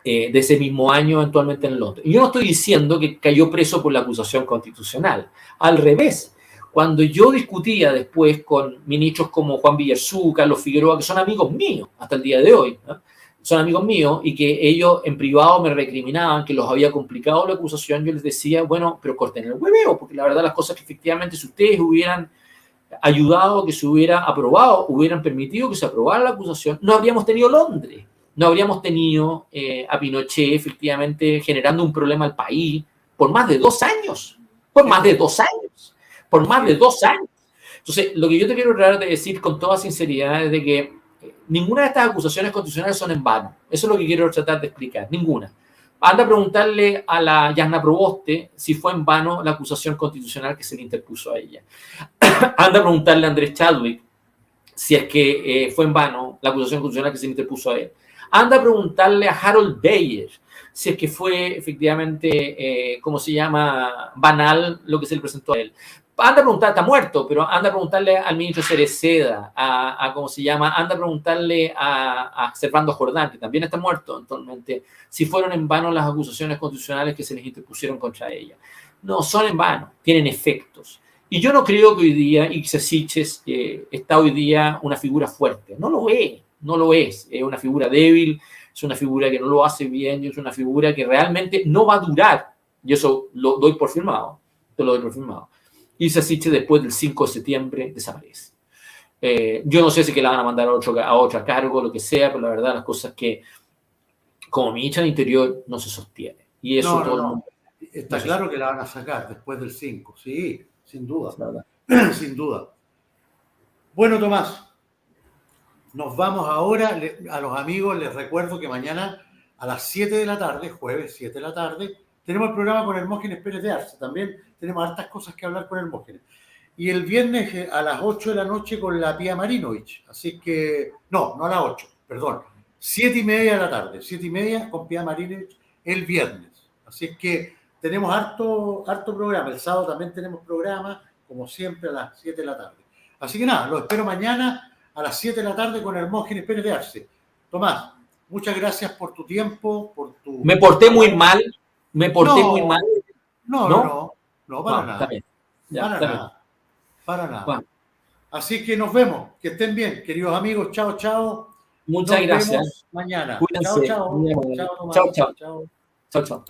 de ese mismo año, eventualmente en Londres. Y yo no estoy diciendo que cayó preso por la acusación constitucional, al revés. Cuando yo discutía después con ministros como Juan Villarzú, Carlos Figueroa, que son amigos míos hasta el día de hoy, ¿no? Son amigos míos y que ellos en privado me recriminaban que los había complicado la acusación, yo les decía, bueno, pero corten el hueveo, porque la verdad las cosas que efectivamente si ustedes hubieran ayudado, que se hubiera aprobado, hubieran permitido que se aprobara la acusación, no habríamos tenido Londres, no habríamos tenido a Pinochet efectivamente generando un problema al país por más de 2 años, por más de 2 años. Por más de 2 años. Entonces, lo que yo te quiero tratar de decir con toda sinceridad es de que ninguna de estas acusaciones constitucionales son en vano. Eso es lo que quiero tratar de explicar. Ninguna. Anda a preguntarle a la Jasna Proboste si fue en vano la acusación constitucional que se le interpuso a ella. Anda a preguntarle a Andrés Chadwick si es que fue en vano la acusación constitucional que se le interpuso a él. Anda a preguntarle a Harold Bayer si es que fue efectivamente, ¿cómo se llama?, banal lo que se le presentó a él. Anda a preguntar, está muerto, pero anda a preguntarle al ministro Cereceda, ¿cómo se llama? Anda a preguntarle a Servando Jordán, que también está muerto actualmente, si fueron en vano las acusaciones constitucionales que se les interpusieron contra ella. No, son en vano, tienen efectos. Y yo no creo que hoy día Ixe Siches está hoy día una figura fuerte. No lo es, no lo es. Es una figura débil, es una figura que no lo hace bien, y es una figura que realmente no va a durar. Y eso lo doy por firmado, te lo doy por firmado. Ixe Siches después del 5 de septiembre desaparece. Yo no sé si que la van a mandar a otro cargo, lo que sea, pero la verdad las cosas que, como ministra del Interior, no se sostiene. Y eso todo el mundo... Está claro que la van a sacar después del 5, sí, sin duda, sin duda. Bueno, Tomás, nos vamos ahora. A los amigos les recuerdo que mañana a las 7 de la tarde, jueves 7 de la tarde, tenemos el programa con Hermógenes Pérez de Arce. También tenemos hartas cosas que hablar con Hermógenes. Y el viernes a las 8 de la noche con la Pía Marinovich. Así que, no a las 8, perdón. 7:30 de la tarde, 7:30 con Pía Marinovich el viernes. Así es que tenemos harto programa. El sábado también tenemos programa, como siempre, a las 7 de la tarde. Así que nada, lo espero mañana a las 7 de la tarde con Hermógenes Pérez de Arce. Tomás, muchas gracias por tu tiempo, por tu... Me porté muy mal. Muy mal. No, para nada. Está bien. Ya, Para nada. Bueno. Así que nos vemos. Que estén bien, queridos amigos. Chao, chao. Muchas gracias. Nos vemos mañana. Cuídense. Chao, Tomás. Chao.